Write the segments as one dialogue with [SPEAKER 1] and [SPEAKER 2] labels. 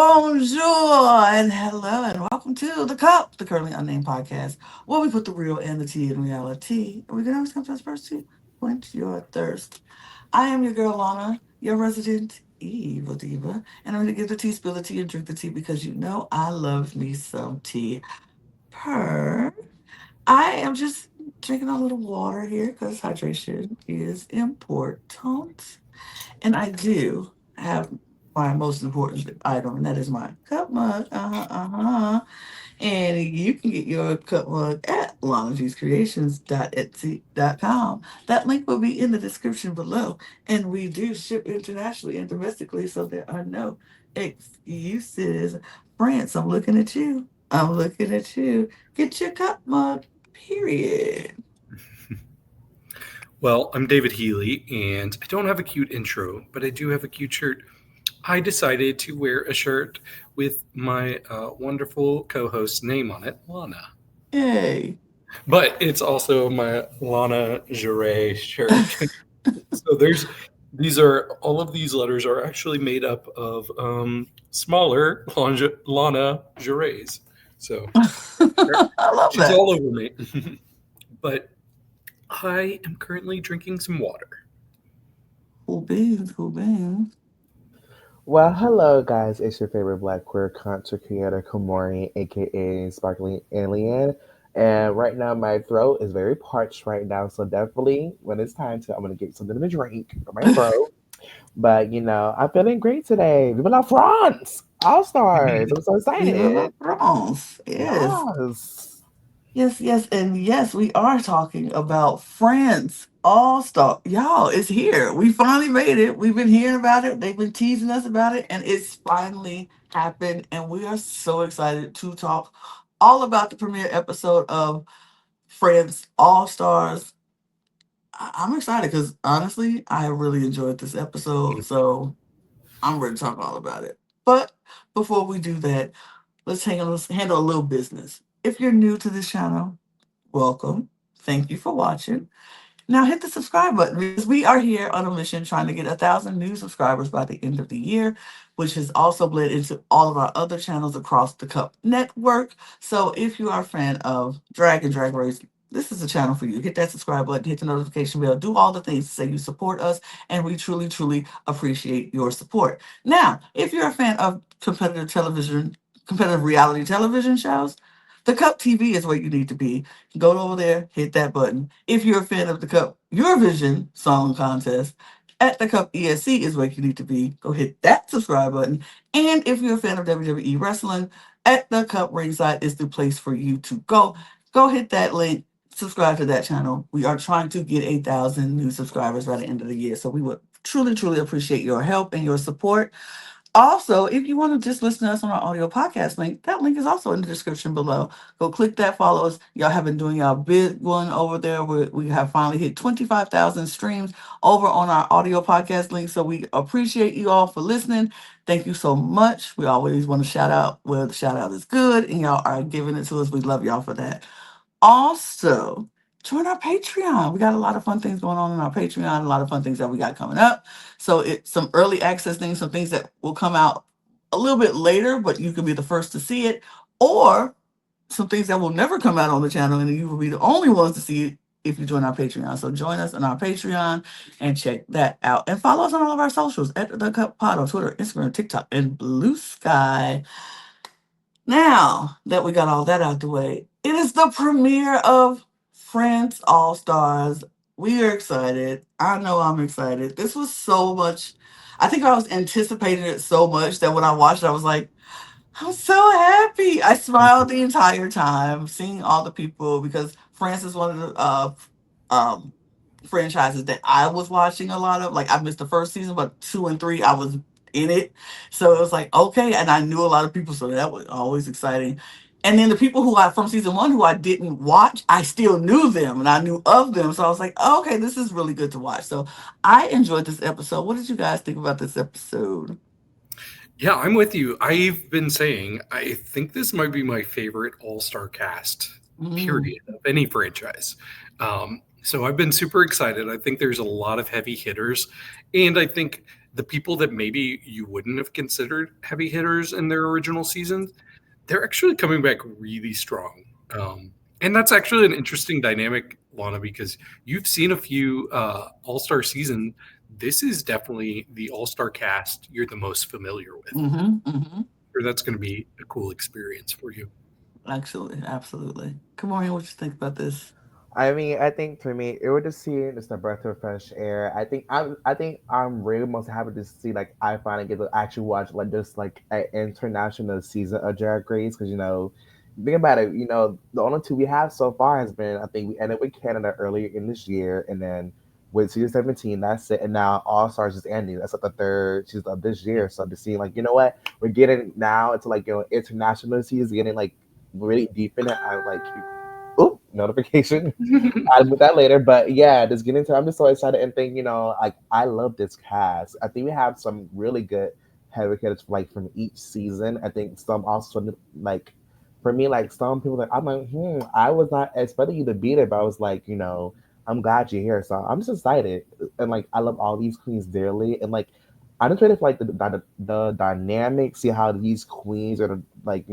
[SPEAKER 1] Bonjour and hello and welcome to the Cup, the Currently Unnamed Podcast, where we put the real and the tea in reality. And we can always come to us first to quench your thirst. I am your girl Lana, your resident evil diva, and I'm going to give the tea, spill the tea, and drink the tea because you know I love me some tea. Per, I am just drinking a little water here because hydration is important. And I do have my most important item, and that is my cup mug. And you can get your cup mug at lanajuicecreations.etsy.com. That link will be in the description below. And we do ship internationally and domestically, so there are no excuses. France, I'm looking at you. I'm looking at you. Get your cup mug, period.
[SPEAKER 2] Well, I'm David Healy, and I don't have a cute intro, but I do have a cute shirt. I decided to wear a shirt with my wonderful co host's name on it, Lana.
[SPEAKER 1] Yay.
[SPEAKER 2] But it's also my Lana Jure shirt. So these are all of these letters are actually made up of smaller Lana Jures. So
[SPEAKER 1] I love
[SPEAKER 2] she's
[SPEAKER 1] that.
[SPEAKER 2] all over me. But I am currently drinking some water.
[SPEAKER 1] Cool beans, cool beans.
[SPEAKER 3] Well, hello guys, it's your favorite black queer content creator, KaMorian, aka Sparkling Alien. And right now my throat is very parched right now, so definitely when it's time to, I'm gonna get something to drink for my throat. But I'm feeling great today. Viva la France! All stars! I'm so
[SPEAKER 1] Viva la
[SPEAKER 3] excited.
[SPEAKER 1] France. Yes.
[SPEAKER 3] Yes.
[SPEAKER 1] Yes, yes, and yes, we are talking about France All Star. Y'all, it's here. We finally made it. We've been hearing about it. They've been teasing us about it, and it's finally happened. And we are so excited to talk all about the premiere episode of France All Stars. I'm excited because honestly, I really enjoyed this episode. So I'm ready to talk all about it. But before we do that, let's handle a little business. If you're new to this channel, welcome. Thank you for watching. Now hit the subscribe button because we are here on a mission trying to get 1,000 new subscribers by the end of the year, which has also bled into all of our other channels across the Cup Network. So if you are a fan of Drag and Drag Race, this is a channel for you. Hit that subscribe button, hit the notification bell, do all the things to say you support us, and we truly, truly appreciate your support. Now, if you're a fan of competitive reality television shows, the Cup TV is where you need to be. Go over there, hit that button. If you're a fan of the Cup Eurovision Song Contest, at the Cup ESC is where you need to be. Go hit that subscribe button. And if you're a fan of WWE Wrestling, at the Cup Ringside is the place for you to go. Go hit that link, subscribe to that channel. We are trying to get 1,000 new subscribers by the end of the year. So we would truly, truly appreciate your help and your support. Also, if you want to just listen to us on our audio podcast link, that link is also in the description below. Go click that, follow us. Y'all have been doing y'all big one over there. We have finally hit 25,000 streams over on our audio podcast link. So we appreciate you all for listening. Thank you so much. We always want to shout out where the shout out is good, and y'all are giving it to us. We love y'all for that. Also, join our Patreon. We got a lot of fun things going on in our Patreon, a lot of fun things that we got coming up. So it's some early access things, some things that will come out a little bit later, but you can be the first to see it, or some things that will never come out on the channel, and you will be the only ones to see it if you join our Patreon. So join us on our Patreon and check that out. And follow us on all of our socials at The Cup Pod on Twitter, Instagram, TikTok, and Blue Sky. Now that we got all that out the way, it is the premiere of France All Stars. We are excited. I know I'm excited. This was so much. I think I was anticipating it so much that when I watched it, I was like, I'm so happy. I smiled the entire time seeing all the people because France is one of the um, franchises that I was watching a lot of. Like I missed the first season, but 2 and 3 I was in it. So it was like, okay, and I knew a lot of people, so that was always exciting. And then the people who I from season 1 who I didn't watch, I still knew them and I knew of them. So I was like, oh, okay, this is really good to watch. So I enjoyed this episode. What did you guys think about this episode?
[SPEAKER 2] Yeah, I'm with you. I've been saying I think this might be my favorite all-star cast,
[SPEAKER 1] Mm,
[SPEAKER 2] period, of any franchise. So I've been super excited. I think there's a lot of heavy hitters, and I think the people that maybe you wouldn't have considered heavy hitters in their original seasons, they're actually coming back really strong. And that's actually an interesting dynamic, Lana, because you've seen a few All-Star seasons. This is definitely the All-Star cast you're the most familiar with. Or that's going to be a cool experience for you.
[SPEAKER 1] Absolutely, absolutely. KaMorian, what you think about this?
[SPEAKER 3] I mean, I think for me, it would just see just a breath of fresh air. I think I'm really most happy to see like I finally get to actually watch like just like an international season of Drag Race because think about it, the only two we have so far has been I think we ended with Canada earlier in this year, and then with season 17, that's it, and now All Stars is ending. That's like the third season of this year. So to see like what we're getting now into like international season, getting like really deep in it, I'm like. Oop, notification. I'll put that later. But yeah, just getting into I'm just so excited and think, like I love this cast. I think we have some really good heavy hitters like from each season. I think some also like for me, like some people like I'm like, I was not expecting you to be there, but I was like, I'm glad you're here. So I'm just excited. And like I love all these queens dearly. And like I'm just ready for like the dynamic, see how these queens are like,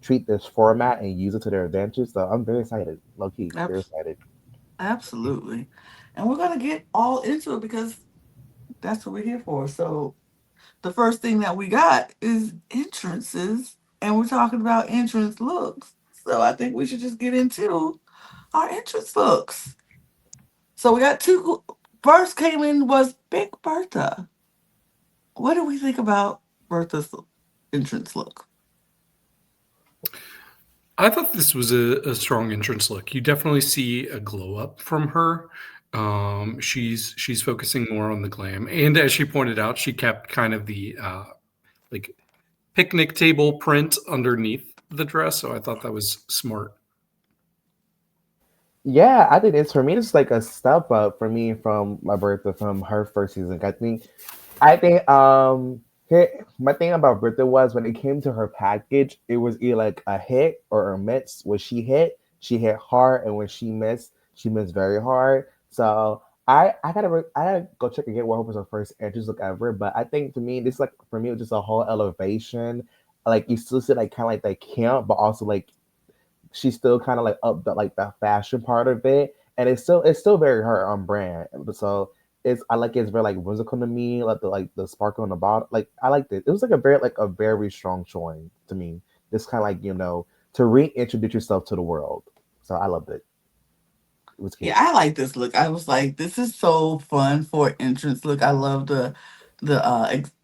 [SPEAKER 3] treat this format and use it to their advantage. So I'm very excited, low key, very excited.
[SPEAKER 1] Absolutely. And we're going to get all into it because that's what we're here for. So, the first thing that we got is entrances, and we're talking about entrance looks. So, I think we should just get into our entrance looks. So, we got two. First came in was Big Bertha. What do we think about Bertha's entrance look?
[SPEAKER 2] I thought this was a strong entrance look. You definitely see a glow up from her. She's focusing more on the glam, and as she pointed out, she kept kind of the like picnic table print underneath the dress. So I thought that was smart.
[SPEAKER 3] Yeah, I think it's for me. It's like a step up for me from my Bertha from her first season. I think my thing about Bertha was when it came to her package, it was either like a hit or a miss. When she hit hard, and when she missed very hard. So I gotta go check again what was her first entrance look ever. But I think to me, this like for me it was just a whole elevation. Like you still see like kind of like the camp, but also like she's still kind of like up the fashion part of it, and it's still very her on brand. So I like it's very like whimsical to me, like the sparkle on the bottom. Like I liked it. It was like a very strong showing to me. Just kind of like to reintroduce yourself to the world. So I loved it. It was
[SPEAKER 1] Yeah,
[SPEAKER 3] cute.
[SPEAKER 1] I like this look. I was like, this is so fun for an entrance look. I love the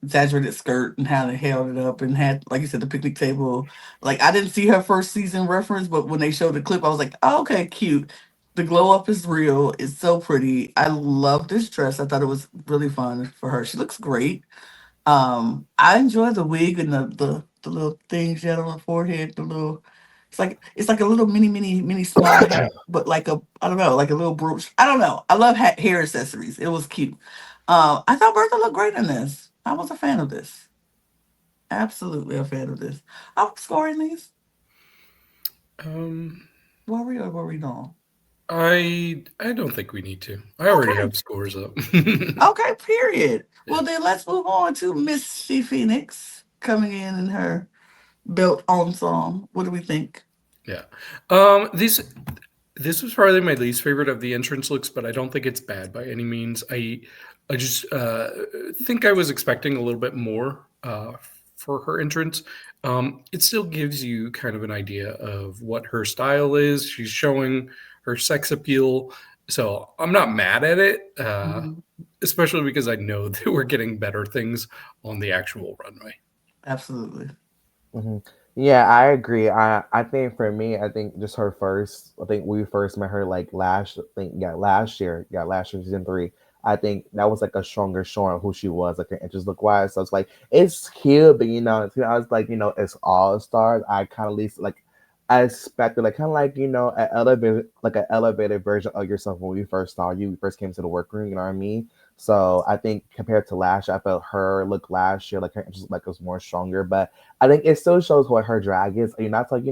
[SPEAKER 1] exaggerated skirt and how they held it up and had, like you said, the picnic table. Like I didn't see her first season reference, but when they showed the clip, I was like, oh, okay, cute. The glow up is real. It's so pretty. I love this dress. I thought it was really fun for her. She looks great. I enjoy the wig and the little things she had on her forehead. The little, it's like a little mini small hat, but like a I don't know, like a little brooch. I don't know. I love hair accessories. It was cute. I thought Bertha looked great in this. I was a fan of this. Absolutely a fan of this. I'm scoring these.
[SPEAKER 2] Um,
[SPEAKER 1] Were we not?
[SPEAKER 2] I don't think we need to. I already
[SPEAKER 1] Okay.
[SPEAKER 2] have scores up.
[SPEAKER 1] Okay. Period.
[SPEAKER 2] Yeah.
[SPEAKER 1] Well, then let's move on to Misty Phoenix coming in her belt ensemble. What do we think?
[SPEAKER 2] Yeah. This was probably my least favorite of the entrance looks, but I don't think it's bad by any means. I just think I was expecting a little bit more for her entrance. It still gives you kind of an idea of what her style is. She's showing her sex appeal, so I'm not mad at it.
[SPEAKER 1] Mhm.
[SPEAKER 2] Especially because I know that we're getting better things on the actual runway.
[SPEAKER 1] Absolutely.
[SPEAKER 3] hmm Yeah, I agree. I think for me, I think just her first. I think we first met her like last. I think last year. Yeah, last year season three. I think that was like a stronger showing of who she was, like her interest look wise. So it's like it's cute, but I was like, it's all stars. I kind of least like I expected like kind of like an elevated version of yourself when we first saw you. We first came to the workroom. You know what I mean? So I think compared to last year, I felt her look last year like her interest like was more stronger, but I think it still shows what her drag is. You know, it's like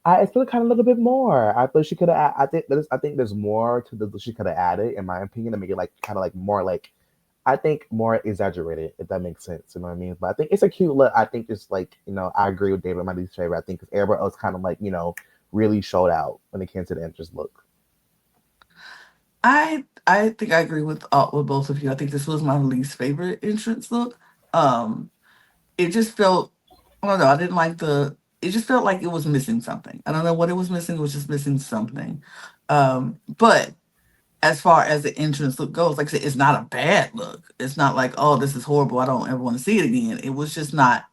[SPEAKER 3] I feel kind of a little bit more. I feel she could have. I think there's more to the she could have added, in my opinion, to make it like kind of like more like I think more exaggerated, if that makes sense. You know what I mean? But I think it's a cute look. I think it's like, I agree with David, my least favorite. I think because everybody else kind of like, really showed out when it came to the entrance look.
[SPEAKER 1] I think I agree with both of you. I think this was my least favorite entrance look. Um, it just felt, I don't know. I didn't like the. It just felt like it was missing something. I don't know what it was missing. It was just missing something. But as far as the entrance look goes, like I said, it's not a bad look. It's not like, oh, this is horrible. I don't ever want to see it again. It was just not.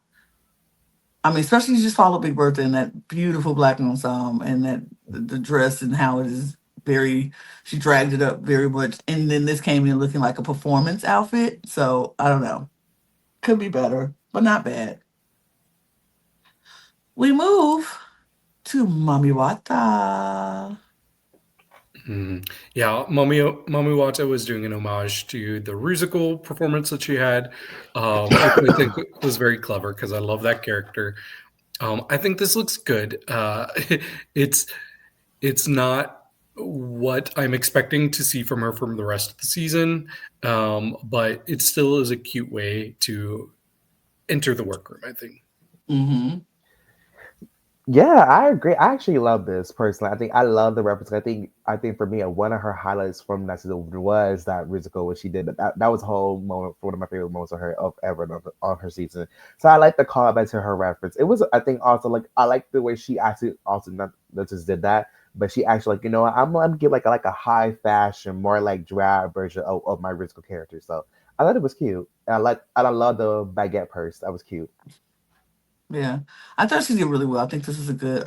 [SPEAKER 1] I mean, especially you just follow Big Bertha in that beautiful black ensemble and that the dress and how it is very. She dragged it up very much, and then this came in looking like a performance outfit. So I don't know. Could be better, but not bad. We move to Mami Watta.
[SPEAKER 2] Yeah, Mami Watta was doing an homage to the musical performance that she had, which I think was very clever because I love that character. I think this looks good. It's it's not what I'm expecting to see from her from the rest of the season, but it still is a cute way to enter the workroom, I think.
[SPEAKER 1] Mm-hmm.
[SPEAKER 3] Yeah, I agree. I actually love this personally. I think I love the reference. I think for me, one of her highlights from that season was that musical where she did that was a whole moment, one of my favorite moments of her of ever on her season. So I like the callback to her reference. It was, I think, also like I like the way she actually also not just did that, but she actually like, what, I'm gonna give like a high fashion, more like drag version of my musical character. So I thought it was cute. And I love the baguette purse. That was cute.
[SPEAKER 1] Yeah, I thought she did really well. I think this is a good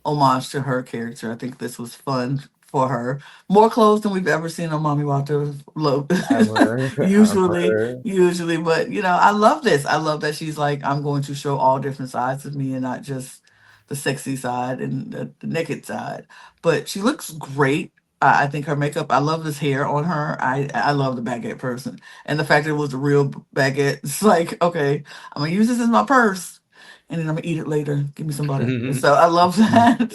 [SPEAKER 1] homage to her character. I think this was fun for her. More clothes than we've ever seen on Mommy Walter look.
[SPEAKER 3] Ever,
[SPEAKER 1] usually,
[SPEAKER 3] ever.
[SPEAKER 1] usually, but I love this. I love that she's like, I'm going to show all different sides of me and not just the sexy side and the naked side. But she looks great. I think her makeup. I love this hair on her. I love the baguette person and the fact that it was a real baguette. It's like, okay, I'm gonna use this as my purse and then I'm gonna eat it later. Give me some butter. So I love that.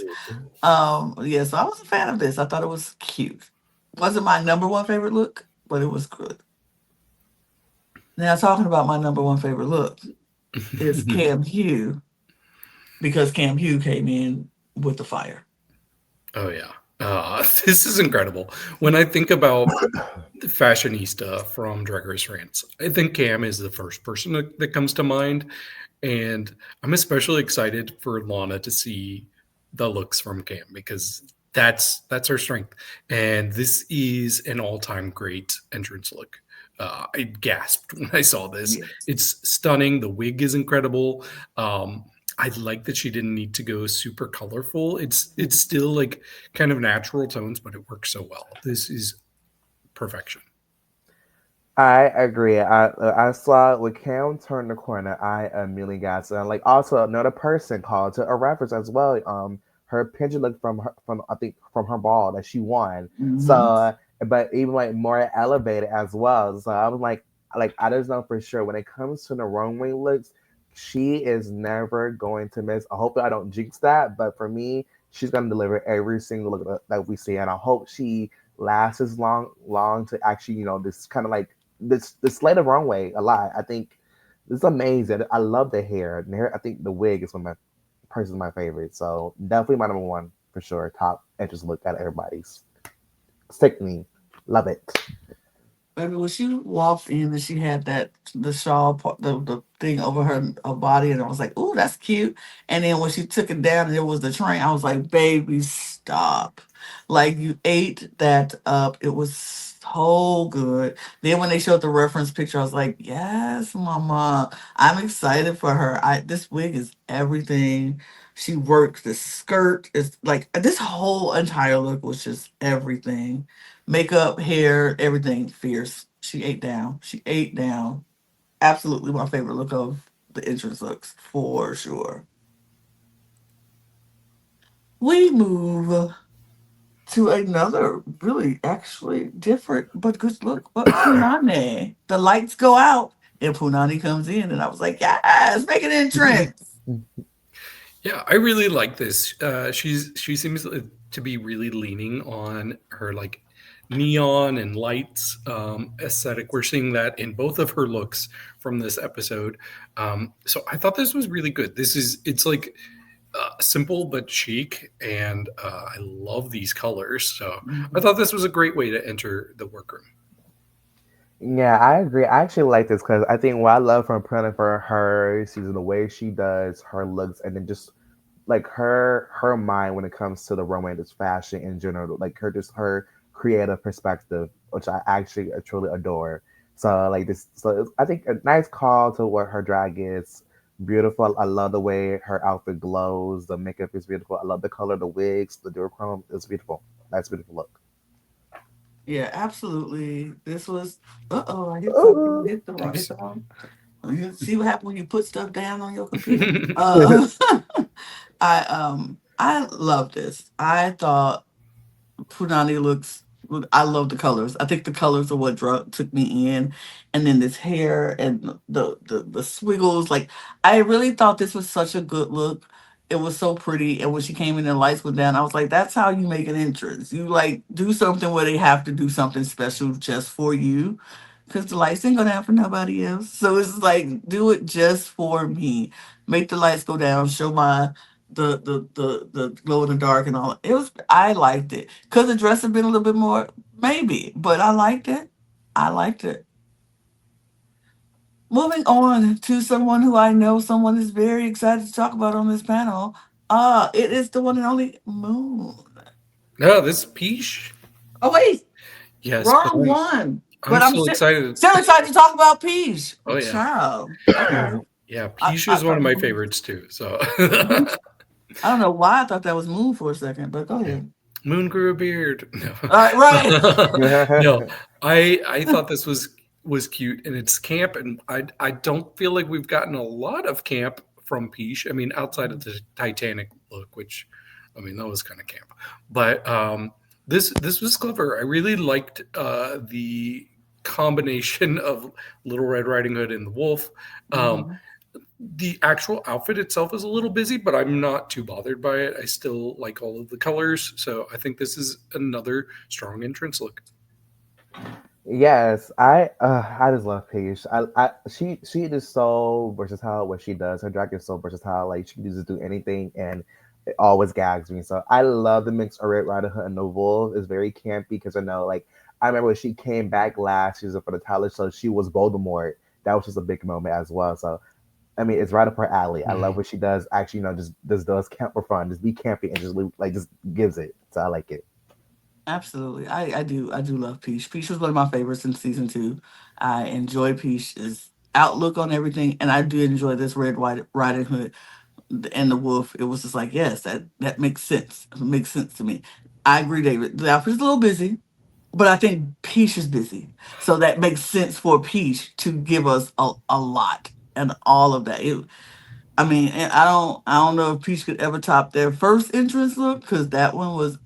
[SPEAKER 1] Yeah, so I was a fan of this. I thought it was cute. Wasn't my number one favorite look, but it was good. Now talking about my number one favorite look is Kam Hugh because Kam Hugh came in with the fire.
[SPEAKER 2] Oh yeah. This is incredible. When I think about the fashionista from Drag Race France, I think Cam is the first person that comes to mind. And I'm especially excited for Lana to see the looks from Cam because that's her strength. And this is an all-time great entrance look. I gasped when I saw this.
[SPEAKER 1] Yes.
[SPEAKER 2] It's stunning. The wig is incredible. I like that she didn't need to go super colorful. It's still like kind of natural tones, but it works so well. This is perfection.
[SPEAKER 3] I agree. I saw when Cam turned the corner, I immediately got so like also another person called to a reference as well. Her picture look from I think from her ball that she won.
[SPEAKER 1] Hmm.
[SPEAKER 3] So, but even like more elevated as well. So I was like I just know for sure when it comes to the runway looks, she is never going to miss. I hope I don't jinx that, but for me, she's gonna deliver every single look that we see, and I hope she lasts as long to actually this kind of like this slay the runway a lot. I think this is amazing. I love the hair. The hair. I think the wig is one of my personally my favorite. So definitely my number one for sure. Top entrance look at everybody's. Stick me. Love it.
[SPEAKER 1] Baby, when she walked in and she had the shawl part, the thing over her body, and I was like, "Ooh, that's cute." And then when she took it down and it was the train, I was like, "Baby, stop!" Like you ate that up. It was so good. Then when they showed the reference picture, I was like, "Yes, Mama, I'm excited for her." This wig is everything. She worked the skirt. It's like this whole entire look was just everything. Makeup, hair, everything fierce. She ate down. She ate down. Absolutely my favorite look of the entrance looks for sure. We move to another really actually different but good look. But Punani. The lights go out and Punani comes in and I was like, yes, make an entrance.
[SPEAKER 2] Yeah, I really like this. She seems to be really leaning on her like neon and lights aesthetic. We're seeing that in both of her looks from this episode. So I thought this was really good. It's like simple but chic, and I love these colors. So I
[SPEAKER 1] Mhm.
[SPEAKER 2] thought this was a great way to enter the workroom.
[SPEAKER 3] Yeah, I agree. I actually like this because I think what I love from Prana for her, she's the way she does her looks, and then just like her mind when it comes to the runway, just fashion in general, like her creative perspective, which I actually truly adore. So like this, I think a nice call to what her drag is. Beautiful. I love the way her outfit glows. The makeup is beautiful. I love the color, the wigs, the duochrome. It's beautiful. That's a beautiful look.
[SPEAKER 1] Yeah, absolutely. This was. I hit something.
[SPEAKER 3] Ooh.
[SPEAKER 1] Hit
[SPEAKER 2] Oops.
[SPEAKER 1] the wrong. You see what happened when you put stuff down on your computer. I love this. I thought Punani looks. I love the colors. I think the colors are what took me in, and then this hair and the swiggles. Like I really thought this was such a good look. It was so pretty, and when she came in and the lights went down, I was like, "That's how you make an entrance. You like do something where they have to do something special just for you, because the lights ain't gonna happen for nobody else. So it's like do it just for me. Make the lights go down. Show my the glow in the dark and all. It was I liked it. Could the dress have been a little bit more? Maybe, but I liked it. I liked it. Moving on to someone who I know someone is very excited to talk about on this panel. It is the one and only Moon.
[SPEAKER 2] No, this Piche.
[SPEAKER 1] Oh wait,
[SPEAKER 2] Yes, but
[SPEAKER 1] wrong one.
[SPEAKER 2] I'm
[SPEAKER 1] But I'm
[SPEAKER 2] still excited.
[SPEAKER 1] still excited to talk about Peach.
[SPEAKER 2] Oh yeah,
[SPEAKER 1] Child. Okay.
[SPEAKER 2] yeah.
[SPEAKER 1] I,
[SPEAKER 2] Piche
[SPEAKER 1] I
[SPEAKER 2] is one of
[SPEAKER 1] thought
[SPEAKER 2] my
[SPEAKER 1] Moon.
[SPEAKER 2] favorites too. So
[SPEAKER 1] Mhm. I don't know why I thought that was Moon for a second, but go
[SPEAKER 2] yeah.
[SPEAKER 1] ahead.
[SPEAKER 2] Moon grew a beard. No,
[SPEAKER 1] Right.
[SPEAKER 2] no. I thought this was cute and it's camp, and I don't feel like we've gotten a lot of camp from Piche. I mean, outside of the Titanic look, which I mean that was kind of camp, but this was clever. I really liked the combination of Little Red Riding Hood and the wolf. Um,
[SPEAKER 1] Mhm.
[SPEAKER 2] the actual outfit itself is a little busy, but I'm not too bothered by it. I still like all of the colors, so I think this is another strong entrance look.
[SPEAKER 3] Yes, I just love Paige. She is so versatile what she does. Her drag is so versatile. Like she can just do anything and it always gags me. So I love the mix of Red Riding Hood and the Wolf. It's very campy because I know like I remember when she came back last season for the talent show, she was Voldemort. That was just a big moment as well. So I mean it's right up her alley. I love
[SPEAKER 2] Mhm.
[SPEAKER 3] what she does. Actually, just does camp for fun. Just be campy and just gives it. So I like it.
[SPEAKER 1] Absolutely. I do love Peach. Peach was one of my favorites in season two. I enjoy Peach's outlook on everything, and I do enjoy this Red White Riding Hood and the wolf. It was just like, yes, that makes sense. It makes sense to me. I agree, David. The outfit's a little busy, but I think Peach is busy. So that makes sense for Peach to give us a lot and all of that. I mean, and I don't know if Peach could ever top their first entrance look because that one was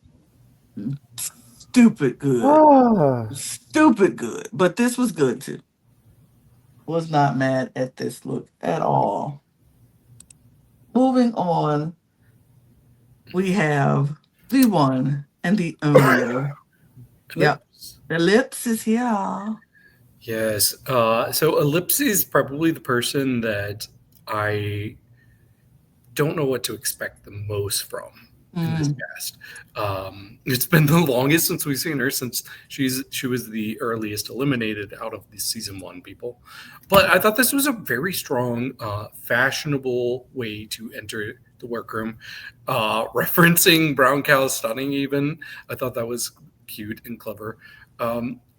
[SPEAKER 1] stupid good. Stupid good. But this was good too. Was not mad at this look at all. Moving on, we have the one and the only. Yep.
[SPEAKER 2] Elips.
[SPEAKER 1] The lips is here.
[SPEAKER 2] Yes. So Elips is probably the person that I don't know what to expect the most from in this
[SPEAKER 1] Mm,
[SPEAKER 2] cast. It's been the longest since we've seen her, since she was the earliest eliminated out of the season one people. But I thought this was a very strong, fashionable way to enter the workroom. Referencing Brown Cow stunning, even I thought that was cute and clever.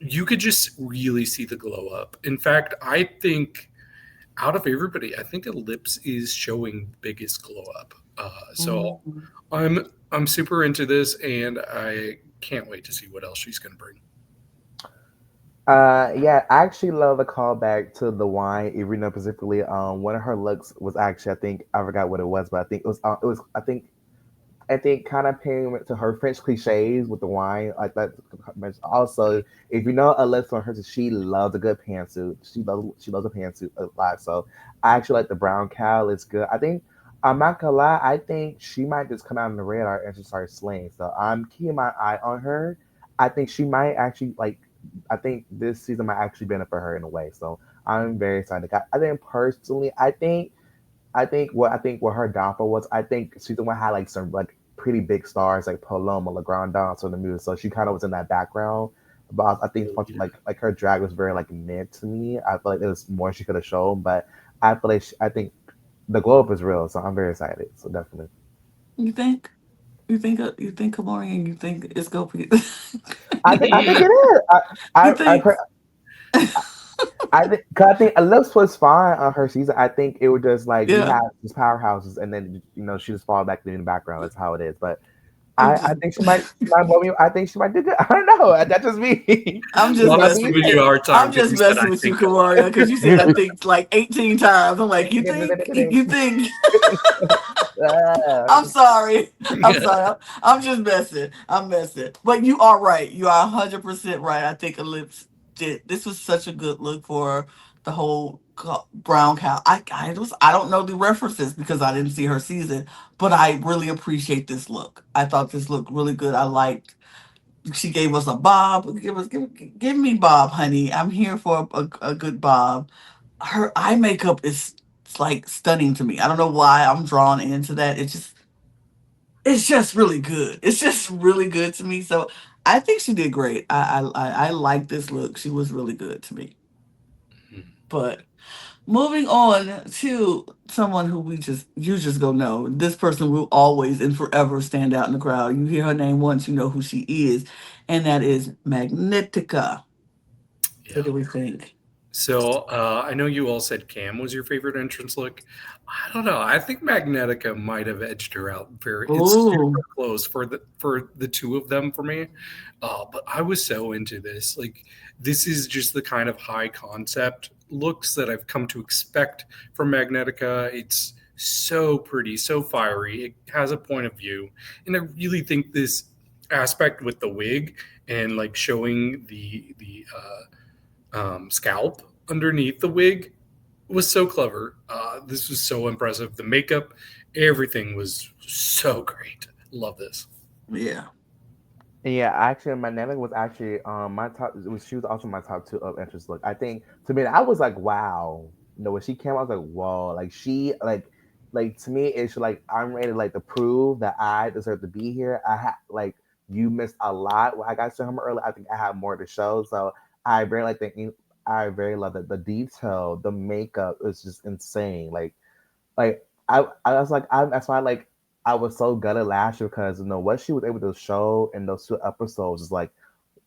[SPEAKER 2] You could just really see the glow up. In fact, I think out of everybody, I think Elips is showing the biggest glow up. So
[SPEAKER 1] mm.
[SPEAKER 2] I'm super into this, and I can't wait to see what else she's going to bring.
[SPEAKER 3] Yeah, I actually love the callback to the wine, even though specifically, one of her looks was actually, I think, I forgot what it was, but I think I think kind of paying to her French cliches with the wine, like that. Also, if you know Alexa from her, she loves a good pantsuit. She loves a pantsuit a lot. So I actually like the brown cow. It's good. I think I'm not gonna lie. I think she might just come out on the radar and just start slaying. So I'm keeping my eye on her. I think she might actually like. I think this season might actually benefit her in a way. So I'm very excited. I think personally, I think what her downfall was. I think season one had like some like pretty big stars like Paloma, Legrand, Soa de Muse. So she kind of was in that background. But I think
[SPEAKER 2] Oh, yeah.
[SPEAKER 3] like her drag was very like mid to me. I feel like there was more she could have shown, but I feel like I think the glow up is real. So I'm very excited. So definitely.
[SPEAKER 1] You think? You think KaMorian? You think it's gonna be?
[SPEAKER 3] I think it is.
[SPEAKER 1] you
[SPEAKER 3] I, I,
[SPEAKER 1] think?
[SPEAKER 3] per- I think, cause I think Elips was fine on her season. I think it was just like we
[SPEAKER 1] Yeah.
[SPEAKER 3] have these powerhouses, and then she just fall back in the background. That's how it is. But
[SPEAKER 1] I'm
[SPEAKER 3] I
[SPEAKER 1] just.
[SPEAKER 3] think she might blow me. I think she might do good. I don't know. That's just me.
[SPEAKER 1] I'm just
[SPEAKER 3] But
[SPEAKER 2] Lana's
[SPEAKER 1] messing.
[SPEAKER 2] giving you a hard time
[SPEAKER 1] I'm
[SPEAKER 2] because
[SPEAKER 1] just
[SPEAKER 2] you said
[SPEAKER 1] messing
[SPEAKER 2] I
[SPEAKER 1] with you,
[SPEAKER 2] think a lot.
[SPEAKER 1] KaMorian, because you said I think like 18 times. I'm like, you think? You think? I'm sorry. I'm sorry. I'm just messing. I'm messing. But you are right. You are 100% right. I think Elips did. This was such a good look for the whole brown cow. I don't know the references because I didn't see her season, but I really appreciate this look. I thought this looked really good. I liked. She gave us a bob. Give me bob, honey. I'm here for a good bob. Her eye makeup is like stunning to me. I don't know why I'm drawn into that. It's just really good. It's just really good to me. So I think she did great. I like this look. She was really good to me. But moving on to someone who you just go know. This person will always and forever stand out in the crowd. You hear her name once, you know who she is, and that is Magnetica. What
[SPEAKER 2] Yeah.
[SPEAKER 1] do we think?
[SPEAKER 2] So I know you all said Cam was your favorite entrance look. I don't know. I think Magnetica might have edged her out. Very, it's super
[SPEAKER 1] Oh,
[SPEAKER 2] close for the two of them for me. But I was so into this. Like this is just the kind of high concept looks that I've come to expect from Magnetica. It's so pretty, so fiery. It has a point of view, and I really think this aspect with the wig and like showing the scalp underneath the wig was so clever. This was so impressive. The makeup, everything was so great. Love this.
[SPEAKER 1] yeah.
[SPEAKER 3] Yeah, actually, my Nana was actually my top. She was also my top two of interest look. I think to me, I was like, wow. When she came, I was like, whoa. Like she, like to me, it's like I'm ready like to prove that I deserve to be here. I had like you missed a lot. When I got to him early, I think I have more to show. So I very like I very love it. The detail, the makeup is just insane. I was like that's why like I was so gutted last year because what she was able to show in those two episodes is like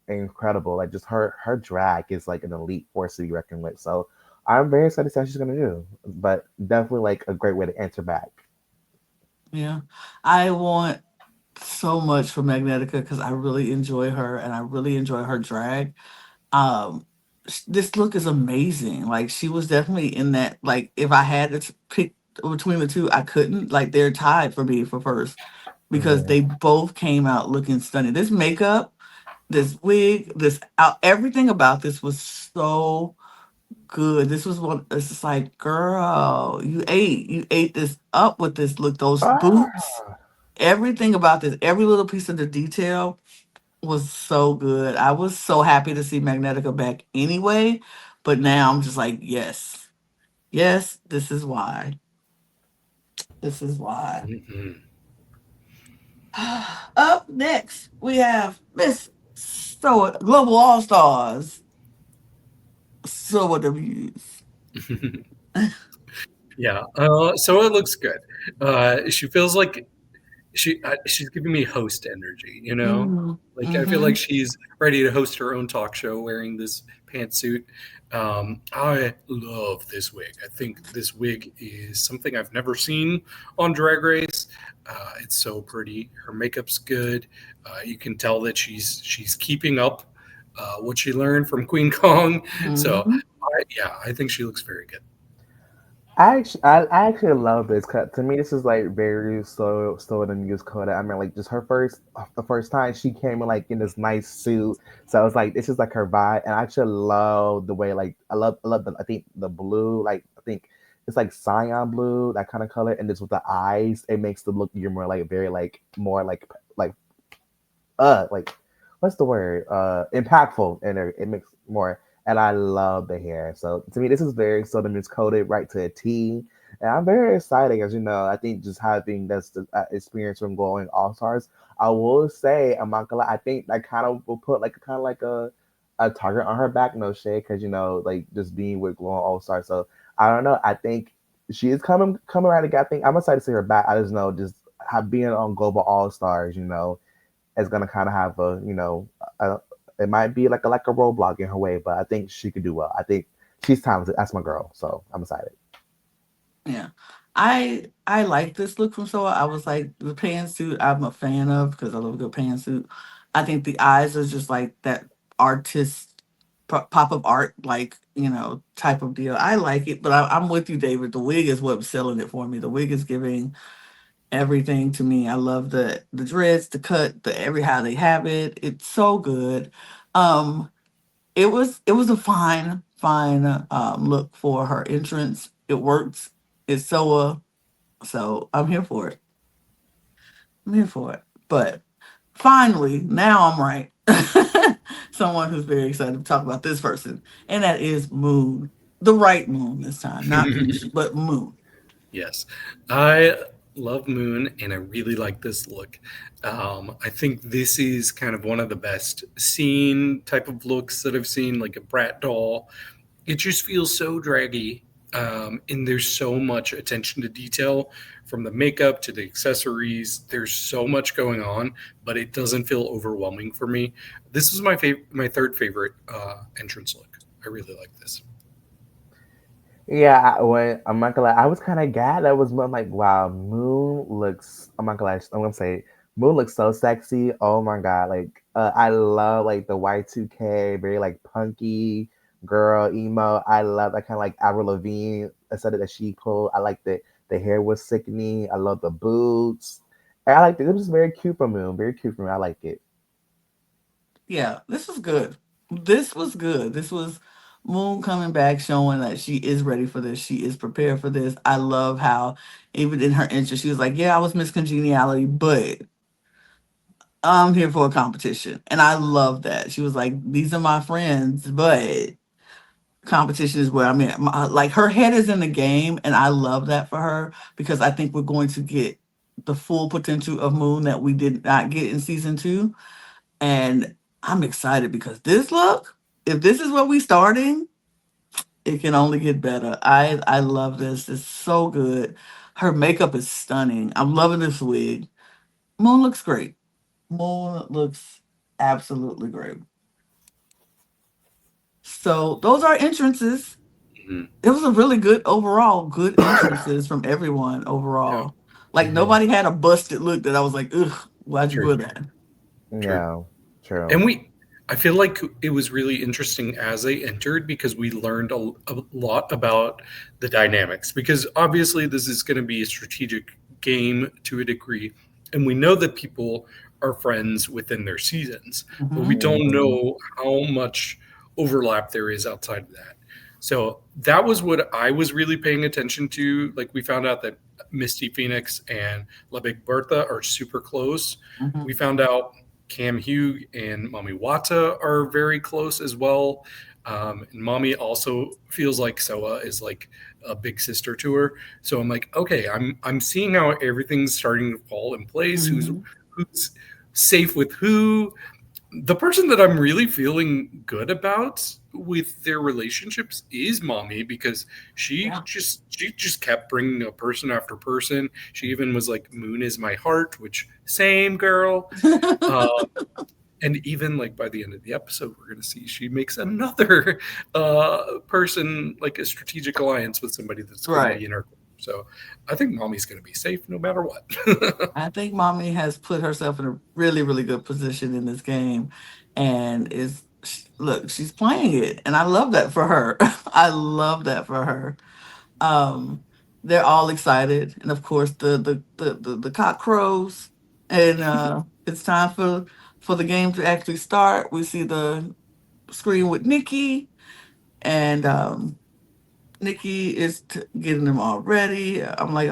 [SPEAKER 3] incredible. Like just her drag is like an elite force to be reckoned with. So I'm very excited to see how she's gonna do. But definitely like a great way to enter back.
[SPEAKER 1] Yeah. I want so much for Magnetica because I really enjoy her and I really enjoy her drag. Um, this look is amazing. Like she was definitely in that. Like if I had to pick between the two, I couldn't. Like they're tied for me for first because
[SPEAKER 3] Yeah.
[SPEAKER 1] they both came out looking stunning. This makeup, this wig, this out, everything about this was so good. This was one. It's just like, girl, you ate this up with this look. Those boots,
[SPEAKER 3] Ah,
[SPEAKER 1] everything about this, every little piece of the detail was so good. I was so happy to see Magnetica back anyway, but now I'm just like, yes, yes, this is why. This is why.
[SPEAKER 2] Mhm.
[SPEAKER 1] Up next, we have Miss Soa Global All Stars, Soa de Muse.
[SPEAKER 2] Yeah. So it looks good. She feels like she's giving me host energy.
[SPEAKER 1] Mm-hmm.
[SPEAKER 2] Like I feel
[SPEAKER 1] Mm-hmm.
[SPEAKER 2] like she's ready to host her own talk show wearing this pantsuit. I love this wig. I think this wig is something I've never seen on Drag Race. It's so pretty. Her makeup's good. You can tell that she's keeping up what she learned from Queen Kong. So
[SPEAKER 1] Mm-hmm.
[SPEAKER 2] yeah, I think she looks very good.
[SPEAKER 3] I actually love this cut. To me, this is like very so the news code. I mean, like just the first time she came in like in this nice suit. So I was like, this is like her vibe, and I actually love the way like I love the I think the blue like I think it's like cyan blue that kind of color, and this with the eyes, it makes the look you're more like very like more like what's the word? Impactful, and it makes more. And I love the hair. So to me, this is very Soa de Muse coded right to a T. And I'm very excited, as you know. I think just having this experience from going All Stars, I will say, I'm not gonna lie, I think that kind of will put like kind of like a target on her back, no shade, because you know, like just being with going All Stars. So I don't know. I think she is coming right again. I think I'm excited to see her back. I just know just have being on Global All Stars, you know, is gonna kind of have a a, it might be like a roadblock in her way, but I think she could do well. I think she's talented. That's my girl, so I'm excited.
[SPEAKER 1] Yeah. I like this look from Soa. I was like the pantsuit I'm a fan of because I love a good pantsuit. I think the eyes are just like that artist pop of art, like, type of deal. I like it, but I'm with you, David. The wig is what's selling it for me. The wig is giving everything to me. I love the dreads, the cut, the every how they have it. It's so good. Um, it was a fine look for her entrance. It works. It's so I'm here for it. I'm here for it. But finally, now I'm right. Someone who's very excited to talk about this person, and that is Moon. The right Moon this time, not Piche, but Moon.
[SPEAKER 2] Yes, I love Moon, and I really like this look. I think this is kind of one of the best scene type of looks that I've seen, like a brat doll. It just feels so draggy, and there's so much attention to detail from the makeup to the accessories. There's so much going on, but it doesn't feel overwhelming for me. This is my third favorite entrance look. I really like this.
[SPEAKER 3] Yeah, when I'm not gonna lie, I was kind of glad that was Moon. Like, wow, Moon looks. I'm not gonna lie, I'm gonna say Moon looks so sexy. Oh my god, like I love like the Y2K, very like punky girl emo. I love that kind of like Avril Lavigne aesthetic that she pulled. I like the hair was sickening. I love the boots. And I like it. It was very cute for Moon. Very cute for me. I like it.
[SPEAKER 1] Yeah, this was good. This was good. This was Moon coming back, showing that she is ready for this. She is prepared for this. I love how, even in her interest, she was like, "Yeah, I was Miss Congeniality, but I'm here for a competition." And I love that. She was like, "These are my friends, but competition is where I'm at." Like, her head is in the game, and I love that for her because I think we're going to get the full potential of Moon that we did not get in season two. And I'm excited because this look, if this is what we starting, it can only get better. I love this. It's so good. Her makeup is stunning. I'm loving this wig. Moon looks great. Moon looks absolutely great. So those are entrances.
[SPEAKER 2] Mhm.
[SPEAKER 1] It was a really good overall, good entrances from everyone
[SPEAKER 2] Yeah.
[SPEAKER 1] overall. Like
[SPEAKER 2] Mhm.
[SPEAKER 1] nobody had a busted look that I was like, ugh, why'd you
[SPEAKER 2] True.
[SPEAKER 1] put that?
[SPEAKER 2] True.
[SPEAKER 3] Yeah, true.
[SPEAKER 2] And I feel like it was really interesting as they entered because we learned a lot about the dynamics. Because obviously, this is going to be a strategic game to a degree. And we know that people are friends within their seasons, but we
[SPEAKER 1] Hmm.
[SPEAKER 2] don't
[SPEAKER 3] Hmm.
[SPEAKER 2] know how much overlap there is outside of that. So that was what I was really paying attention to. Like, we found out that Misty Phoenix and La Big Bertha are super close.
[SPEAKER 1] Hmm.
[SPEAKER 2] We found out Kam Hugh and Mami Watta are very close as well. And Mami also feels like Soa is like a big sister to her. So I'm like, okay, I'm seeing how everything's starting to fall in place.
[SPEAKER 1] Hmm.
[SPEAKER 2] Who's safe with who? The person that I'm really feeling good about with their relationships is Mommy because
[SPEAKER 1] Yeah.
[SPEAKER 2] she just kept bringing up person after person. She even was like, "Moon is my heart," which same girl. Uh, and even like by the end of the episode, we're gonna see she makes another person like a strategic alliance with somebody that's gonna
[SPEAKER 1] Right.
[SPEAKER 2] be in her. So I think Mommy's gonna be safe no matter what.
[SPEAKER 1] I think Mommy has put herself in a really, really good position in this game, and look, she's playing it, and I love that for her. I love that for her. Um, they're all excited, and of course the cock crows, and it's time for the game to actually start. We see the screen with Nikki, and Nikki is getting them all ready. I'm like,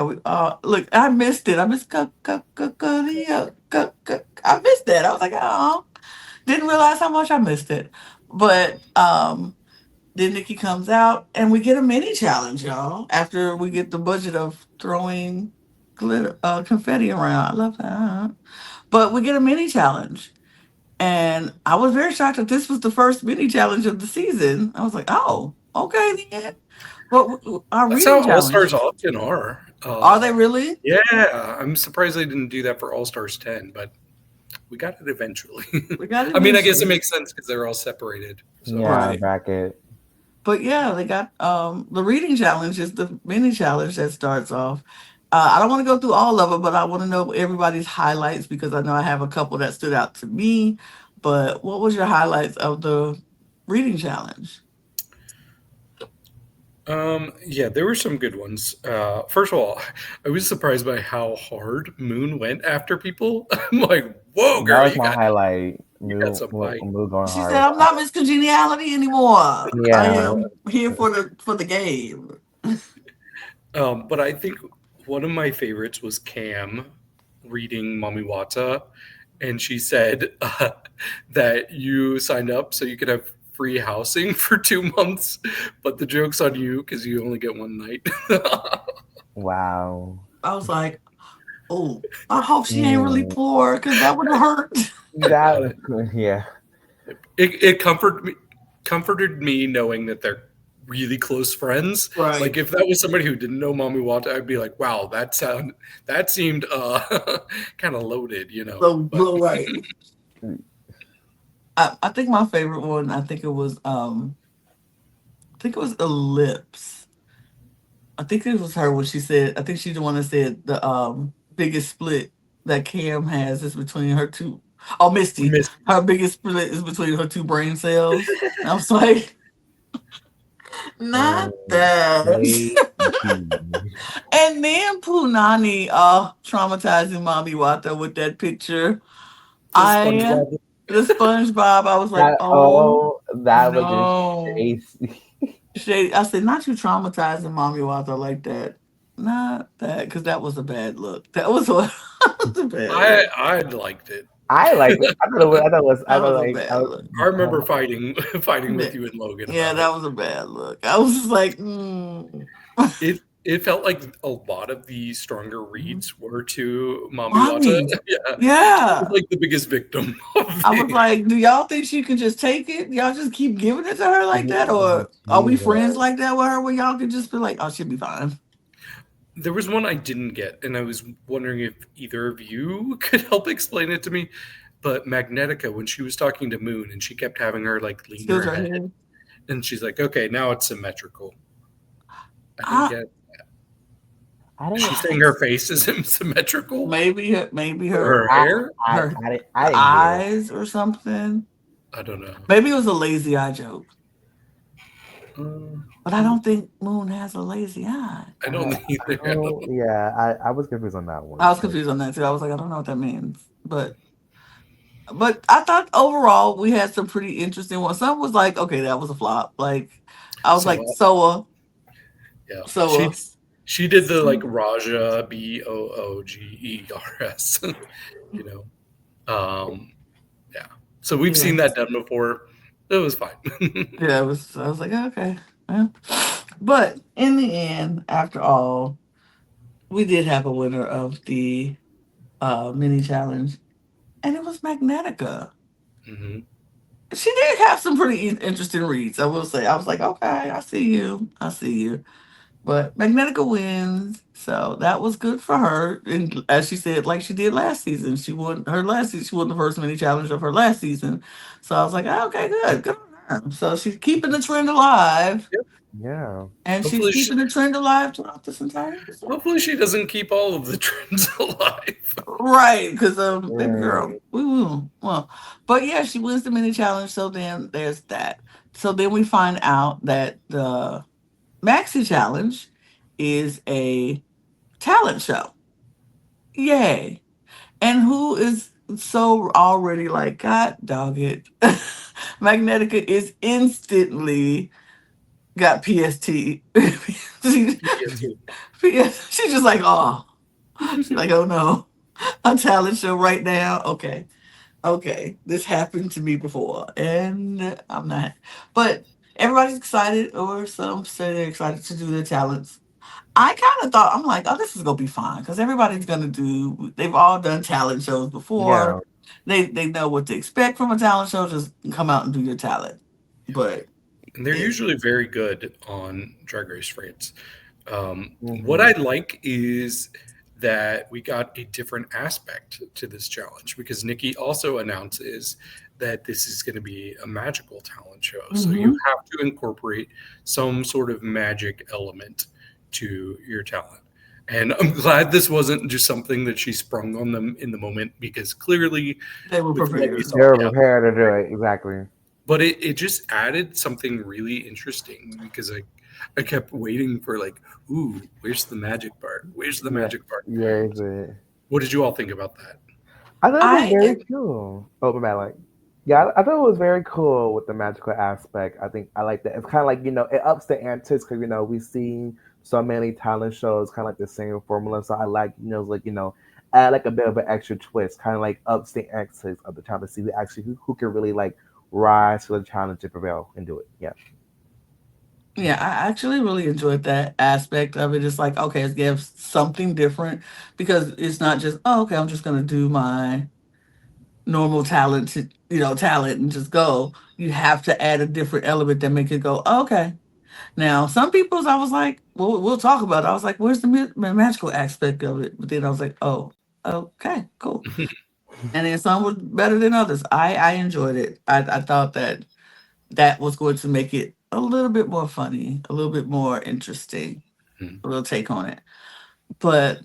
[SPEAKER 1] look, I missed it. I missed I missed that. I was like, oh. Didn't realize how much I missed it. But then Nikki comes out and we get a mini challenge, y'all. After we get the budget of throwing glitter confetti around. I love that. But we get a mini challenge. And I was very shocked that this was the first mini challenge of the season. I was like, oh, okay then. But our
[SPEAKER 2] That's
[SPEAKER 1] reading
[SPEAKER 2] how All Stars
[SPEAKER 1] challenge.
[SPEAKER 2] often are.
[SPEAKER 1] Are they really?
[SPEAKER 2] Yeah, I'm surprised they didn't do that for All Stars 10, but we got it eventually.
[SPEAKER 1] We got it
[SPEAKER 2] I mean, I guess it
[SPEAKER 1] eventually.
[SPEAKER 2] makes sense because they're all separated. So
[SPEAKER 3] Yeah,
[SPEAKER 1] Right.
[SPEAKER 3] bracket.
[SPEAKER 1] But yeah, they got the reading challenge is the mini challenge that starts off. I don't want to go through all of it, but I want to know everybody's highlights because I know I have a couple that stood out to me. But what was your highlights of the reading challenge?
[SPEAKER 2] yeah, there were some good ones. First of all, I was surprised by how hard Moon went after people. I'm like, whoa,
[SPEAKER 3] That
[SPEAKER 2] girl,
[SPEAKER 3] was my highlight.
[SPEAKER 2] you got some bite.
[SPEAKER 3] Move going
[SPEAKER 1] She said,
[SPEAKER 3] hard.
[SPEAKER 1] "I'm not Miss Congeniality anymore. I
[SPEAKER 3] Yeah.
[SPEAKER 1] am here for the game."
[SPEAKER 2] But I think one of my favorites was Cam reading Mami Watta, and she said that you signed up so you could have free housing for 2 months, but the joke's on you because you only get one night.
[SPEAKER 3] Wow.
[SPEAKER 1] I was like, "Oh, I hope she ain't really
[SPEAKER 3] Mm.
[SPEAKER 1] poor because that would hurt."
[SPEAKER 3] That yeah.
[SPEAKER 2] It comforted me knowing that they're really close friends.
[SPEAKER 1] Right.
[SPEAKER 2] Like if that was somebody who didn't know Mami Watta, I'd be like, wow, that seemed kind of loaded, you know.
[SPEAKER 1] So
[SPEAKER 2] But
[SPEAKER 1] right. I think my favorite one. I think it was Elips. I think it was her when she said. I think she's the one that said the biggest split that Cam has is between her two. Oh, Misty.
[SPEAKER 2] Miss,
[SPEAKER 1] Her biggest split is between her two brain cells. And I was like, not that.
[SPEAKER 3] Maybe.
[SPEAKER 1] And then Punani traumatizing Mommy Wata with that picture.
[SPEAKER 2] the
[SPEAKER 1] I
[SPEAKER 2] SpongeBob.
[SPEAKER 1] the SpongeBob, I was like, oh
[SPEAKER 3] That was
[SPEAKER 1] no.
[SPEAKER 3] just crazy.
[SPEAKER 1] Shady. I said, not you traumatizing Mommy Wata like that. Not that, because that was a bad look. That was a, a bad look.
[SPEAKER 2] I liked it.
[SPEAKER 3] I liked it. I thought it was. I thought it was. I
[SPEAKER 1] That
[SPEAKER 3] thought
[SPEAKER 1] was a
[SPEAKER 3] like.
[SPEAKER 1] bad look.
[SPEAKER 2] I remember fighting with you and Logan.
[SPEAKER 1] Yeah,
[SPEAKER 2] about
[SPEAKER 1] that was a bad look. I was just like, mm.
[SPEAKER 2] it felt like a lot of the stronger reads were to Mami
[SPEAKER 1] Mommy.
[SPEAKER 2] Wata. Yeah.
[SPEAKER 1] Yeah.
[SPEAKER 2] She was like the biggest victim of
[SPEAKER 1] I was
[SPEAKER 2] it.
[SPEAKER 1] like, do y'all think she can just take it? Y'all just keep giving it to her like that? Or are we friends like that with her where y'all can just be like, oh, she'll be fine?
[SPEAKER 2] There was one I didn't get, and I was wondering if either of you could help explain it to me. But Magnetica, when she was talking to Moon, and she kept having her like lean
[SPEAKER 1] Still
[SPEAKER 2] her
[SPEAKER 1] right
[SPEAKER 2] head,
[SPEAKER 1] here.
[SPEAKER 2] and she's like, "Okay, now it's symmetrical." I
[SPEAKER 1] I-
[SPEAKER 2] didn't get.
[SPEAKER 3] I didn't.
[SPEAKER 2] She's saying her face is symmetrical.
[SPEAKER 1] Maybe her
[SPEAKER 2] Her hair.
[SPEAKER 3] I didn't hear it.
[SPEAKER 1] eyes or something.
[SPEAKER 2] I don't know.
[SPEAKER 1] Maybe it was a lazy eye joke.
[SPEAKER 2] Um,
[SPEAKER 1] But I don't think Moon has a lazy eye.
[SPEAKER 2] I don't either.
[SPEAKER 3] Oh, yeah, I was confused on that one.
[SPEAKER 1] I was confused on that too. I was like, I don't know what that means. But I thought overall we had some pretty interesting ones. Some was like, okay, that was a flop. Like I was like, Soa.
[SPEAKER 2] Yeah.
[SPEAKER 1] Soa.
[SPEAKER 2] She did the like Raja Boogers, you know. Yeah. So we've seen that done before. It was fine.
[SPEAKER 1] Yeah, it was. I was like, okay. Yeah. But in the end, after all, we did have a winner of the mini challenge, and it was Magnetica.
[SPEAKER 2] Mm-hmm.
[SPEAKER 1] She did have some pretty interesting reads, I will say. I was like, okay, I see you. But Magnetica wins, so that was good for her. And as she said, like she did last season, she won her last season. She won the first mini challenge of her last season. So I was like, okay, good on her. So she's keeping the trend alive.
[SPEAKER 2] Yep.
[SPEAKER 3] Yeah.
[SPEAKER 1] And
[SPEAKER 2] Hopefully
[SPEAKER 1] she's keeping the trend alive throughout this entire episode.
[SPEAKER 2] Hopefully she doesn't keep all of the trends alive.
[SPEAKER 1] Right, because baby girl, we will. Well, but yeah, she wins the mini challenge. So then there's that. So then we find out that the Maxi challenge is a talent show. Yay! And who is so already like, God dog it? Magnetica is instantly got PST. She's just like, oh. She's like, oh no. A talent show right now. Okay. Okay, this happened to me before, and I'm not. But everybody's excited, or some say they're excited to do their talents. I kind of thought, I'm like, oh, this is gonna be fine because everybody's gonna do. They've all done talent shows before.
[SPEAKER 3] Yeah.
[SPEAKER 1] They know what to expect from a talent show. Just come out and do your talent. But
[SPEAKER 2] And they're
[SPEAKER 1] it,
[SPEAKER 2] usually very good on Drag Race France. What
[SPEAKER 3] Hmm.
[SPEAKER 2] I like is that we got a different aspect to this challenge because Nikki also announces that this is going to be a magical talent show. So you
[SPEAKER 1] hmm
[SPEAKER 2] have to incorporate some sort of magic element to your talent. And I'm glad this wasn't just something that she sprung on them in the moment because clearly,
[SPEAKER 1] they were
[SPEAKER 2] with what we
[SPEAKER 1] prepared.
[SPEAKER 2] saw,
[SPEAKER 3] They were
[SPEAKER 2] yeah,
[SPEAKER 3] prepared to do it. Exactly.
[SPEAKER 2] but it just added something really interesting because I kept waiting for like, ooh, where's the magic part? Where's the
[SPEAKER 3] Yeah.
[SPEAKER 2] magic part?
[SPEAKER 3] Where is it?
[SPEAKER 2] What did you all think about that?
[SPEAKER 3] I thought it was
[SPEAKER 1] I
[SPEAKER 3] very cool. Oh, my bad. Like, yeah, I thought it was very cool with the magical aspect. I think I like that. It's kind of like, it ups the antics because, we've seen so many talent shows, kind of like the same formula. So I like, like, add like a bit of an extra twist, kind of like ups the antics of the time to see who can really like rise to the challenge and prevail and do it. Yeah.
[SPEAKER 1] Yeah, I actually really enjoyed that aspect of it. It's like, okay, it gives something different because it's not just, oh, okay, I'm just gonna do my normal talent to, talent and just go. You have to add a different element that make it go, oh, okay. Now, some people's I was like, well, we'll talk about it. I was like, where's the magical aspect of it? But then I was like, oh, okay, cool. And then some were better than others. I enjoyed it. I thought that that was going to make it a little bit more funny, a little bit more interesting,
[SPEAKER 2] Hmm.
[SPEAKER 1] a little take on it. But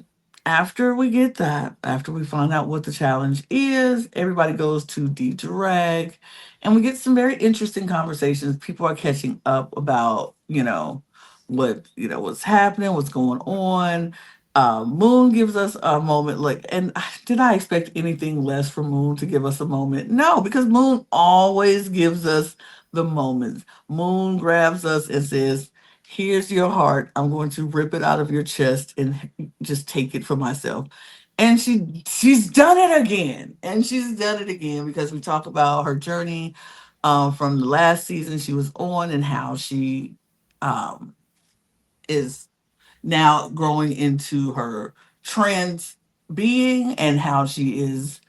[SPEAKER 1] after we get that, after we find out what the challenge is, everybody goes to the drag and we get some very interesting conversations. People are catching up about, what's happening, what's going on. Moon gives us a moment, like, and did I expect anything less from Moon to give us a moment? No, because Moon always gives us the moments. Moon grabs us and says, here's your heart. I'm going to rip it out of your chest and just take it for myself. And she's done it again. And she's done it again because we talk about her journey from the last season she was on and how she um, is now growing into her trans being and how she is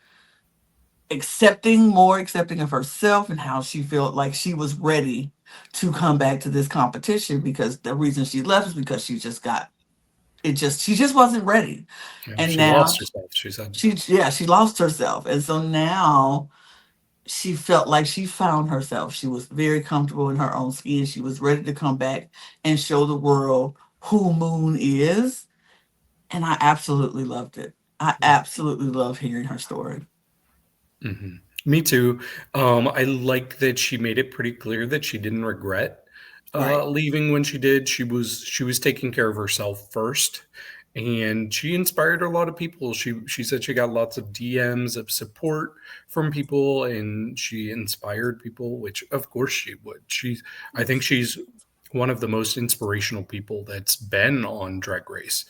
[SPEAKER 1] more accepting of herself and how she felt like she was ready to come back to this competition because the reason she left is because she just wasn't ready.
[SPEAKER 2] Yeah,
[SPEAKER 1] And
[SPEAKER 2] she
[SPEAKER 1] now
[SPEAKER 2] lost herself, she said.
[SPEAKER 1] she lost herself. And so now she felt like she found herself. She was very comfortable in her own skin. She was ready to come back and show the world who Moon is. And I absolutely loved it. I absolutely love hearing her story.
[SPEAKER 2] Hmm. Me too. I like that she made it pretty clear that she didn't regret
[SPEAKER 1] Right.
[SPEAKER 2] leaving when she did. She was taking care of herself first, and she inspired a lot of people. She said she got lots of DMs of support from people, and she inspired people, which of course she would. I think she's one of the most inspirational people that's been on Drag Race.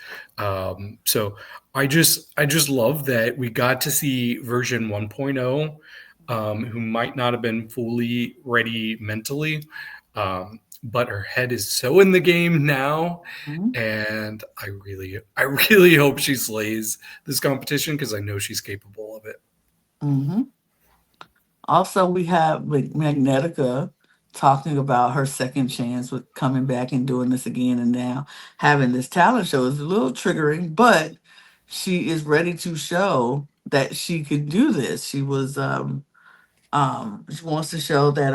[SPEAKER 2] So I just love that we got to see version 1.0, who might not have been fully ready mentally, but her head is so in the game now,
[SPEAKER 1] Mhm.
[SPEAKER 2] and I really hope she slays this competition because I know she's capable of it.
[SPEAKER 1] Mhm. Also, we have Magnetica talking about her second chance with coming back and doing this again, and now having this talent show is a little triggering, but she is ready to show that she could do this. She wants to show that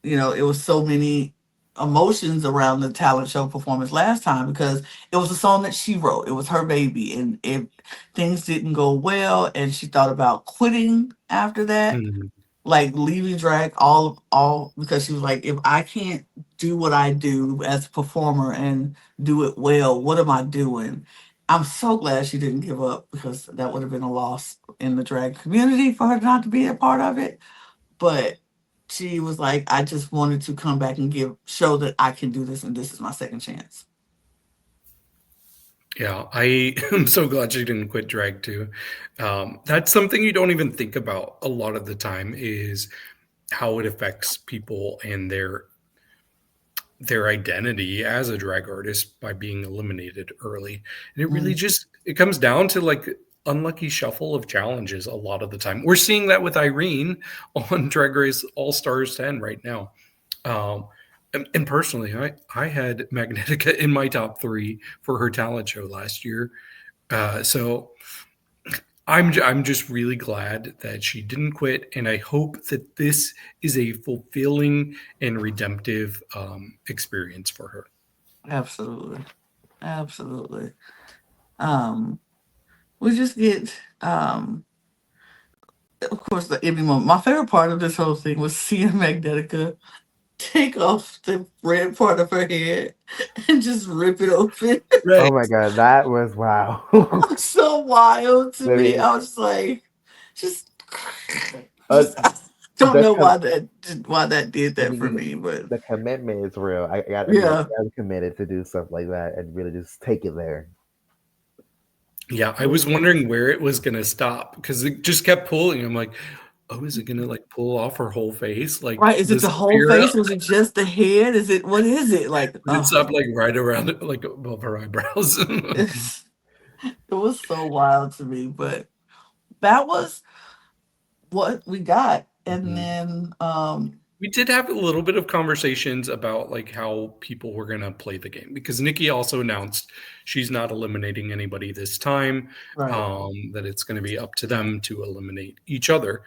[SPEAKER 1] it was so many emotions around the talent show performance last time because it was a song that she wrote. It was her baby, and if things didn't go well, and she thought about quitting after that,
[SPEAKER 2] Mhm.
[SPEAKER 1] like leaving drag all because she was like, if I can't do what I do as a performer and do it well, what am I doing? I'm so glad she didn't give up because that would have been a loss in the drag community for her not to be a part of it. But she was like, I just wanted to come back and show that I can do this and this is my second chance.
[SPEAKER 2] Yeah, I am so glad she didn't quit drag too. That's something you don't even think about a lot of the time is how it affects people and their identity as a drag artist by being eliminated early. And it really
[SPEAKER 1] Mm,
[SPEAKER 2] just it comes down to like unlucky shuffle of challenges a lot of the time. We're seeing that with Irene on Drag Race All Stars 10 right now. Um, and personally, I had Magnetica in my top three for her talent show last year. So I'm just really glad that she didn't quit, and I hope that this is a fulfilling and redemptive experience for her.
[SPEAKER 1] absolutely. Absolutely. Um, we just get of course the Emmy moment. My favorite part of this whole thing was seeing Magnetica take off the red part of her head and just rip it open.
[SPEAKER 2] Right.
[SPEAKER 3] Oh my god, that was wow.
[SPEAKER 1] It's so wild to
[SPEAKER 3] I
[SPEAKER 1] me.
[SPEAKER 3] mean,
[SPEAKER 1] I was like, just,
[SPEAKER 3] uh,
[SPEAKER 1] just I don't
[SPEAKER 3] the
[SPEAKER 1] know
[SPEAKER 3] com-
[SPEAKER 1] why that did
[SPEAKER 3] I
[SPEAKER 1] that
[SPEAKER 3] mean,
[SPEAKER 1] for me, but
[SPEAKER 3] the commitment is real. I got. I mean,
[SPEAKER 1] yeah,
[SPEAKER 3] I was committed to do stuff like that and really just take it there.
[SPEAKER 2] Yeah, I was wondering where it was gonna stop because it just kept pulling. I'm like, oh, is it gonna like pull off her whole face like
[SPEAKER 1] right. Is it
[SPEAKER 2] the
[SPEAKER 1] the whole
[SPEAKER 2] Saphira?
[SPEAKER 1] face? Was it just the head? Is it what is it like?
[SPEAKER 2] But it stopped like right around it, like above her eyebrows.
[SPEAKER 1] It's, it was so wild to me, but that was what we got, and
[SPEAKER 2] Mhm.
[SPEAKER 1] then
[SPEAKER 2] We did have a little bit of conversations about like how people were going to play the game because Nikki also announced she's not eliminating anybody this time.
[SPEAKER 1] right.
[SPEAKER 2] That it's going to be up to them to eliminate each other.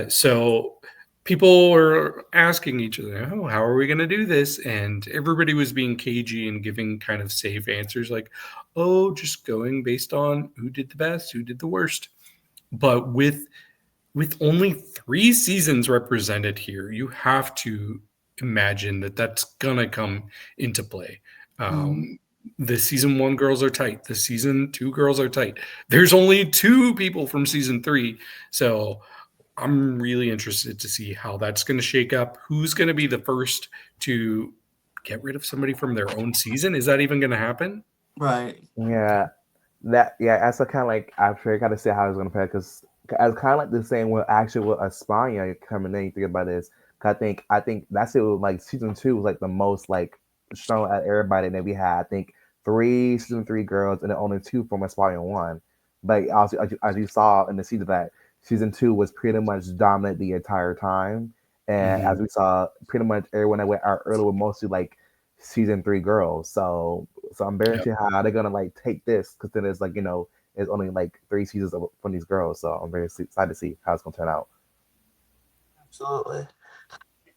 [SPEAKER 2] So people were asking each other, "Oh, how are we going to do this?" And everybody was being cagey and giving kind of safe answers, like, "Oh, just going based on who did the best, who did the worst." But with only 3 seasons represented here, you have to imagine that that's gonna come into play.
[SPEAKER 1] Mhm.
[SPEAKER 2] The season one girls are tight. The season two girls are tight. There's only two people from season three, so I'm really interested to see how that's going to shake up. Who's going to be the first to get rid of somebody from their own season? Is that even going to happen?
[SPEAKER 1] Right.
[SPEAKER 3] Yeah, that yeah. That's kind of like I'm sure I got to see how it's gonna play because it's kind of like the same with actually with Espana coming in. You think about this, 'cause I think that's it. Like season two was like the most like shown at everybody that we had. I think three season three girls and then only two from Espana one. But also as you saw in the season that season two was pretty much dominant the entire time, and as
[SPEAKER 2] Mhm.
[SPEAKER 3] we saw, pretty much everyone that went out early were mostly like season three girls. So I'm very
[SPEAKER 2] Yep.
[SPEAKER 3] interested how they're gonna like take this because then it's like it's only like three seasons from these girls. So I'm very excited to see how it's gonna turn out.
[SPEAKER 1] Absolutely.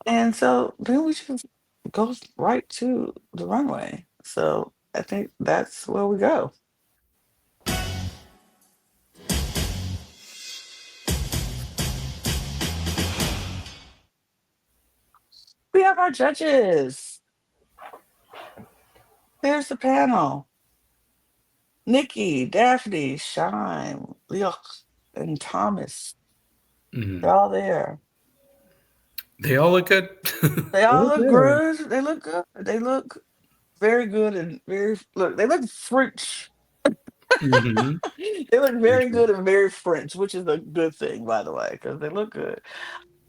[SPEAKER 1] And so then we just go right to the runway. So I think that's where we go. We have our judges. There's the panel. Nikki, Daphne, Shine, Leok, and Thomas. They're
[SPEAKER 2] Mhm.
[SPEAKER 1] all there.
[SPEAKER 2] They all look good.
[SPEAKER 1] They
[SPEAKER 3] It
[SPEAKER 1] all
[SPEAKER 3] was
[SPEAKER 1] look
[SPEAKER 3] good.
[SPEAKER 1] good. They look good. They look very good and very look. They look French.
[SPEAKER 2] Mhm.
[SPEAKER 1] They look
[SPEAKER 2] For
[SPEAKER 1] very
[SPEAKER 2] sure.
[SPEAKER 1] good and very French, which is a good thing, by the way, because they look good.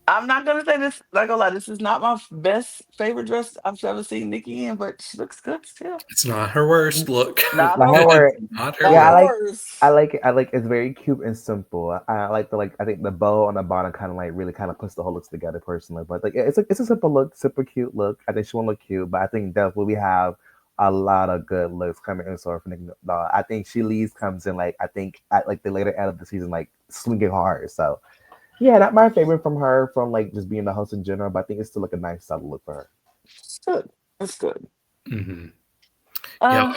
[SPEAKER 1] I'm not gonna say this. Not gonna lie. This is not my best favorite dress I've ever seen Nikki in, but she looks good still.
[SPEAKER 2] It's not her worst look.
[SPEAKER 1] Not
[SPEAKER 3] Like
[SPEAKER 1] her
[SPEAKER 3] her
[SPEAKER 1] worst.
[SPEAKER 2] It's
[SPEAKER 3] word,
[SPEAKER 2] not her
[SPEAKER 1] Not
[SPEAKER 3] yeah,
[SPEAKER 2] worst.
[SPEAKER 1] her
[SPEAKER 3] I
[SPEAKER 1] worst.
[SPEAKER 3] like it. I like it's very cute and simple. I like the like I think the bow on the bottom kind of like really kind of puts the whole looks together personally. But like it's a simple look, super cute look. I think she won't look cute, but I think definitely we have a lot of good looks coming in store for Nicki. I think she leaves comes in like I think at like the later end of the season like swinging hard. So yeah, not my favorite from her from like just being the host in general, but I think it's still like a nice solid look for her.
[SPEAKER 1] It's good. It's good.
[SPEAKER 2] Mhm. Yeah,
[SPEAKER 1] Uh,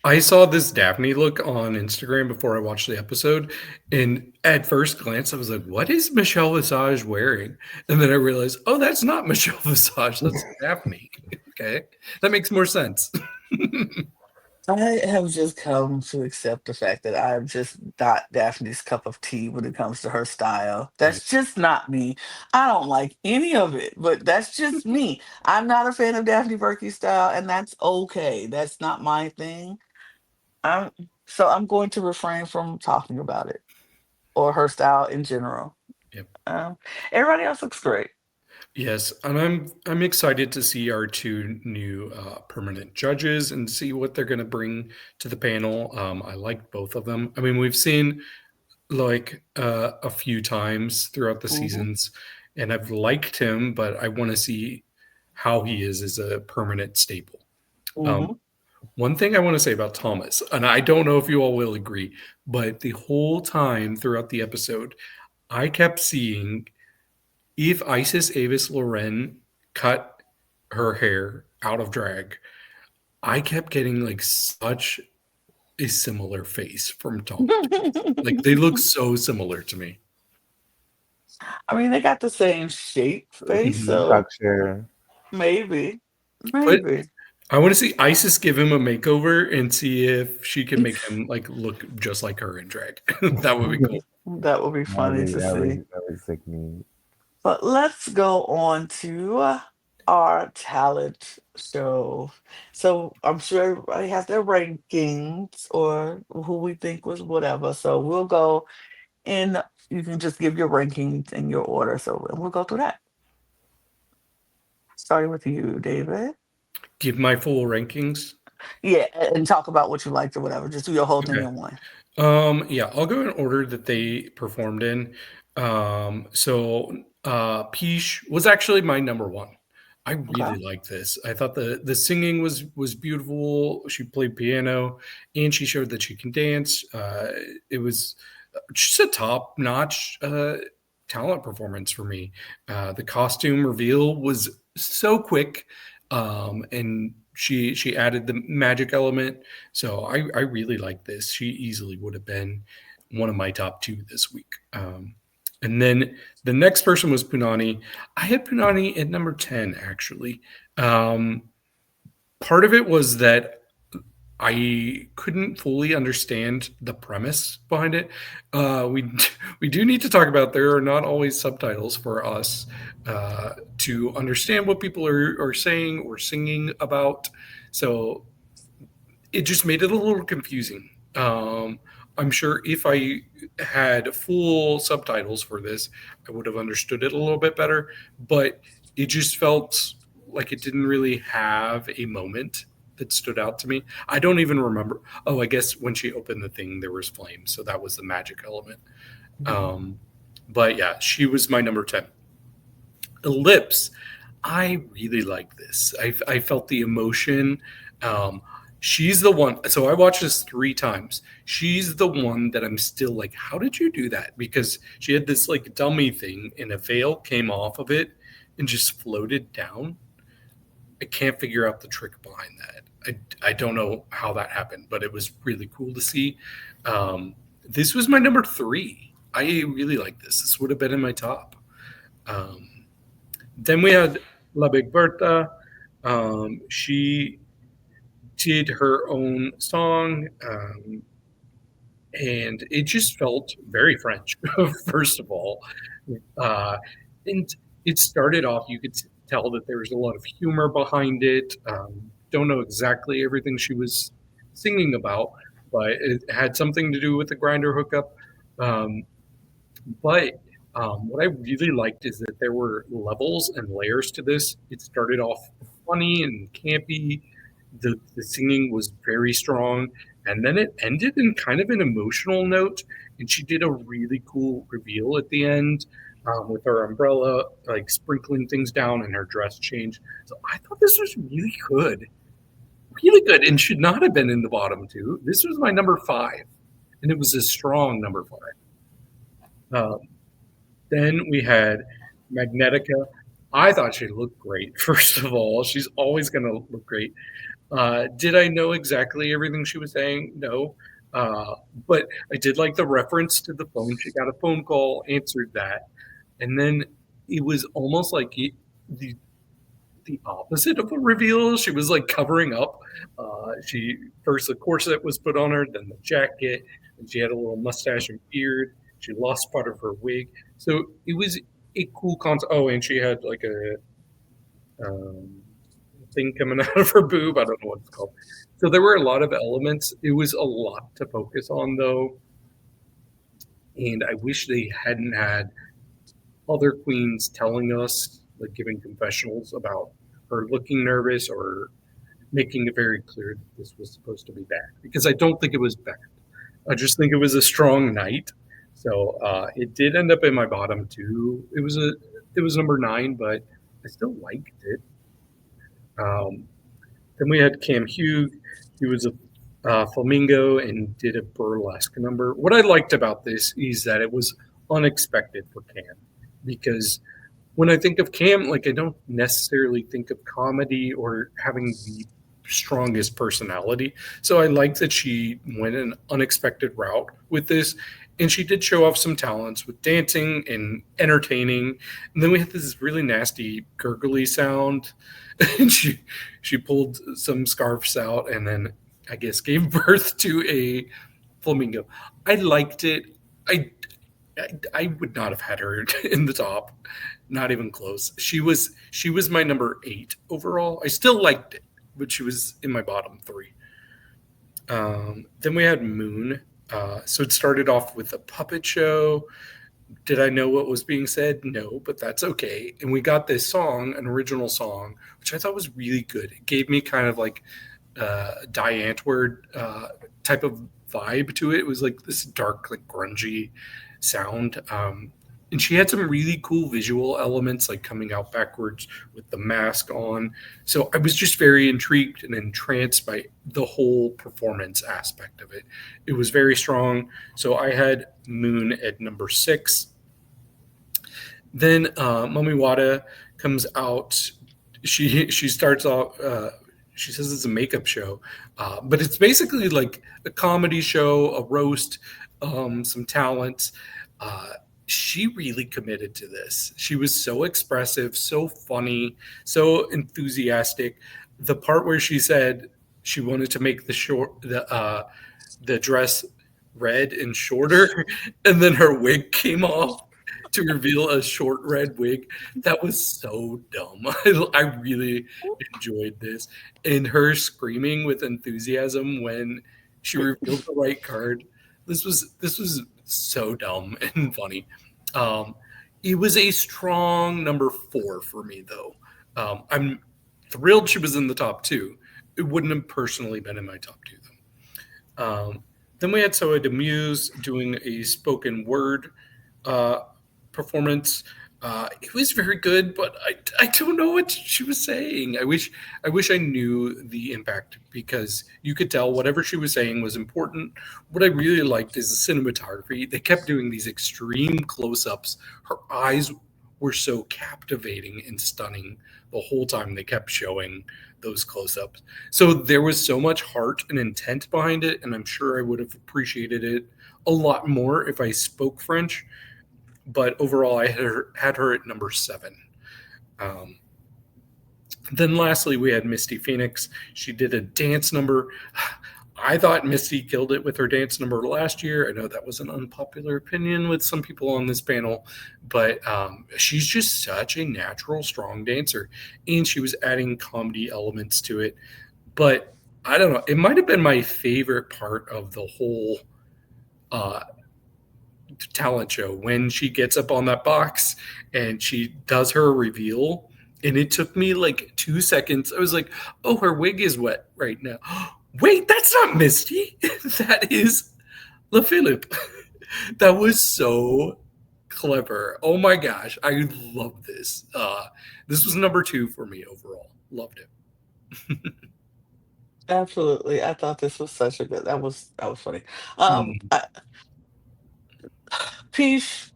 [SPEAKER 2] I saw this Daphne look on Instagram before I watched the episode, and at first glance, I was like, "What is Michelle Visage wearing?" And then I realized, "Oh, that's not Michelle Visage. That's Daphne." Okay, that makes more sense.
[SPEAKER 1] I have just come to accept the fact that I'm just not Daphne's cup of tea when it comes to her style.
[SPEAKER 2] Yeah.
[SPEAKER 1] That's just not me. I don't like any of it, but that's just me. I'm not a fan of Daphne Burke's style, and that's okay. That's not my thing. I'm I'm going to refrain from talking about it or her style in general.
[SPEAKER 2] Yep.
[SPEAKER 1] Um, Everybody else looks great.
[SPEAKER 2] Yes, and I'm excited to see our two new permanent judges and see what they're going to bring to the panel. I like both of them. I mean, we've seen like a few times throughout the
[SPEAKER 1] Hmm.
[SPEAKER 2] seasons, and I've liked him, but I want to see how he is as a permanent staple. Um,
[SPEAKER 1] Hmm.
[SPEAKER 2] one thing I want to say about Thomas, and I don't know if you all will agree, but the whole time throughout the episode, I kept seeing if Isis Avis Loren cut her hair out of drag, I kept getting like such a similar face from Thomas. Like they look so similar to me.
[SPEAKER 1] I mean, they got the same shape face, so
[SPEAKER 3] Structure.
[SPEAKER 1] maybe,
[SPEAKER 2] But
[SPEAKER 1] maybe.
[SPEAKER 2] I want to see Isis give him a makeover and see if she can make him like look just like her in drag. That would be cool.
[SPEAKER 1] That would be funny to see.
[SPEAKER 3] That was sickening.
[SPEAKER 1] But let's go on to our talent show. So I'm sure everybody has their rankings or who we think was whatever. So we'll go in. You can just give your rankings in your order. So we'll go through that. Starting with you, David.
[SPEAKER 2] Give my full rankings.
[SPEAKER 1] Yeah, and talk about what you liked or whatever. Just do your whole thing
[SPEAKER 2] Okay.
[SPEAKER 1] in one.
[SPEAKER 2] Yeah, I'll go in order that they performed in. Piche was actually my number one. I
[SPEAKER 1] Okay.
[SPEAKER 2] really liked this. I thought the singing was beautiful. She played piano, and she showed that she can dance. It was just a top notch talent performance for me. The costume reveal was so quick, and she added the magic element. So I really like this. She easily would have been one of my top two this week. And then the next person was Punani. I had Punani at number 10, actually. Um, Part of it was that I couldn't fully understand the premise behind it. We we do need to talk about there are not always subtitles for us to understand what people are saying or singing about. So it just made it a little confusing. I'm sure if I had full subtitles for this, I would have understood it a little bit better. But it just felt like it didn't really have a moment that stood out to me. I don't even remember. Oh, I guess when she opened the thing, there was flames, so that was the magic element.
[SPEAKER 1] Mhm.
[SPEAKER 2] Um, but yeah, she was my number 10. Elips, I really like this. I felt the emotion. Um, she's the one. So I watched this three times. She's the one that I'm still like, how did you do that? Because she had this like dummy thing, and a veil came off of it and just floated down. I can't figure out the trick behind that. I don't know how that happened, but it was really cool to see. This was my number three. I really like this. This would have been in my top. Um, then we had La Big Bertha. She did her own song, and it just felt very French, first of all. Uh, and it started off, you could tell that there was a lot of humor behind it. Don't know exactly everything she was singing about, but it had something to do with the grinder hookup. Um, but what I really liked is that there were levels and layers to this. It started off funny and campy. The singing was very strong, and then it ended in kind of an emotional note. And she did a really cool reveal at the end with her umbrella, like sprinkling things down, and her dress change. So I thought this was really good, and should not have been in the bottom two. This was my number five, and it was a strong number five. Um, Then we had Magnetica. I thought she looked great. First of all, she's always going to look great. Did I know exactly everything she was saying? No. Uh, but I did like the reference to the phone. She got a phone call, answered that, and then it was almost like the the opposite of a reveal. She was like covering up. She first the corset was put on her, then the jacket, and she had a little mustache and beard. She lost part of her wig, so it was a cool concept. Oh, and she had like a um, thing coming out of her boob. I don't know what it's called. So there were a lot of elements. It was a lot to focus on, though. And I wish they hadn't had other queens telling us, like giving confessionals about her looking nervous or making it very clear that this was supposed to be bad. Because I don't think it was bad. I just think it was a strong night. So it did end up in my bottom two. It was number 9, but I still liked it. Um, then we had Kam Hugh. He was a flamingo and did a burlesque number. What I liked about this is that it was unexpected for Kam, because when I think of Kam, like I don't necessarily think of comedy or having the strongest personality. So I like that she went an unexpected route with this. And she did show off some talents with dancing and entertaining. And then we had this really nasty gurgly sound. And she pulled some scarves out and then I guess gave birth to a flamingo. I liked it. I would not have had her in the top, not even close. She was my number 8 overall. I still liked it, but she was in my bottom 3. Then we had Moon. So it started off with a puppet show. Did I know what was being said? No, but that's okay. And we got this song, an original song, which I thought was really good. It gave me kind of like Die Antwoord type of vibe to it. It was like this dark, like grungy sound. And she had some really cool visual elements, like coming out backwards with the mask on. So I was just very intrigued and entranced by the whole performance aspect of it. It was very strong. So I had Moon at number 6. Then Mami Watta comes out. She starts off. She says it's a makeup show, but it's basically like a comedy show, a roast, some talents. She really committed to this. She was so expressive, so funny, so enthusiastic. The part where she said she wanted to make the dress red and shorter, and then her wig came off to reveal a short red wig. That was so dumb. I really enjoyed this. And her screaming with enthusiasm when she revealed the right card. This was so dumb and funny. It was a strong number 4 for me, though. I'm thrilled she was in the top 2. It wouldn't have personally been in my top 2, though. Then we had Soa de Muse doing a spoken word performance. It was very good, but I don't know what she was saying. I wish I knew the impact, because you could tell whatever she was saying was important. What I really liked is the cinematography. They kept doing these extreme close-ups. Her eyes were so captivating and stunning the whole time they kept showing those close-ups. So there was so much heart and intent behind it, and I'm sure I would have appreciated it a lot more if I spoke French. But overall, I had her at number 7. Then lastly, we had Misty Phoenix. She did a dance number. I thought Misty killed it with her dance number last year. I know that was an unpopular opinion with some people on this panel, but she's just such a natural, strong dancer, and she was adding comedy elements to it. But I don't know. It might have been my favorite part of the whole talent show when she gets up on that box and she does her reveal, and it took me like 2 seconds. I was like, oh, her wig is wet right now. Wait, that's not Misty. That is Le Philip. That was so clever. Oh my gosh, I love this. This was number 2 for me overall. Loved it.
[SPEAKER 1] Absolutely. I thought this was such a good. That was funny. Um, I, Piche,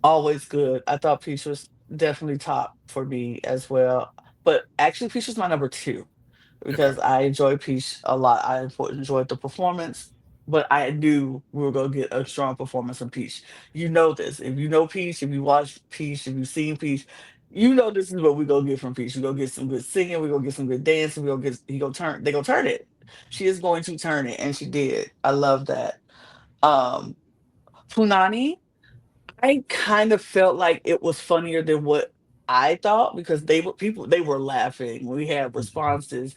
[SPEAKER 1] always good. I thought Piche was definitely top for me as well. But actually, Piche was my number 2
[SPEAKER 2] Okay.
[SPEAKER 1] because I enjoy Piche a lot. I enjoyed the performance, but I knew we were gonna get a strong performance from Piche. You know this. If you know Piche, if you watch Piche, if you've seen Piche, you know this is what we're gonna get from Piche. We're gonna get some good singing, we're gonna get some good dancing, we're gonna get he gonna turn they gonna turn it. She is going to turn it, and she did. I love that. Um Punani, I kind of felt like it was funnier than what. I thought, because they were laughing. We had responses.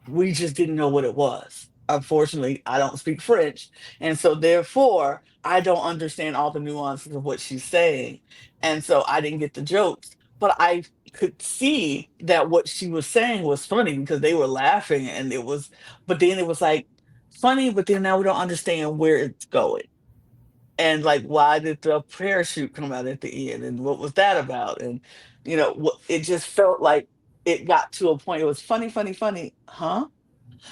[SPEAKER 1] We just didn't know what it was. Unfortunately, I don't speak French. And so therefore, I don't understand all the nuances of what she's saying. And so I didn't get the jokes. But I could see that what she was saying was funny because they were laughing and it was, but then it was like funny, but then now we don't understand where it's going. And like, why did the parachute come out at the end? And what was that about? And, it just felt like it got to a point. It was funny, funny, funny. Huh?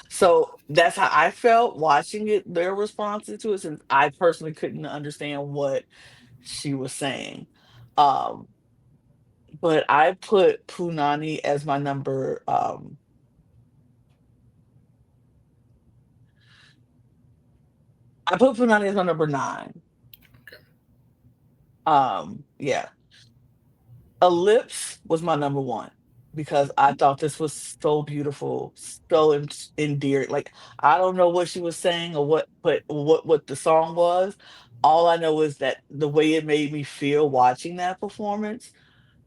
[SPEAKER 1] So that's how I felt watching it, their responses to it, since I personally couldn't understand what she was saying. Um, but I put Punani as my number. I put Punani as my number 9.
[SPEAKER 2] Okay.
[SPEAKER 1] Yeah. Elips was my number 1 because I thought this was so beautiful, so endearing. Like, I don't know what she was saying or what the song was. All I know is that the way it made me feel watching that performance,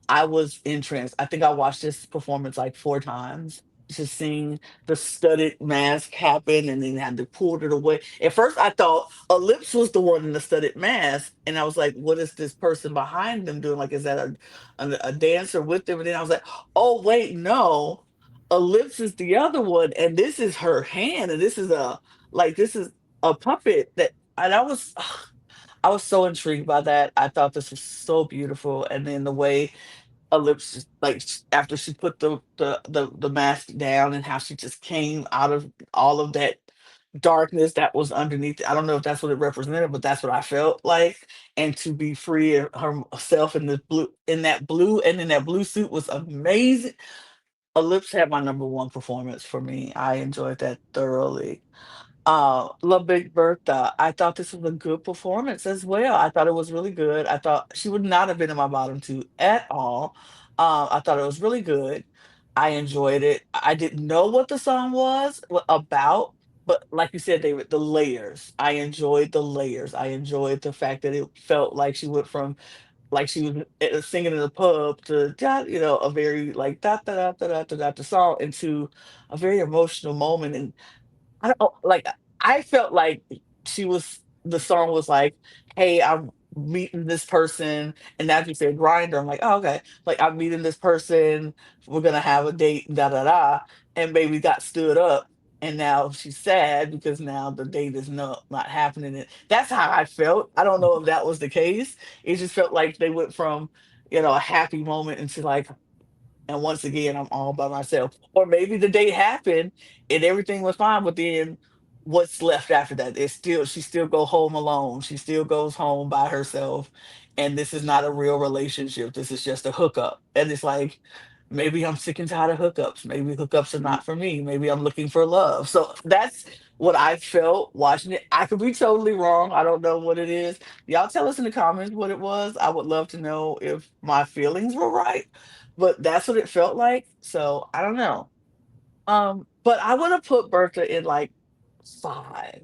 [SPEAKER 1] I was entranced. I think I watched this performance like 4 times, just seeing the studded mask happen and then had to pull it away. At first, I thought Ellipse was the one in the studded mask, and I was like, "What is this person behind them doing? Like, is that a dancer with them?" And then I was like, "Oh wait, no, Ellipse is the other one, and this is her hand, and this is a puppet that." And I was so intrigued by that. I thought this was so beautiful, and then the way Elips just like after she put the mask down and how she just came out of all of that darkness that was underneath. I don't know if that's what it represented, but that's what I felt like. And to be free of herself in the blue, in that blue, and in that blue suit was amazing. Elips had my number 1 performance for me. I enjoyed that thoroughly. La Big Bertha, I thought this was a good performance as well. I thought it was really good. I thought she would not have been in my bottom 2 at all. I thought it was really good. I enjoyed it. I didn't know what the song was about, but like you said, David, the layers. I enjoyed the layers. I enjoyed the fact that it felt like she went from like she was singing in the pub to a very like da da da da da da da song into a very emotional moment. And I don't like, I felt like the song was like, "Hey, I'm meeting this person," and as you said, grinder. I'm like, "Oh, okay." Like, I'm meeting this person, we're gonna have a date, da da da, and baby got stood up, and now she's sad because now the date is not happening. And that's how I felt. I don't know if that was the case. It just felt like they went from a happy moment into like, and once again, I'm all by myself. Or maybe the date happened and everything was fine, but then what's left after that? It's still she still go home alone. She still goes home by herself. And this is not a real relationship. This is just a hookup. And it's like, maybe I'm sick and tired of hookups. Maybe hookups are not for me. Maybe I'm looking for love. So that's what I felt watching it. I could be totally wrong. I don't know what it is. Y'all tell us in the comments what it was. I would love to know if my feelings were right, but that's what it felt like. So I don't know. But I want to put Bertha in like 5.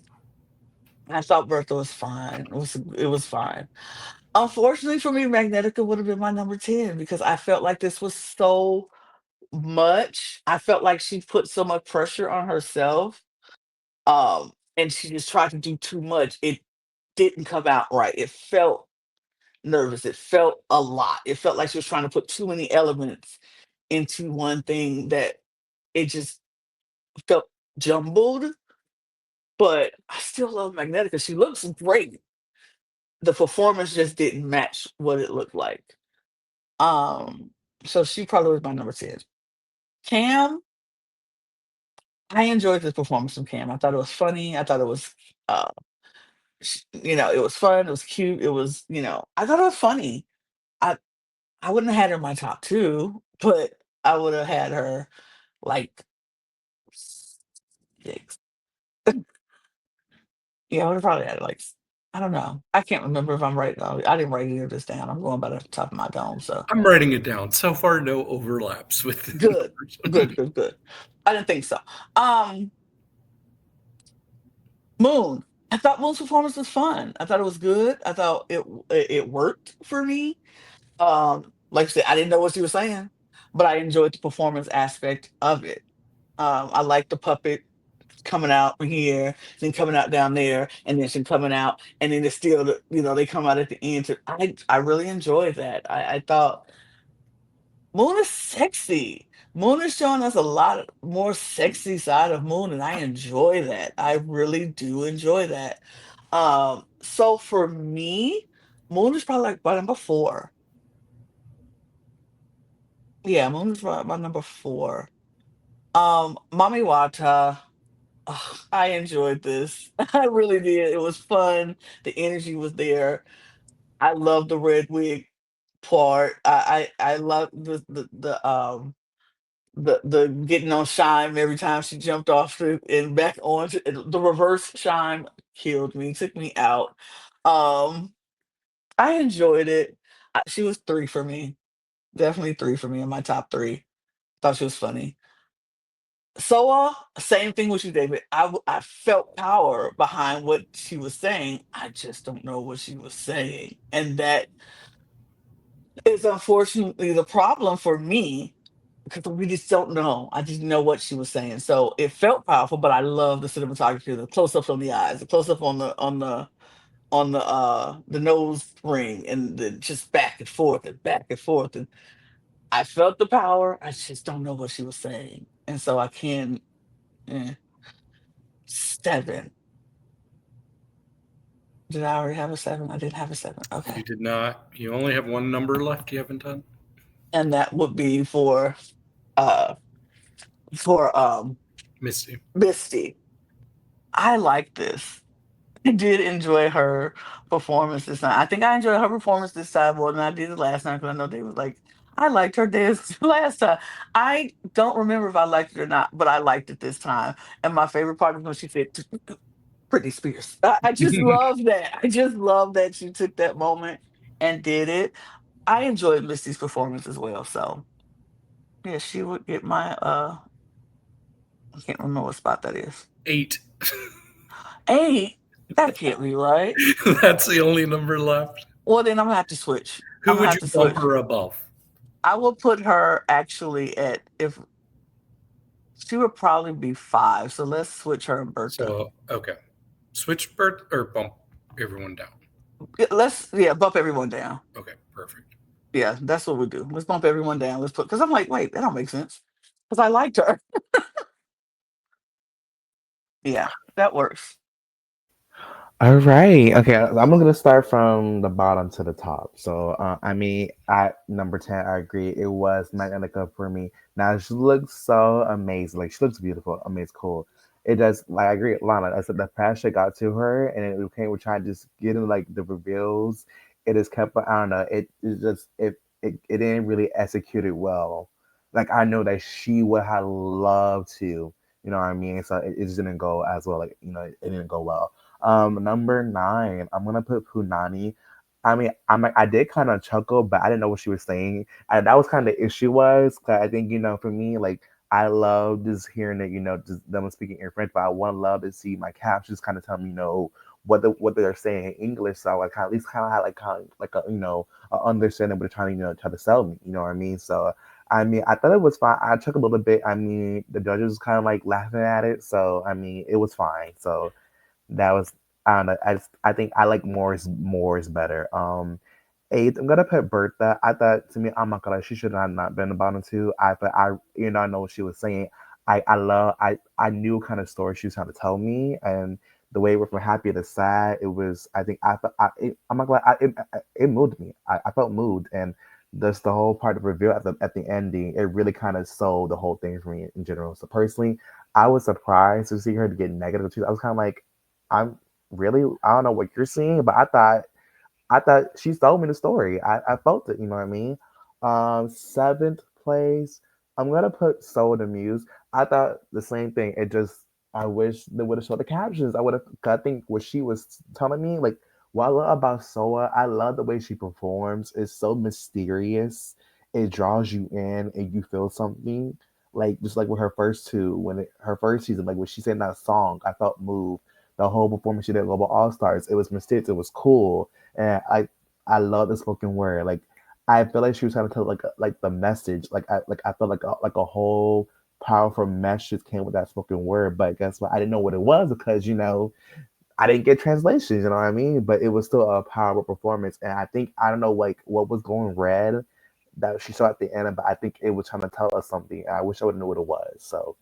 [SPEAKER 1] I thought Bertha was fine. It was fine. Unfortunately for me, Magnetica would have been my number 10 because I felt like this was so much. I felt like she put so much pressure on herself. And she just tried to do too much. It didn't come out right. It felt nervous. It felt a lot. It felt like she was trying to put too many elements into one thing that it just felt jumbled. But I still love Magnetica. She looks great. The performance just didn't match what it looked like. Um, so she probably was my number 10. Cam, I enjoyed this performance from Cam. I thought it was funny. I thought it was, uh, it was fun. It was cute. I thought it was funny. I I wouldn't have had her in my top 2, but I would have had her like 6. Yeah, I would have probably had like I don't know. I can't remember if I'm right though. I didn't write any of this down. I'm going by the top of my dome. So
[SPEAKER 2] I'm writing it down. So far, no overlaps with the
[SPEAKER 1] good,
[SPEAKER 2] numbers.
[SPEAKER 1] good, good, good. I didn't think so. Um, Moon. I thought Moon's performance was fun. I thought it was good. I thought it worked for me. Like I said, I didn't know what she was saying, but I enjoyed the performance aspect of it. I like the puppet coming out from here, then coming out down there, and then she coming out, and then it's still, they come out at the end. I really enjoyed that. I thought Moon is sexy. Moon is showing us a lot more sexy side of Moon, and I enjoy that. I really do enjoy that. So for me, Moon is probably like my number four. Yeah, Moon is my number four. Mami Wata. I enjoyed this. I really did. It was fun. The energy was there. I love the red wig part. I love the getting on Shime every time she jumped off and back on the reverse Shime killed me, took me out. Um, I enjoyed it. She was three for me, definitely three for me in my top three. Thought she was funny. Soa, same thing with you, David. I felt power behind what she was saying. I just don't know what she was saying, and that is unfortunately the problem for me because we just don't know. I just know what she was saying. So it felt powerful, but I love the cinematography, the close-ups on the eyes, the close-up on the nose ring, and the just back and forth and back and forth. And I felt the power. I just don't know what she was saying. And so I can eh, seven. Did I already have a seven? I didn't have a seven.
[SPEAKER 2] You
[SPEAKER 1] Okay.
[SPEAKER 2] did not. You only have one number left you haven't done.
[SPEAKER 1] And that would be uh for
[SPEAKER 2] Misty.
[SPEAKER 1] Misty. I like this. I did enjoy her performance this time. I think I enjoyed her performance this time more than I did the last time because I know they was like, I liked her dance last time. I don't remember if I liked it or not, but I liked it this time. And my favorite part is when she said Britney Spears. I just love that. I just love that she took that moment and did it. I enjoyed Misty's performance as well. So yeah, she would get my I can't remember what spot that is.
[SPEAKER 2] 8.
[SPEAKER 1] Eight. That can't be right.
[SPEAKER 2] That's the only number left.
[SPEAKER 1] Well, then I'm gonna have to switch.
[SPEAKER 2] Who
[SPEAKER 1] I'm gonna
[SPEAKER 2] would
[SPEAKER 1] have
[SPEAKER 2] you
[SPEAKER 1] to
[SPEAKER 2] bump
[SPEAKER 1] switch.
[SPEAKER 2] her above?
[SPEAKER 1] I will put her actually at if she would probably be five. So let's switch her and Bertha.
[SPEAKER 2] So, okay. Switch birth or bump everyone down?
[SPEAKER 1] Yeah, bump everyone down.
[SPEAKER 2] Okay, perfect.
[SPEAKER 1] Yeah, that's what we do. Let's bump everyone down. Let's put because I'm like, wait, that don't make sense. Because I liked her. Yeah, that works.
[SPEAKER 3] All right. Okay. I'm gonna start from the bottom to the top. So, I mean, at number 10, I agree. It was Magnetica for me. Now she looks so amazing. Like she looks beautiful, amazing, cool. It does. Like I agree, with Lana. I said the pressure got to her, and it became we're trying to just get in like the reveals. It just kept. I don't know. It just it didn't really execute it well. Like I know that she would have loved to. You know what I mean? So it just didn't go as well. Like it didn't go well. Number nine, I'm gonna put Punani. I mean, I did kind of chuckle, but I didn't know what she was saying. And that was kind of the issue was, 'cause I think for me, like I love just hearing it, just them speaking in French, but I want love to see my captions kind of tell me, what they're saying in English, so I kind of at least kind of had like a a understanding what they're trying to try to sell me. You know what I mean? So I mean, I thought it was fine. I took a little bit. I mean, the judges was kind of like laughing at it, so I mean, it was fine. So that was I don't know. I think I like more is better. Eighth, I'm gonna put Bertha. I thought to me, oh my god, she should have not been the bottom two. I thought I know what she was saying. I knew what kind of story she was trying to tell me, and the way it went from happy to sad. It was I think I thought I'm not glad it moved me. I felt moved, and just the whole part of the reveal at the ending. It really kind of sold the whole thing for me in general. So personally, I was surprised to see her to get negative too. I was kind of like, I'm really I don't know what you're seeing, but I thought she told me the story. I felt it, you know what I mean? Seventh place, I'm gonna put Soa de Muse. I thought the same thing. It just I wish they would have showed the captions. I think what she was telling me, like what I love about Soa, I love the way she performs. It's so mysterious. It draws you in and you feel something. Like just like with her first two, her first season, like when she sang that song, I felt moved. The whole performance she did at Global All Stars, it was mysterious, it was cool, and I love the spoken word. Like I feel like she was trying to tell like the message. Like I felt like a whole powerful message came with that spoken word. But guess what? I didn't know what it was because I didn't get translations. You know what I mean? But it was still a powerful performance. And I think I don't know like what was going red that she saw at the end, but I think it was trying to tell us something. I wish I would have knew what it was. So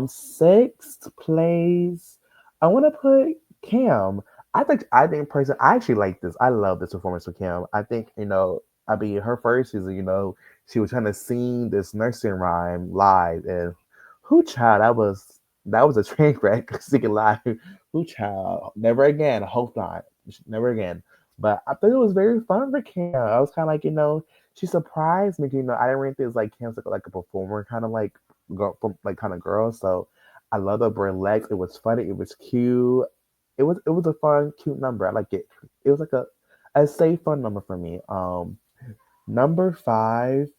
[SPEAKER 3] sixth place, I want to put Cam. I think person. I actually like this. I love this performance for Cam. I think I mean, her first season. She was trying to sing this nursing rhyme live, and who child that was a train wreck singing live. Who child? Never again. I hope not. Never again. But I think it was very fun for Cam. I was kind of like she surprised me. I didn't really think it was like Cam's like a performer kind of like girl from like kind of girl. So I love the burlesque. It was funny. It was cute. It was a fun, cute number. I like it. It was like a safe, fun number for me. Number five.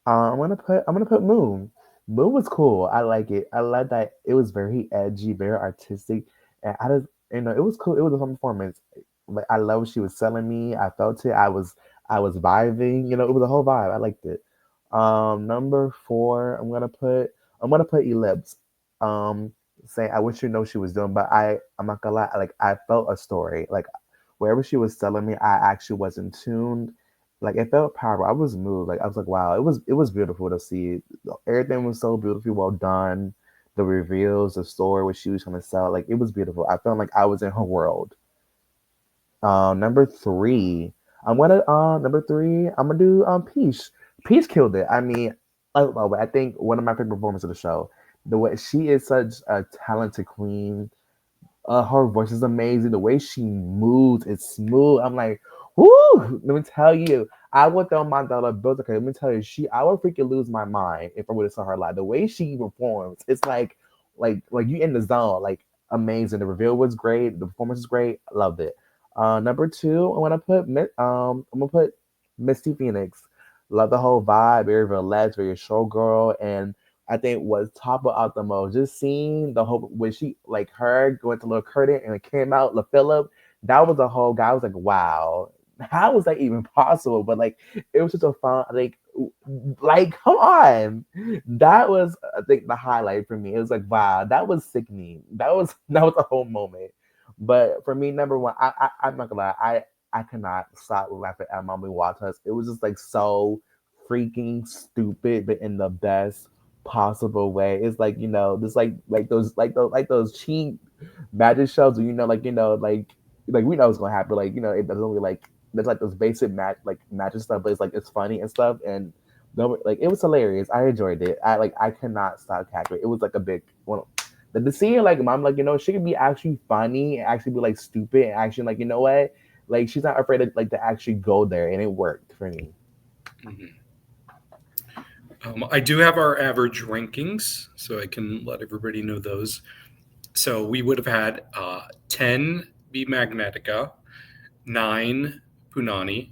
[SPEAKER 3] I'm gonna put Moon. Moon was cool. I like it. I like that it was very edgy, very artistic, and I just it was cool. It was a fun performance. Like I love what she was selling me. I felt it. I was vibing. It was a whole vibe. I liked it. Number four, I'm gonna put Elips. Saying I wish she was doing, but I'm not gonna lie. Like I felt a story. Like wherever she was telling me, I actually was in tuned. Like it felt powerful. I was moved. Like I was like, wow, it was beautiful to see. Everything was so beautifully well done. The reveals, the story, what she was trying to sell, like it was beautiful. I felt like I was in her world. Number three, I'm gonna do Peach. Peach killed it. I mean, I think one of my favorite performances of the show. The way she is such a talented queen. Her voice is amazing. The way she moves is smooth. I'm like, whoo! Let me tell you, I would throw my dollar bills. Okay, let me tell you, I would freaking lose my mind if I would have saw her live. The way she performs, it's like you in the zone. Like amazing. The reveal was great. The performance was great. I loved it. Number two, I'm gonna put Misty Phoenix. Love the whole vibe. Very relaxed, very showgirl, and I think was top of out the most. Just seeing the whole when she like her going to little curtain and it came out La Phillip, that was a whole guy. I was like, wow, how was that even possible? But like it was just a fun like come on. That was I think the highlight for me. It was like, wow, that was sickening. That was a whole moment. But for me, number one, I'm not gonna lie, I cannot stop laughing at Mami Wattas. It was just like so freaking stupid, but in the best possible way. It's like just like those cheap magic shows. Where, like we know it's gonna happen. Like it doesn't really like there's like those basic magic stuff, but it's funny and stuff. And like it was hilarious. I enjoyed it. I cannot stop cackling. It was like a big one. The scene like mom like she could be actually funny and actually be like stupid and actually like what like she's not afraid of like to actually go there and it worked for me.
[SPEAKER 2] Mhm. I do have our average rankings, so I can let everybody know those. So we would have had 10 be Magnetica, 9 Punani,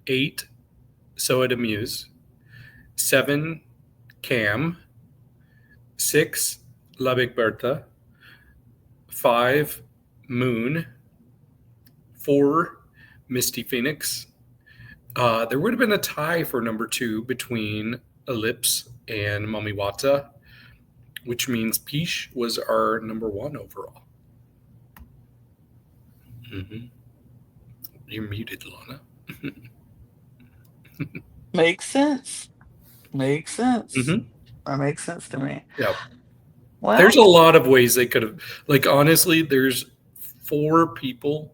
[SPEAKER 2] 8 Soa de Muse, 7 Cam, 6 La Big Bertha, 5 Moon, 4 Misty Phoenix. There would have been a tie for number 2 between Elips and Mami Watta, which means Piche was our number 1 overall. Mm-hmm. You're muted, Lana.
[SPEAKER 1] Makes sense. Makes sense.
[SPEAKER 2] Mm-hmm.
[SPEAKER 1] That makes sense to me.
[SPEAKER 2] Yeah. There's
[SPEAKER 1] Well,
[SPEAKER 2] a lot of ways they could have, like, honestly, there's 4 people,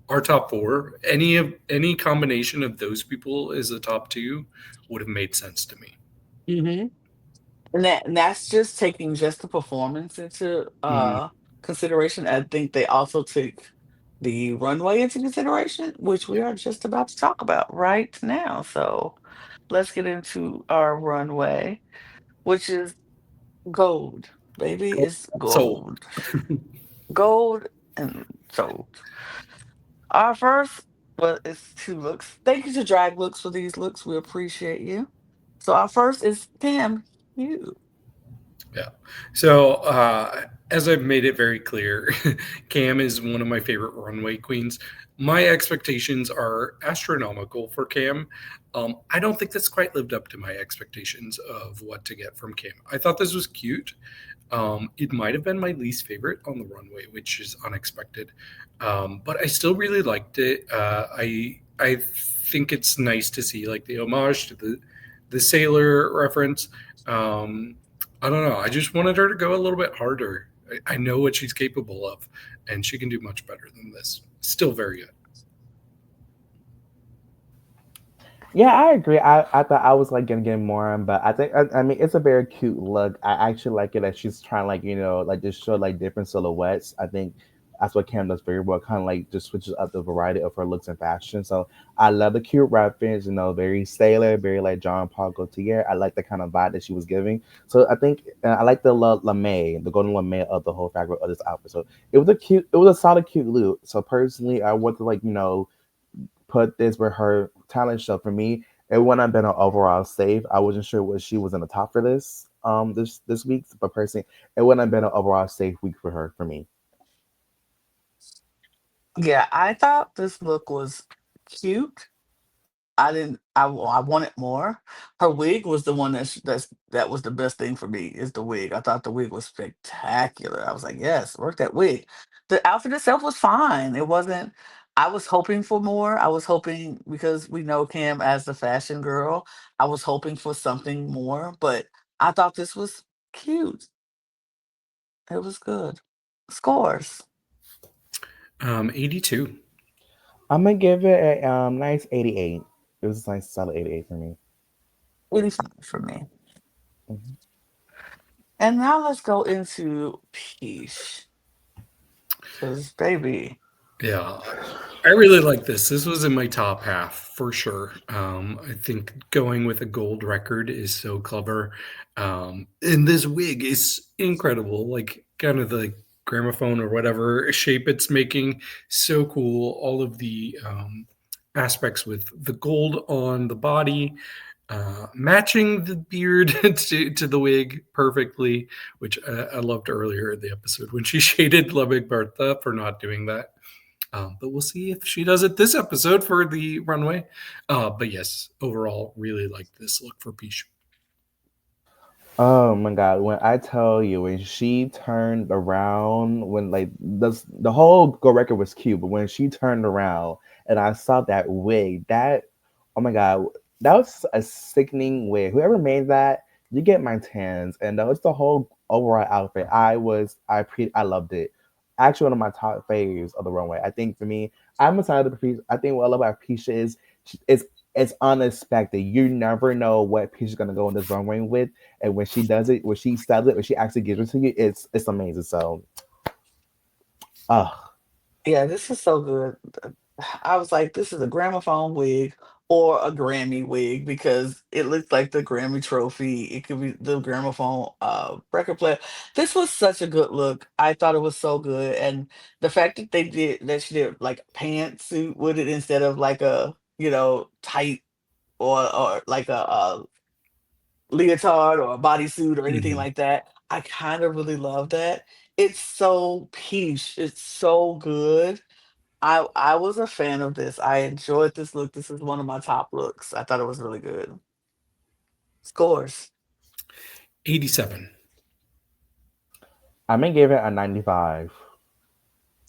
[SPEAKER 2] our top 4. Any combination of those people as the top 2 would have made sense to me.
[SPEAKER 1] hmm and that's just taking just the performance into
[SPEAKER 2] Mm-hmm.
[SPEAKER 1] consideration. I think they also took the runway into consideration, which we are just about to talk about right now. So let's get into our runway, which is gold, baby. It's
[SPEAKER 2] So,
[SPEAKER 1] gold. Gold and gold. Our first, well, it's 2 looks. Thank you to Drag Looks for these looks. We appreciate you. So our first is Kam Hugh.
[SPEAKER 2] yeah. So, as I've made it very clear, Cam is one of my favorite runway queens. My expectations are astronomical for Cam. I don't think that's quite lived up to my expectations of what to get from Cam. I thought this was cute. It might have been my least favorite on the runway, which is unexpected, but I still really liked it. I think it's nice to see like the homage to the sailor reference. Um, I don't know. I just wanted her to go a little bit harder. I know what she's capable of, and she can do much better than this. Still very good.
[SPEAKER 3] Yeah, I agree. I thought I was like gonna get more, but I think I mean it's a very cute look. I actually like it that she's trying like like just show like different silhouettes. I think that's what Cam does very well. Kind of like just switches up the variety of her looks and fashion. So I love the cute reference. Very sailor, very like John Paul Gaultier. I like the kind of vibe that she was giving. So I think I like the lame, the golden lame of the whole fabric of this outfit. So it was a solid cute look. So personally, I want to like put this with her talent show. For me, it wouldn't have been an overall save. I wasn't sure what she was in the top for this week, but personally, it wouldn't have been an overall safe week for her for me.
[SPEAKER 1] Yeah, I thought this look was cute. I didn't. I wanted more. Her wig was the one that was the best thing for me. Is the wig. I thought the wig was spectacular. I was like, yes, work that wig. The outfit itself was fine. It wasn't. I was hoping for more. I was hoping because we know Kim as the fashion girl. I was hoping for something more, but I thought this was cute. It was good. Scores.
[SPEAKER 2] 82.
[SPEAKER 3] I'm gonna give it a nice 88. It was a nice solid 88 for me.
[SPEAKER 1] 85 for me.
[SPEAKER 3] Mhm.
[SPEAKER 1] And now let's go into Peace. Because, baby,
[SPEAKER 2] Yeah, I really like this. This was in my top half for sure. I think going with a gold record is so clever. And this wig is incredible. Like, kind of the gramophone or whatever shape it's making. So cool. All of the aspects with the gold on the body, matching the beard to the wig perfectly, which I loved earlier in the episode when she shaded La Big Bertha for not doing that. But we'll see if she does it this episode for the runway. But yes, overall, really like this look for Piche.
[SPEAKER 3] Oh my god, when I tell you when she turned around when like the whole go record was cute, but when she turned around and I saw that wig, that oh my god, that was a sickening wig. Whoever made that, you get my tans. And that was the whole overall outfit. I loved it. Actually one of my top faves of the runway. I think for me, I'm excited for Peach. I think what I love about Peach is it's unexpected. You never know what Peach is gonna go in this runway with, and when she does it, when she sells it, when she actually gives it to you, it's amazing. So, uh
[SPEAKER 1] yeah, this is so good. I was like, this is a gramophone wig or a Grammy wig because it looks like the Grammy trophy. It could be the gramophone record player. This was such a good look. I thought it was so good. And the fact that that she did like a pantsuit with it instead of like a, tight or like a leotard or a bodysuit or anything
[SPEAKER 2] Mhm.
[SPEAKER 1] like that. I kind of really love that. It's so peach. It's so good. I was a fan of this. I enjoyed this look. This is one of my top looks. I thought it was really good. Scores.
[SPEAKER 2] 87.
[SPEAKER 3] I'm gonna give it a 95.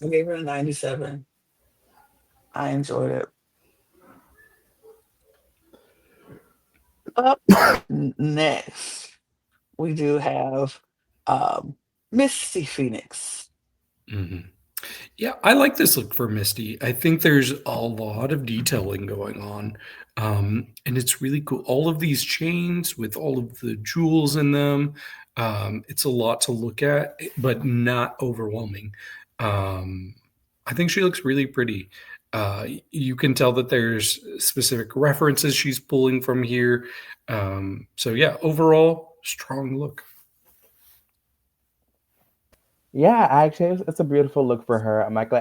[SPEAKER 1] I gave it a 97. I enjoyed it. Up next, we do have um Misty Phoenix.
[SPEAKER 2] Mhm. Yeah, I like this look for Misty. I think there's a lot of detailing going on. And it's really cool. All of these chains with all of the jewels in them. It's a lot to look at, but not overwhelming. Um, I think she looks really pretty. You can tell that there's specific references she's pulling from here. So, yeah, overall, strong look.
[SPEAKER 3] Yeah, actually, it's a beautiful look for her. I'm like,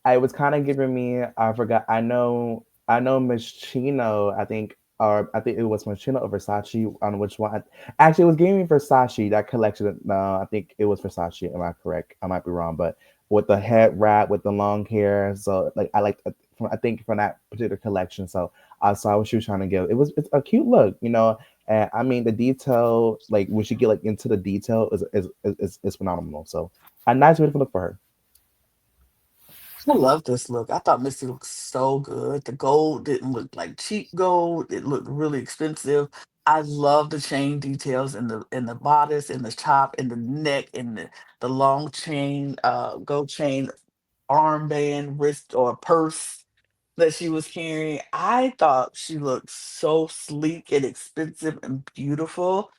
[SPEAKER 3] I was kind of giving me. I forgot. I know Miss Chino. I think or I think it was Moschino or Versace on which one. Actually, it was giving me Versace that collection. No, I think it was Versace. Am I correct? I might be wrong, but with the head wrap with the long hair. So like I like I think from that particular collection. So I saw what she was trying to give. It's a cute look, you know. And I mean the detail, like when she get like into the detail, is phenomenal. So a nice beautiful look for her.
[SPEAKER 1] I love this look. I thought Misty looked so good. The gold didn't look like cheap gold. It looked really expensive. I love the chain details in the bodice, in the top, in the neck, in the long chain, gold chain armband, wrist or purse that she was carrying. I thought she looked so sleek and expensive and beautiful.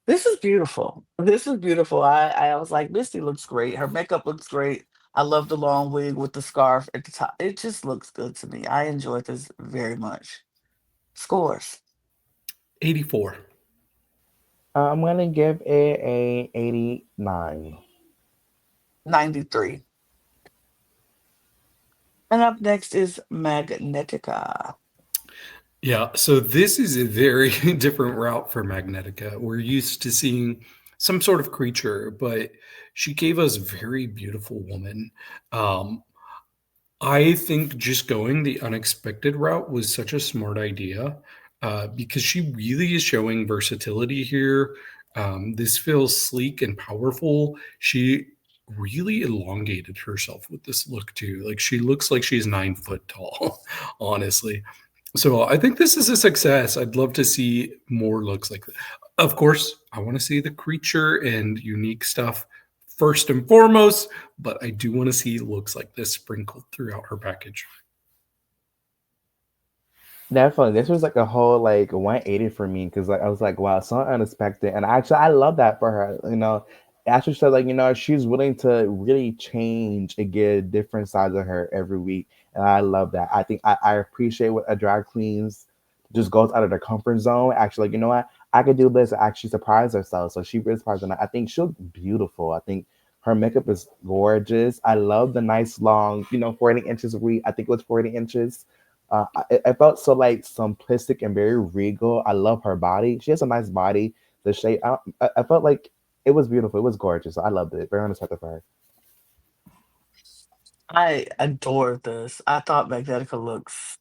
[SPEAKER 1] This is beautiful. This is beautiful. I was like, Misty looks great. Her makeup looks great. I love the long wig with the scarf at the top. It just looks good to me. I enjoyed this very much. Scores
[SPEAKER 2] 84.
[SPEAKER 3] I'm gonna give it a 89.
[SPEAKER 1] 93. And up next is Magnetica.
[SPEAKER 2] Yeah, so this is a very different route for Magnetica. We're used to seeing some sort of creature, but she gave us very beautiful woman. Um, I think just going the unexpected route was such a smart idea because she really is showing versatility here. This feels sleek and powerful. She really elongated herself with this look too. Like she looks like she's 9 foot tall, honestly. So I think this is a success. I'd love to see more looks like that. Of course, I want to see the creature and unique stuff first and foremost, but I do want to see looks like this sprinkled throughout her package.
[SPEAKER 3] Definitely, this was like a whole like 180 for me because like I was like, wow, so unexpected, and actually I love that for her. You know, actually said like you know she's willing to really change and get different sides of her every week, and I love that. I think I appreciate what a drag queens just goes out of their comfort zone. Actually, like you know what, I could do this. Actually, surprise herself, so she really surprised, and I think she looked beautiful. I think her makeup is gorgeous. I love the nice long, you know, 40 inches. I think it was 40 inches. I felt so like simplistic and very regal. I love her body. She has a nice body. The shape. I felt like it was beautiful. It was gorgeous. I loved it. Very unexpected for her.
[SPEAKER 1] I adored this. I thought Magnetica looks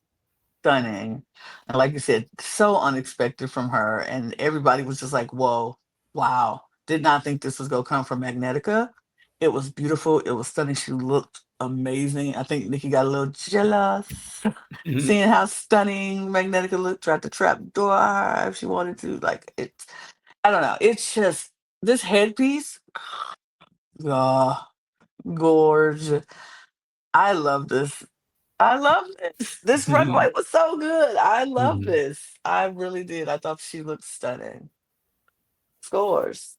[SPEAKER 1] stunning. And like you said, so unexpected from her. And everybody was just like, whoa, wow. Did not think this was going to come from Magnetica. It was beautiful. It was stunning. She looked amazing. I think Nikki got a little jealous seeing how stunning Magnetica looked. Tried to trap door her if she wanted to. Like, it's, I don't know. It's just this headpiece. Uh, gorge. I love this. I love this. This runway was so good. I love this. I really did. I thought she looked stunning. Scores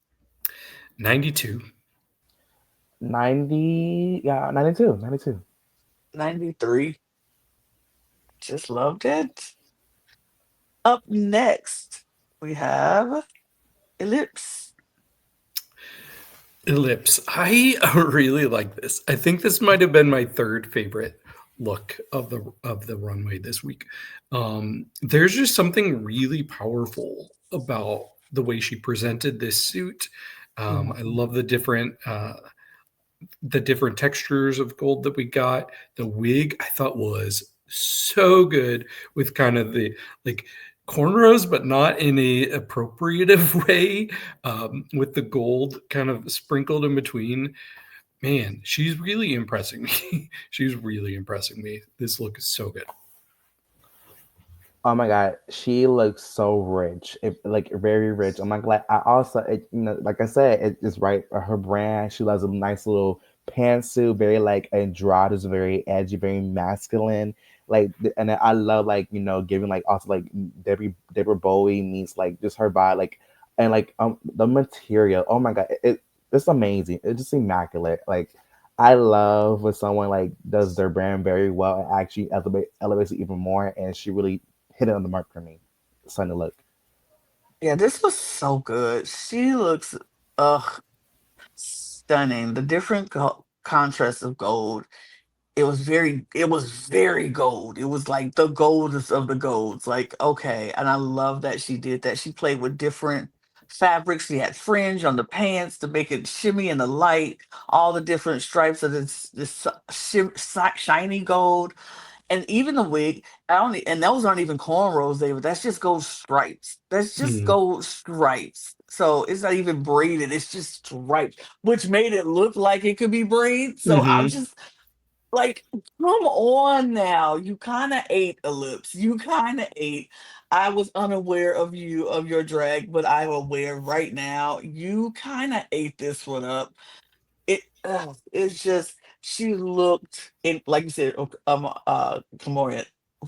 [SPEAKER 2] 92.
[SPEAKER 3] 90, yeah, 92, 92.
[SPEAKER 1] 93. Just loved it. Up next, we have Elips.
[SPEAKER 2] Ellipse. I really like this. I think this might have been my third favorite look of the runway this week. There's just something really powerful about the way she presented this suit. I
[SPEAKER 1] Mhm.
[SPEAKER 2] love the different textures of gold that we got. The wig I thought was so good with kind of the like cornrows, but not in a appropriative way. With the gold kind of sprinkled in between. Man, she's really impressing me. She's really impressing me. This look is so good.
[SPEAKER 3] Oh my god, she looks so rich, like very rich. I'm like, I also, you know, like I said, it is right. Her brand, she loves a nice little pantsuit, very like androgynous, very edgy, very masculine. Like, and then I love like you know giving like also like Deborah Bowie means like just her body, like and like the material. Oh my god, it's amazing. It's just immaculate. Like. I love when someone like does their brand very well and actually elevates it even more, and she really hit it on the mark for me. Starting to look.
[SPEAKER 1] Yeah, this was so good. She looks stunning. The different contrasts of gold. it was very gold. It was like the goldest of the golds. Like, okay. And I love that she did that. She played with different fabrics. She had fringe on the pants to make it shimmy in the light, all the different stripes of shiny gold. And even the wig, I don't, and those aren't even cornrows, David. That's just gold stripes. That's just
[SPEAKER 2] Mhm.
[SPEAKER 1] gold stripes. So it's not even braided. It's just stripes, which made it look like it could be braid. So I'm
[SPEAKER 2] Mhm.
[SPEAKER 1] just like, come on now. You kind of ate Elips. You kind of ate. I was unaware of your drag, but I'm aware right now. You kind of ate this one up. It's just she looked in, like you said, KaMorian,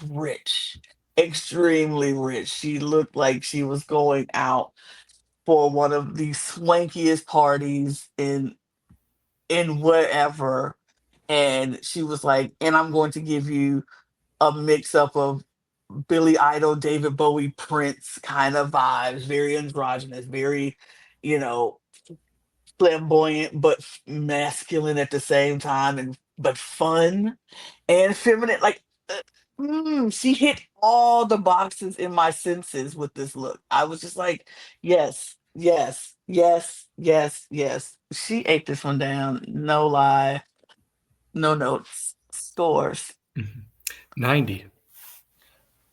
[SPEAKER 1] rich, extremely rich. She looked like she was going out for one of the swankiest parties in wherever, and she was like, and I'm going to give you a mix up of Billy Idol, David Bowie, Prince kind of vibes, very androgynous, very, you know, flamboyant but masculine at the same time, and but fun and feminine. Like, she hit all the boxes in my senses with this look. I was just like, yes, yes, yes, yes, yes. She ate this one down. No lie, no notes, scores.
[SPEAKER 2] Mhm. 90.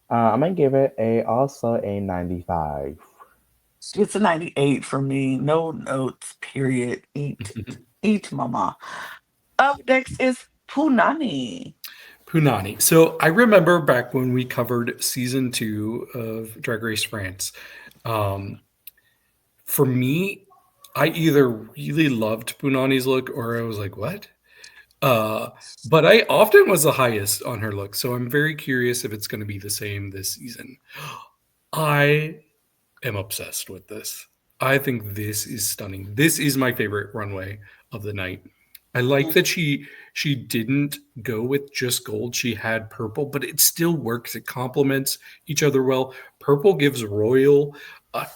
[SPEAKER 3] I'm gonna give it a also a 95.
[SPEAKER 1] It's a 98 for me. No notes. Period. Eat, eat, mama. Up next is Punani.
[SPEAKER 2] Punani. So I remember back when we covered season 2 of Drag Race France. Um, for me, I either really loved Punani's look or I was like, what? Uh, but I often was the highest on her look. So I'm very curious if it's going to be the same this season. I am obsessed with this. I think this is stunning. This is my favorite runway of the night. I like that she didn't go with just gold. She had purple, but it still works. It complements each other well. Purple gives royal,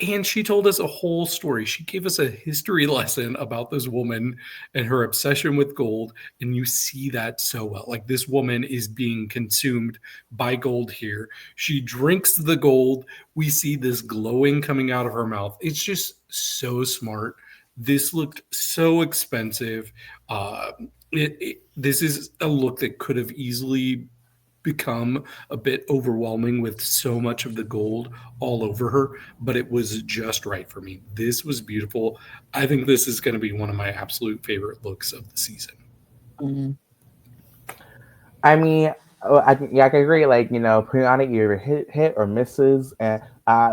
[SPEAKER 2] and she told us a whole story. She gave us a history lesson about this woman and her obsession with gold, and you see that so well. Like this woman is being consumed by gold here. She drinks the gold. We see this glowing coming out of her mouth. It's just so smart. This looked so expensive. This is a look that could have easily become a bit overwhelming with so much of the gold all over her, but it was just right for me. This was beautiful. I think this is going to be one of my absolute favorite looks of the season.
[SPEAKER 1] Mhm.
[SPEAKER 3] I mean, yeah, I can agree. Like, Punani either hit or misses, and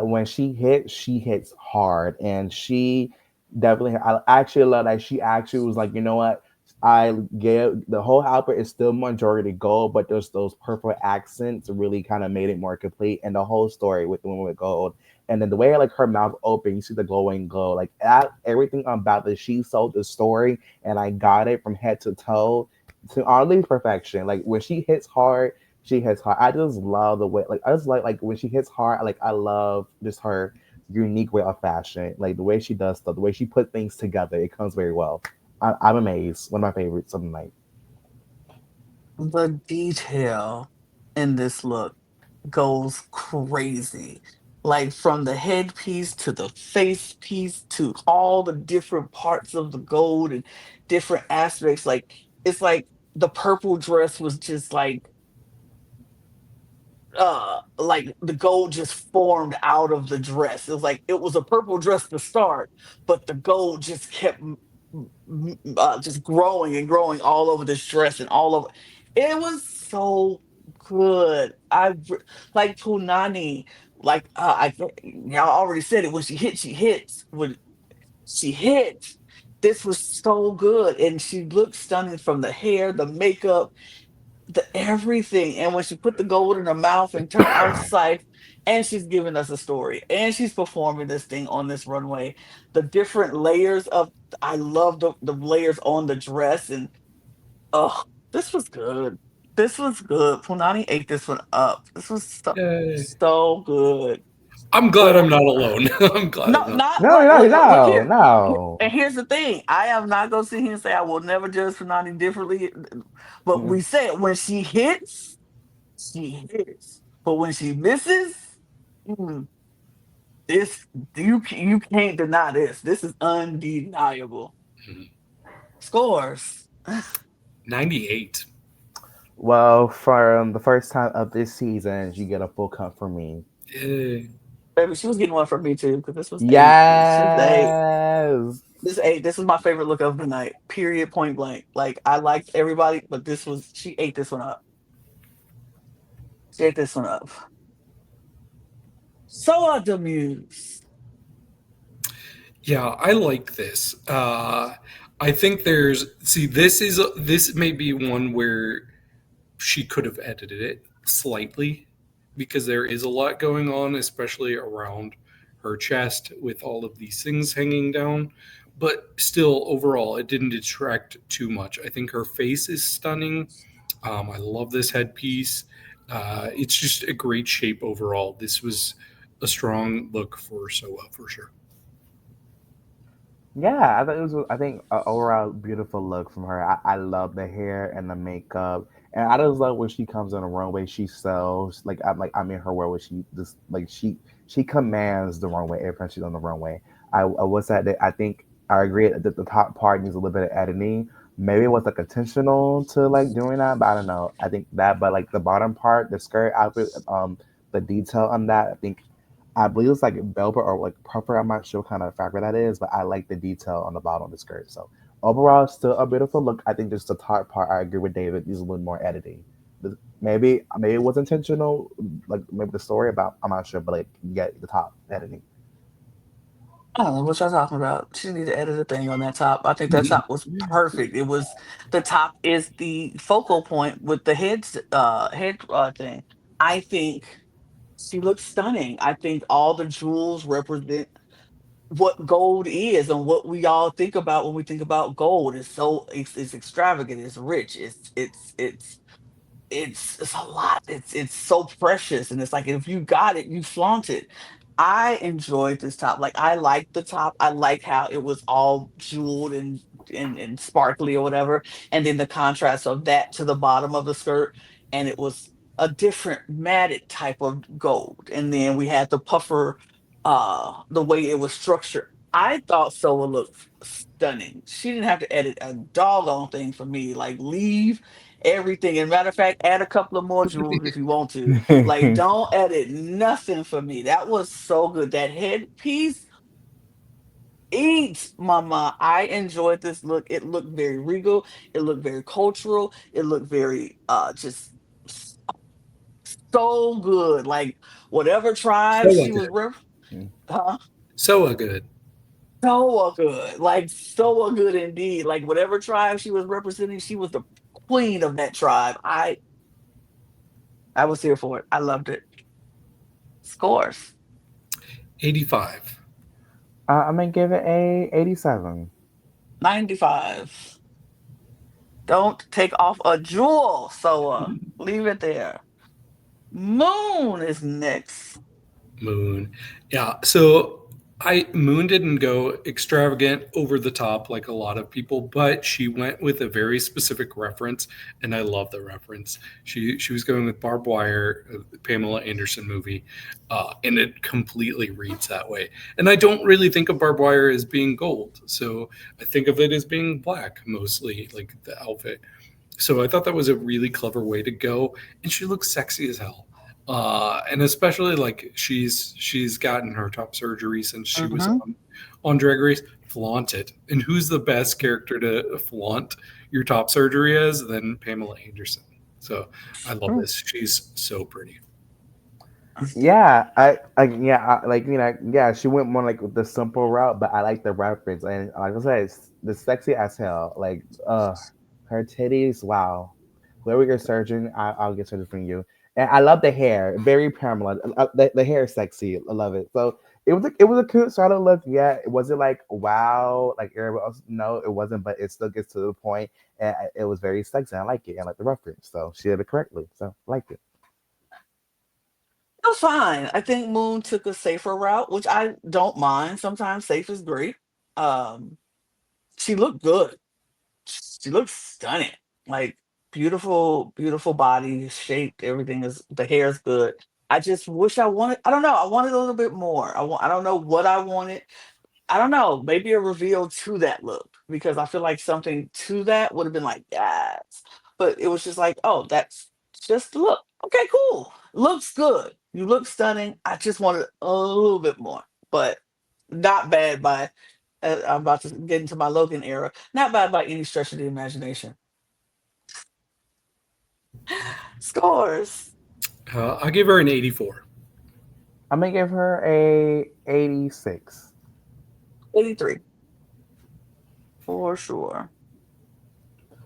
[SPEAKER 3] when she hits hard, and she definitely. I actually love that she actually was like, you know what? I gave the whole outfit is still majority gold, but there's those purple accents really kind of made it more complete, and the whole story with the woman with gold. And then the way like her mouth open, you see the glowing glow, like everything about this. She sold the story, and I got it from head to toe to oddly perfection. Like when she hits hard, she hits hard. I just love the way, like I just like when she hits hard. Like I love just her unique way of fashion, like the way she does stuff, the way she put things together. It comes very well. I'm amazed. One of my favorites of the night.
[SPEAKER 1] The detail in this look goes crazy. Like from the headpiece to the face piece to all the different parts of the gold and different aspects. Like, it's like the purple dress was just like the gold just formed out of the dress. It was like it was a purple dress to start, but the gold just kept just growing and growing all over this dress and all over. It was so good. Like Punani, like y'all already said it. When she hits, she hits. When she hits, this was so good, and she looked stunning from the hair, the makeup, the everything. And when she put the gold in her mouth and turned out of sight, and she's giving us a story, and she's performing this thing on this runway, the different layers of, I love the layers on the dress, and oh, this was good. This was good. Punani ate this one up. This was so,
[SPEAKER 2] Yay.
[SPEAKER 1] so good.
[SPEAKER 2] I'm glad I'm not alone. I'm glad I'm
[SPEAKER 1] No,
[SPEAKER 2] not.
[SPEAKER 1] not
[SPEAKER 3] No,
[SPEAKER 1] like
[SPEAKER 3] no,
[SPEAKER 1] look
[SPEAKER 3] no,
[SPEAKER 1] here.
[SPEAKER 3] no.
[SPEAKER 1] And here's the thing: I am not gonna sit here and say I will never judge Punani differently. But
[SPEAKER 3] Mm.
[SPEAKER 1] we said when she hits. But when she misses, mm, this you can't deny this. This is undeniable.
[SPEAKER 2] Mhm.
[SPEAKER 1] Scores.
[SPEAKER 2] 98.
[SPEAKER 3] Well, from the first time of this season, you get a full cup from me.
[SPEAKER 2] Yay.
[SPEAKER 1] Baby, she was getting one from me too, because this was eight. This is eight.
[SPEAKER 3] Yes.
[SPEAKER 1] This is eight. This is my favorite look of the night. Period. Point blank. Like I liked everybody, but this was she ate this one up. She ate this one up. Soa de Muse.
[SPEAKER 2] Yeah, I like this. I think this may be one where she could have edited it slightly because there is a lot going on, especially around her chest with all of these things hanging down. But still, overall, it didn't detract too much. I think her face is stunning. I love this headpiece. It's just a great shape overall. This was a strong look for Soa for sure.
[SPEAKER 3] Yeah, I thought it was. I think a overall beautiful look from her. I love the hair and the makeup, and I just love when she comes on the runway. She sells I'm in her world where she just like she commands the runway every time she's on the runway. I was that I think I agree that the top part needs a little bit of editing. Maybe it was like intentional to like doing that, but I don't know. I think that, but like the bottom part, the skirt outfit, the detail on that, I believe it's like velvet or like puffer. I'm not sure what kind of fabric that is, but I like the detail on the bottom of the skirt. So overall, still a beautiful look. I think just the top part, I agree with David, needs a little more editing. Maybe it was intentional, like maybe the story about I'm not sure, but like yeah, the top editing.
[SPEAKER 1] I don't know what y'all talking about. She need to edit a thing on that top. I think that top was perfect. It was the top is the focal point with the head thing. I think she looks stunning. I think all the jewels represent what gold is and what we all think about when we think about gold. It's extravagant, it's rich, it's a lot. It's so precious, and it's like if you got it, you flaunt it. I enjoyed this top. Like I liked the top. I like how it was all jeweled and sparkly or whatever, and then the contrast of that to the bottom of the skirt, and it was a different matted type of gold. And then we had the puffer, the way it was structured. I thought Sola looked stunning. She didn't have to edit a doggone thing for me. Like leave everything. And matter of fact, add a couple of more jewels if you want to. Like, don't edit nothing for me. That was so good. That headpiece eats, mama. I enjoyed this look. It looked very regal. It looked very cultural. It looked very just so good. Like whatever tribe
[SPEAKER 2] So
[SPEAKER 1] she was
[SPEAKER 2] good.
[SPEAKER 1] huh?
[SPEAKER 2] So good.
[SPEAKER 1] So good. Like so good indeed. Like whatever tribe she was representing, she was the queen of that tribe. I was here for it. I loved it. Scores.
[SPEAKER 2] 85.
[SPEAKER 3] I'm gonna give it a 87.
[SPEAKER 1] 95. Don't take off a jewel, Soa. Leave it there. Moon is next.
[SPEAKER 2] Moon. Yeah. So Moon didn't go extravagant over the top like a lot of people, but she went with a very specific reference, and I love the reference. She was going with Barbed Wire, Pamela Anderson movie, and it completely reads that way. And I don't really think of Barbed Wire as being gold, so I think of it as being black mostly, like the outfit. So I thought that was a really clever way to go, and she looks sexy as hell. And especially like she's gotten her top surgery since she was
[SPEAKER 1] Mm-hmm.
[SPEAKER 2] on Drag Race. Flaunt it, and who's the best character to flaunt your top surgery as than Pamela Anderson? So I love
[SPEAKER 1] True.
[SPEAKER 2] this. She's so pretty.
[SPEAKER 3] Yeah, like yeah, she went more like the simple route, but I like the reference, and like I said, it's the sexy as hell. Like, her titties, wow. Whoever your surgeon, I'll get surgery from you. And I love the hair, very Pamela. The hair is sexy. I love it. So it was a cute solid look. Yeah, it wasn't like wow, like everybody else. No, it wasn't, but it still gets to the point, and it was very sexy. I like it, and I like the reference. So she did it correctly. So I liked it.
[SPEAKER 1] It was fine. I think Moon took a safer route, which I don't mind. Sometimes safe is great. Um, she looked good. She looks stunning. Like beautiful, beautiful body, shaped. Everything is the hair is good. I just wish I wanted. I don't know. I wanted a little bit more. I don't know what I wanted. I don't know. Maybe a reveal to that look because I feel like something to that would have been like yes. But it was just like, oh, that's just the look. Okay, cool. Looks good. You look stunning. I just wanted a little bit more, but not bad by. I'm about to get into my Logan era. Not bad by any stretch of the imagination. Scores
[SPEAKER 2] I give her an 84.
[SPEAKER 3] I'm gonna give her a 86.
[SPEAKER 1] 83 for sure.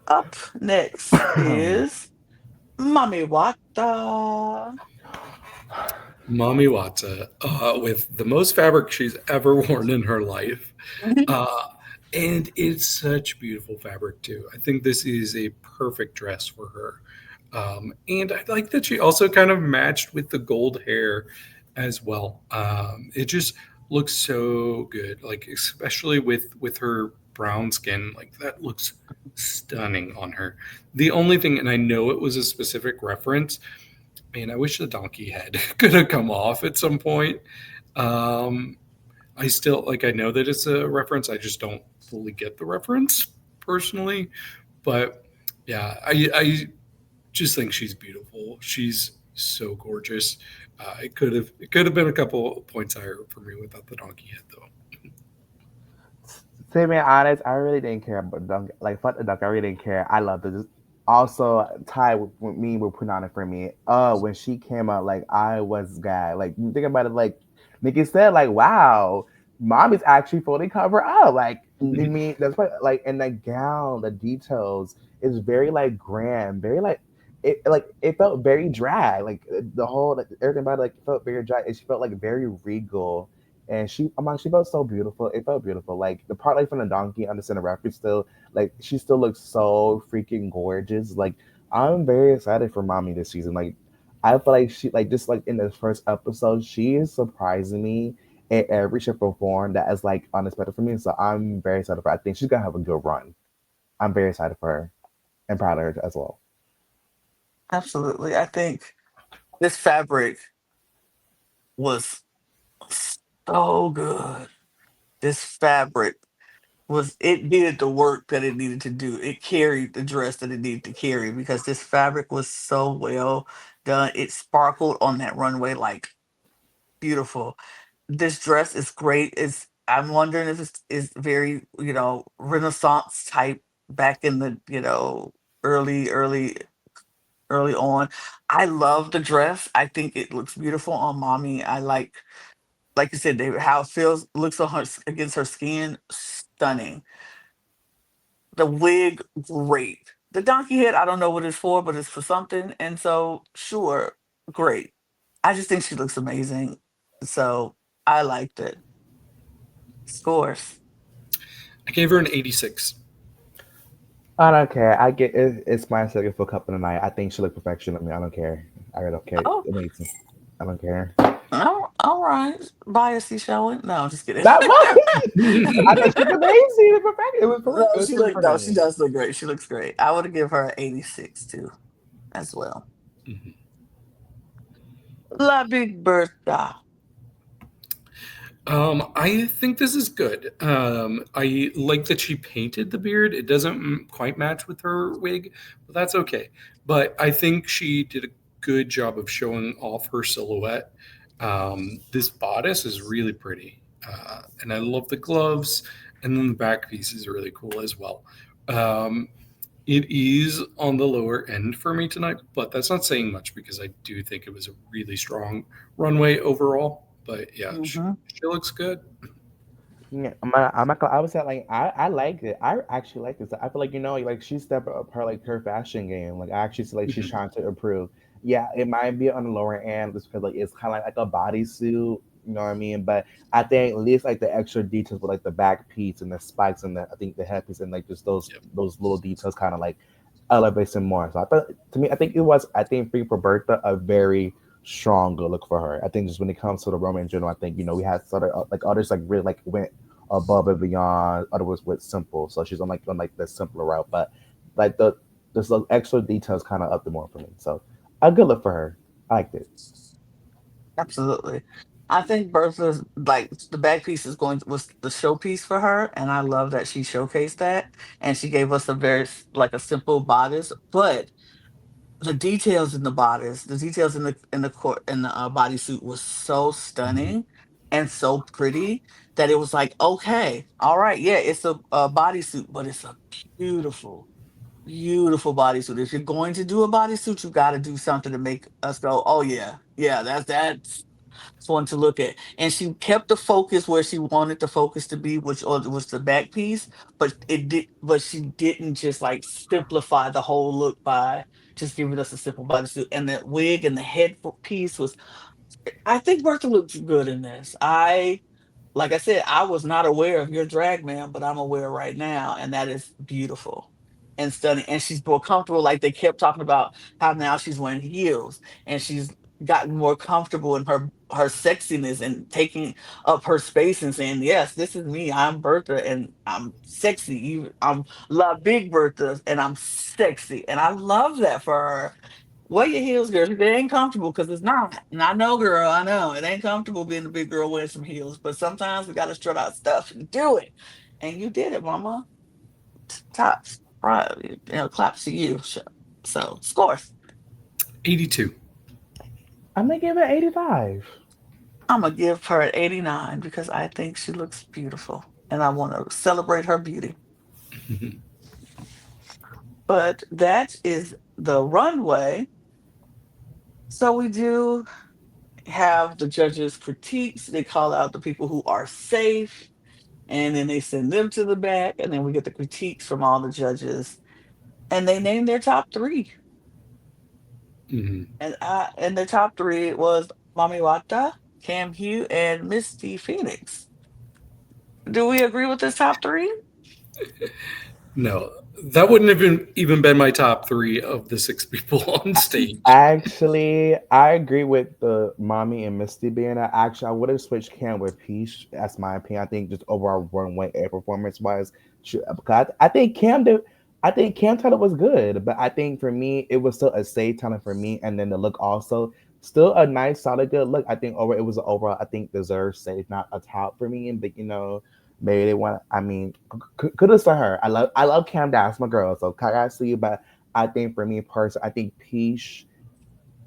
[SPEAKER 1] Up next is Mami Watta.
[SPEAKER 2] Mami Watta, with the most fabric she's ever worn in her life. Uh, and it's such beautiful fabric, too. I think this is a perfect dress for her. And I like that she also kind of matched with the gold hair as well. It just looks so good, like especially with her brown skin, like that looks stunning on her. The only thing, and I know it was a specific reference, man, I wish the donkey head could have come off at some point. Um, I still like. I know that it's a reference. I just don't fully get the reference personally. But yeah, I just think she's beautiful. She's so gorgeous. It could have been a couple points higher for me without the donkey head though.
[SPEAKER 3] To be honest, I really didn't care about dunk. Like fuck the dunk, I really didn't care. I loved it. Just also tied with me with Punani for me. When she came out, like I was guy. Like you think about it, like Nikki said, like wow, Mommy's actually fully covered up. Like I mean, that's what like and the gown, the details is very like grand, very like it felt very dry. Like the whole like, everything about it like felt very dry. And she felt like very regal and she felt so beautiful. It felt beautiful. Like the part like from the donkey, I understand the reference still. Like she still looks so freaking gorgeous. Like I'm very excited for Mommy this season. Like I feel like she like just like in the first episode, she is surprising me in every she performed that is like unexpected for me. So I'm very excited for her. I think she's gonna have a good run. I'm very excited for her and proud of her as well.
[SPEAKER 1] Absolutely. I think this fabric was so good. This fabric was it did the work that it needed to do. It carried the dress that it needed to carry because this fabric was so well done. It sparkled on that runway like beautiful. This dress is great. It's I'm wondering if it's is very, Renaissance type back in the, early, early on. I love the dress. I think it looks beautiful on Mommy. I like you said, David, how it feels looks on her against her skin, stunning. The wig, great. The donkey head, I don't know what it's for, but it's for something. And so, sure, great. I just think she looks amazing. So I liked it. Scores.
[SPEAKER 2] I gave her an 86.
[SPEAKER 3] I don't care. I get it, it's my second full cup of the night. I think she looked perfection. I mean, I don't care. I really don't care.
[SPEAKER 1] Oh,
[SPEAKER 3] Amazing. I don't care.
[SPEAKER 1] all right. Bias showing. No, I'm just kidding.
[SPEAKER 3] That was. I thought she was amazing. The perfection.
[SPEAKER 1] No,
[SPEAKER 3] It was
[SPEAKER 1] she
[SPEAKER 3] perfect
[SPEAKER 1] look
[SPEAKER 3] for
[SPEAKER 1] no, she
[SPEAKER 3] me.
[SPEAKER 1] does look great. She looks great. I would give her an 86 too, as well.
[SPEAKER 2] Mhm.
[SPEAKER 1] La Big Bertha.
[SPEAKER 2] I think this is good. I like that she painted the beard. It doesn't quite match with her wig, but that's okay. But I think she did a good job of showing off her silhouette. This bodice is really pretty, and I love the gloves, and then the back piece is really cool as well. Um, it is on the lower end for me tonight, but that's not saying much because I do think it was a really strong runway overall. But yeah,
[SPEAKER 1] Hmm.
[SPEAKER 2] she looks good.
[SPEAKER 3] Yeah, I'm not gonna, I was at like I like it. I actually like this. I feel like like she stepped up her like her fashion game. Like I actually feel like she's
[SPEAKER 2] Mhm.
[SPEAKER 3] trying to improve. Yeah, it might be on the lower end just because like it's kind of like a bodysuit. You know what I mean? But I think at least like the extra details with like the back piece and the spikes and the I think the headpiece and like just
[SPEAKER 2] Yep.
[SPEAKER 3] those little details kind of like elevates it more. So I thought to me I think it was I think for Bertha a very strong good look for her. I think just when it comes to the Roman in general, I think we had sort of like others like really like went above and beyond. Others went simple, so she's on like the simpler route. But like the extra details kind of up the more for me. So a good look for her. I liked it.
[SPEAKER 1] Absolutely. I think Bertha's like the back piece was the showpiece for her, and I love that she showcased that, and she gave us a like a simple bodice, but the details in the bodice, the details in the bodysuit was so
[SPEAKER 3] Mhm.
[SPEAKER 1] stunning and so pretty that it was like, okay, all right, yeah, it's a bodysuit, but it's a beautiful, beautiful bodysuit. If you're going to do a bodysuit, you got to do something to make us go, oh yeah, yeah, that's one to look at. And she kept the focus where she wanted the focus to be, which was the back piece, but she didn't just like simplify the whole look by just giving us a simple bodysuit. And that wig and the piece was, I think Bertha looks good in this. Like I said, I was not aware of your drag man, but I'm aware right now, and that is beautiful and stunning. And she's more comfortable. Like they kept talking about how now she's wearing heels and she's gotten more comfortable in her sexiness and taking up her space and saying, "Yes, this is me. I'm Bertha, and I'm sexy. I'm La Big Bertha, and I'm sexy." And I love that for her. Wear your heels, girl. It ain't comfortable because it's not. And I know, girl, I know. It ain't comfortable being a big girl wearing some heels. But sometimes we got to strut out stuff and do it. And you did it, mama. Tops. Right. Claps to you. So, scores.
[SPEAKER 2] 82.
[SPEAKER 3] I'm gonna give it 85.
[SPEAKER 1] I'm going to give her an 89 because I think she looks beautiful. And I want to celebrate her beauty. But that is the runway. So we do have the judges' critiques. They call out the people who are safe, and then they send them to the back, and then we get the critiques from all the judges, and they name their top three.
[SPEAKER 2] Mhm.
[SPEAKER 1] And the top three was Mami Watta, Kam Hugh, and Misty Phoenix. Do we agree with this top three?
[SPEAKER 2] No, that wouldn't have even been my top three of the six people on stage.
[SPEAKER 3] Actually, I agree with the Mommy and Misty being that. Actually, I would have switched Cam with Peach. That's my opinion. I think just overall runway air performance wise, because I think Cam did. I think Cam Taylor was good, but I think for me it was still a safe talent for me, and then the look also still a nice, solid, good look. I think it was overall. I think deserved safe, not a top for me, but maybe they want. I mean, kudos to her. I love Cam. That's my girl. So I see you, but I think for me personally, I think Peach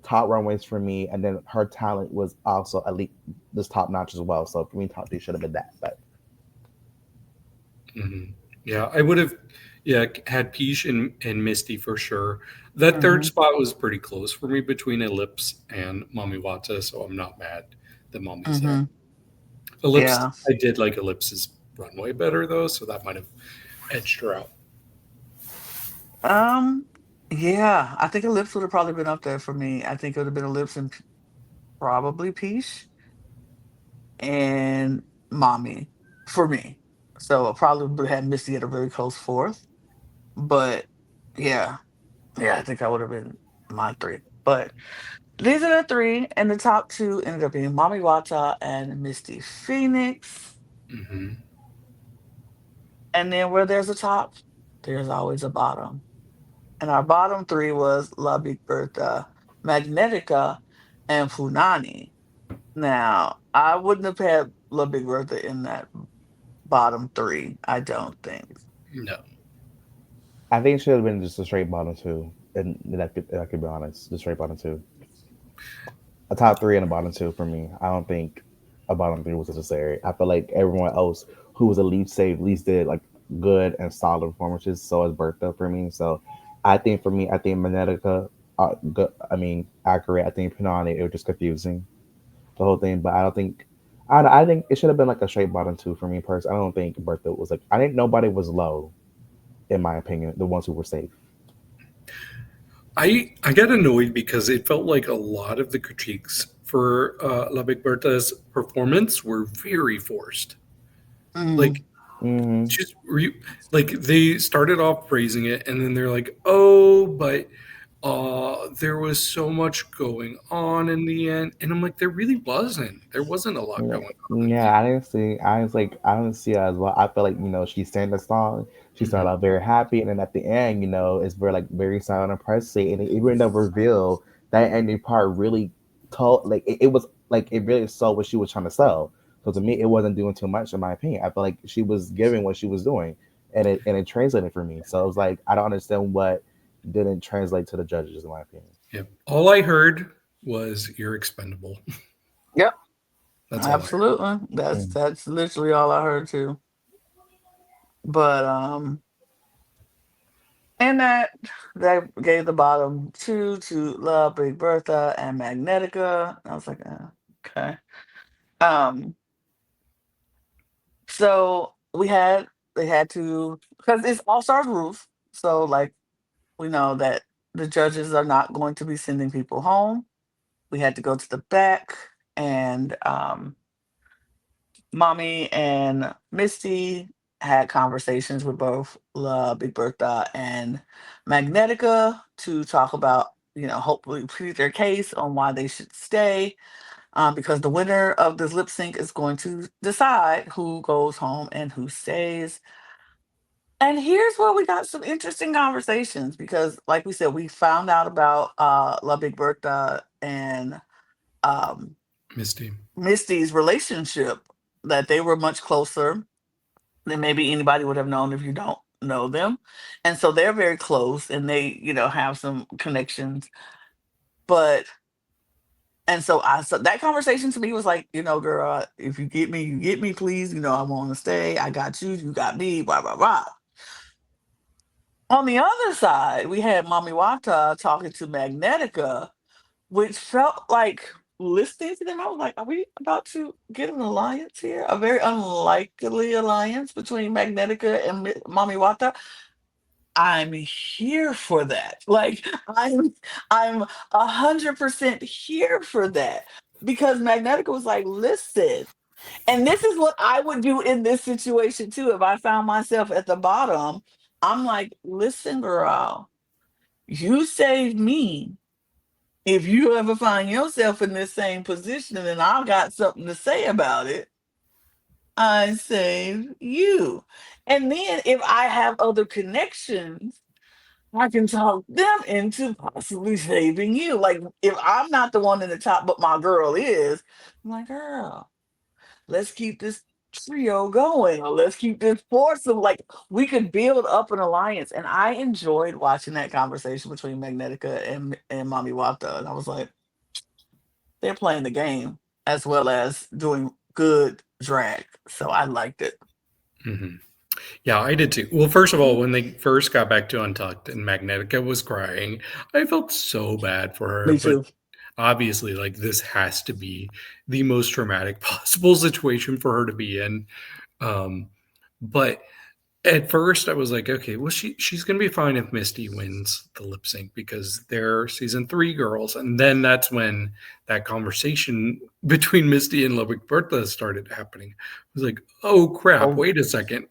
[SPEAKER 3] top runways for me, and then her talent was also elite, this top notch as well. So for me, top three should have been that. But
[SPEAKER 2] Mhm. Yeah, I would have, yeah, had Piche and Misty for sure. That third
[SPEAKER 1] Hmm.
[SPEAKER 2] spot was pretty close for me between Elips and Mami Wata, so I'm not mad that Mami's there.
[SPEAKER 1] Hmm.
[SPEAKER 2] Elips,
[SPEAKER 1] Yeah.
[SPEAKER 2] I did like Elips's runway better though, so that might have edged her out.
[SPEAKER 1] Um. Yeah, I think Ellipse would have probably been up there for me. I think it would have been Ellipse and probably Peach and Mommy for me. So I probably would have had Missy at a very close fourth. But yeah, yeah, I think that would have been my three. But these are the three, and the top two ended up being Mommy Wata and Misty Phoenix.
[SPEAKER 2] Hmm.
[SPEAKER 1] And then where there's a top, there's always a bottom. And our bottom three was La Big Bertha, Magnetica, and Punani. Now, I wouldn't have had La Big Bertha in that bottom three, I don't think.
[SPEAKER 2] No.
[SPEAKER 3] I think it should have been just a straight bottom two, and I could be honest, the straight bottom two, a top three and a bottom two for me. I don't think a bottom three was necessary. I feel like everyone else who was a lead safe at least did like good and solid performances. So is Bertha for me. So I think for me, I think Magnetica, good, I mean, accurate. I think Punani, it was just confusing the whole thing. But I don't think. I think it should have been like a straight bottom two for me personally. I don't think Bertha was like. I think nobody was low, in my opinion. The ones who were safe.
[SPEAKER 2] I got annoyed because it felt like a lot of the critiques for La Big Berta's performance were very forced. Like
[SPEAKER 1] Mm,
[SPEAKER 3] Hmm.
[SPEAKER 2] just like they started off praising it and then they're like, oh, but there was so much going on in the end, and I'm like, there really wasn't. There wasn't a lot
[SPEAKER 3] Yeah,
[SPEAKER 2] going on in
[SPEAKER 3] yeah, I didn't see. I was like, I don't see it as well. I feel like she sang the song. She
[SPEAKER 2] the end.
[SPEAKER 3] started out very happy, and then at the end, it's very very silent and pressy. And even the reveal, that ending part really told it was like it really sold what she was trying to sell. So to me, it wasn't doing too much, in my opinion. I feel like she was giving what she was doing, and it translated for me. So it was like I don't understand what didn't translate to the judges, in my opinion.
[SPEAKER 2] Yeah. All I heard was "You're expendable."
[SPEAKER 1] Yep,
[SPEAKER 2] That's all I heard.
[SPEAKER 1] absolutely.
[SPEAKER 3] Mm.
[SPEAKER 1] That's literally all I heard too. But and that gave the bottom two to Love, Big Bertha, and Magnetica. I was like, okay. Um, so they had to, because it's All Stars rules. So like we know that the judges are not going to be sending people home. We had to go to the back, and Mami and Misty had conversations with both La Big Bertha and Magnetica to talk about, hopefully plead their case on why they should stay. Because the winner of this lip sync is going to decide who goes home and who stays. And here's where we got some interesting conversations because, like we said, we found out about La Big Bertha and um,
[SPEAKER 2] Misty.
[SPEAKER 1] Misty's relationship, that they were much closer than maybe anybody would have known if you don't know them. And so they're very close and they, have some connections. But and so that conversation to me was like, girl, if you get me, please. I want to stay. I got you, you got me, blah, blah, blah. On the other side, we had Mami Watta talking to Magnetica, which felt like, listening to them, I was like, are we about to get an alliance here? A very unlikely alliance between Magnetica and Mami Wata. I'm here for that. Like I'm 100% here for that. Because Magnetica was like, listen, and this is what I would do in this situation too. If I found myself at the bottom, I'm like, listen, girl, you saved me. If you ever find yourself in this same position and I've got something to say about it, I save you. And then if I have other connections, I can talk them into possibly saving you. Like if I'm not the one in the top, but my girl is, I'm like, girl, let's keep this trio going, or let's keep this foursome. Like we could build up an alliance. And I enjoyed watching that conversation between Magnetica and Mami Wata. And I was like, they're playing the game as well as doing good drag. So I liked it.
[SPEAKER 2] Hmm. Yeah, I did too. Well, first of all, when they first got back to Untucked and Magnetica was crying, I felt so bad for her.
[SPEAKER 1] Me
[SPEAKER 2] But
[SPEAKER 1] too.
[SPEAKER 2] obviously, like, this has to be the most traumatic possible situation for her to be in. But at first, I was like, okay, well, she's gonna be fine if Misty wins the lip sync because they're season 3 girls, and then that's when that conversation between Misty and Lubbock Bertha started happening. I was like, oh crap,
[SPEAKER 1] Oh,
[SPEAKER 2] wait a second,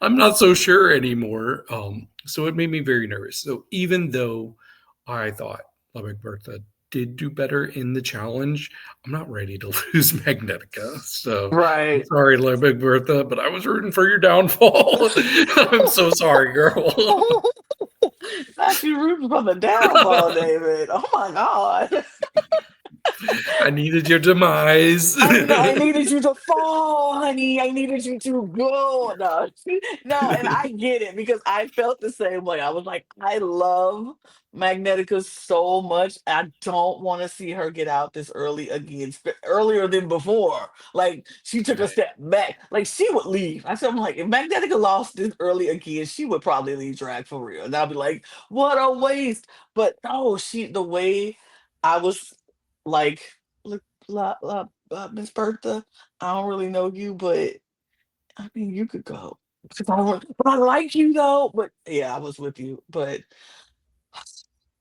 [SPEAKER 2] I'm not so sure anymore. So it made me very nervous. So even though I thought Lubbock Bertha did do better in the challenge, I'm not ready to lose Magnetica. So I'm
[SPEAKER 1] right.
[SPEAKER 2] sorry, Big Bertha, but I was rooting for your downfall. I'm so sorry, girl.
[SPEAKER 1] Not you rooting for the downfall, David. Oh my God.
[SPEAKER 2] I needed your demise.
[SPEAKER 1] I needed you to fall, honey. I needed you to go. No, no, and I get it because I felt the same way. I was like, I love Magnetica so much. I don't want to see her get out this early again, earlier than before. Like she took a
[SPEAKER 2] Right.
[SPEAKER 1] step back. Like she would leave. I said, I'm like, if Magnetica lost this early again, she would probably leave drag for real. And I'd be like, what a waste. But no, the way I was like, look, Miss Bertha, I don't really know you, but I mean, you could go. 'Cause but I like you though. But yeah, I was with you. But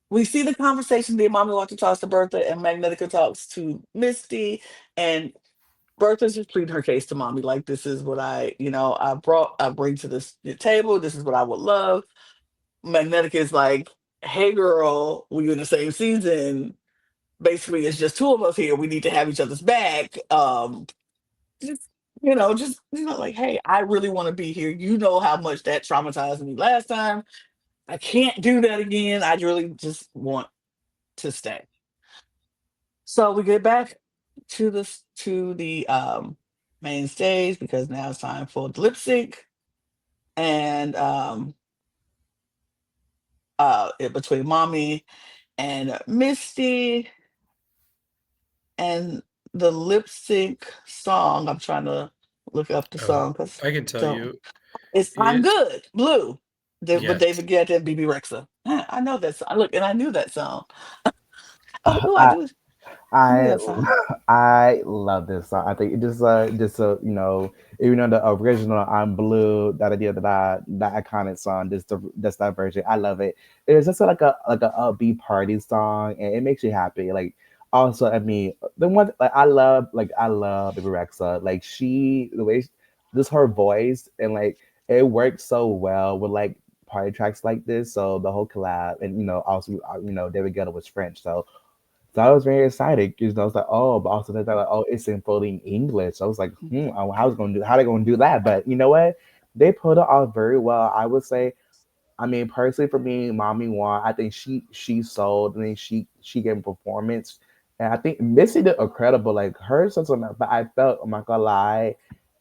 [SPEAKER 1] we see the conversation that Mommy Walker talks to Bertha and Magnetica talks to Misty, and Bertha's just pleading her case to Mommy. Like, this is what I bring to this table. This is what I would love. Magnetica is like, hey girl, we're in the same season. Basically, it's just two of us here. We need to have each other's back. Just like, hey, I really want to be here. You know how much that traumatized me last time. I can't do that again. I really just want to stay. So we get back to the main stage because now it's time for the lip sync and between Mami and Misty and the lip sync song. I'm trying to look up the
[SPEAKER 2] Oh,
[SPEAKER 1] song because
[SPEAKER 2] I can tell
[SPEAKER 1] don't.
[SPEAKER 2] you
[SPEAKER 1] It's I'm
[SPEAKER 2] it.
[SPEAKER 1] Good, Blue. But
[SPEAKER 2] Yes.
[SPEAKER 1] David Guetta and BB Rexa. I know that song. Look, and I knew that song. Oh,
[SPEAKER 3] I
[SPEAKER 1] I knew
[SPEAKER 3] I
[SPEAKER 1] that song.
[SPEAKER 3] I love this song. I think it just even though the original "I'm Blue" da da da da da that iconic song, just that version, I love it. It's just like a upbeat party song, and it makes you happy. Like also, I mean, the one I love Baby Rexa. Like the way just her voice and like it works so well with like party tracks like this. So the whole collab, and also David Guetta was French, so I was very excited because I was like, oh, but also they thought like, oh, it's in fully English. So I was like, how they gonna do that? But you know what? They put it off very well. I would say, I mean, personally for me, Mommy won. I think she sold. I mean, she gave a performance, and I think Missy did incredible. Like her sense of, but I felt, I'm not gonna lie,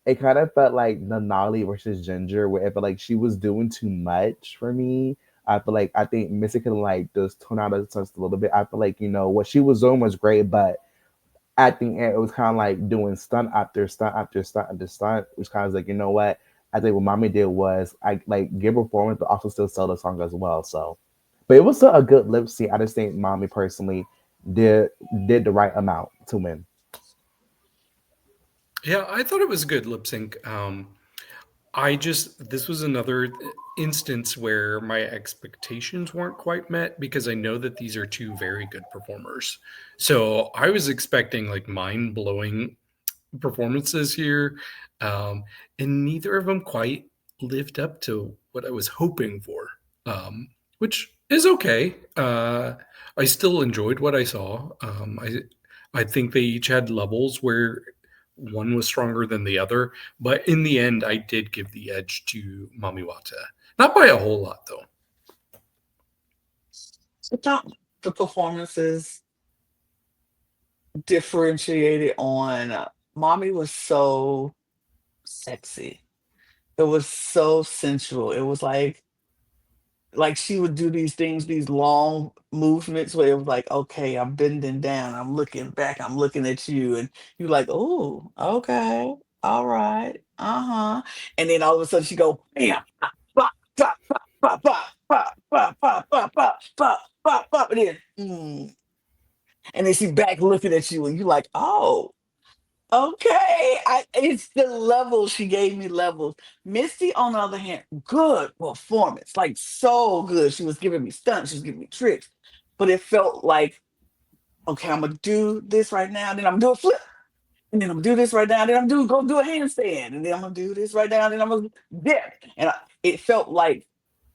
[SPEAKER 3] it kind of felt like Nanali versus Ginger, where it felt like she was doing too much for me. I feel like I think Missy could like just tone out the just a little bit. I feel like what she was doing was great, but at the end it was kind of like doing stunt after stunt after stunt after stunt, which kind of like what I think what Mommy did was I like give a performance, but also still sell the song as well. So, but it was still a good lip sync. I just think Mommy personally did did the right amount to win.
[SPEAKER 2] Yeah, I thought it was a good lip sync. This was another instance where my expectations weren't quite met because I know that these are two very good performers. So I was expecting like mind blowing performances here, um, and neither of them quite lived up to what I was hoping for, which is okay. I still enjoyed what I saw. I think they each had levels where one was stronger than the other, but in the end, I did give the edge to Mami Wata. Not by a whole lot, though.
[SPEAKER 1] I thought the performances differentiated on Mommy was so sexy. It was so sensual. It was like she would do these things, these long movements where it was like, okay, I'm bending down, I'm looking back, I'm looking at you, and you're like, oh, okay, all right, uh-huh. And then all of a sudden she go, bam, pop, pop, pop, pop, pop, pop, pop, pop, pop, pop, pop, pop, pop, and then and then she back looking at you, and you like, oh, okay. It's the levels. She gave me levels. Misty, on the other hand, good performance. Like so good. She was giving me stunts, she was giving me tricks. But it felt like, okay, I'm gonna do this right now, then I'm gonna do a flip. And then I'm gonna do this right now, then gonna do a handstand. And then I'm gonna do this right now, then I'm gonna dip. It felt like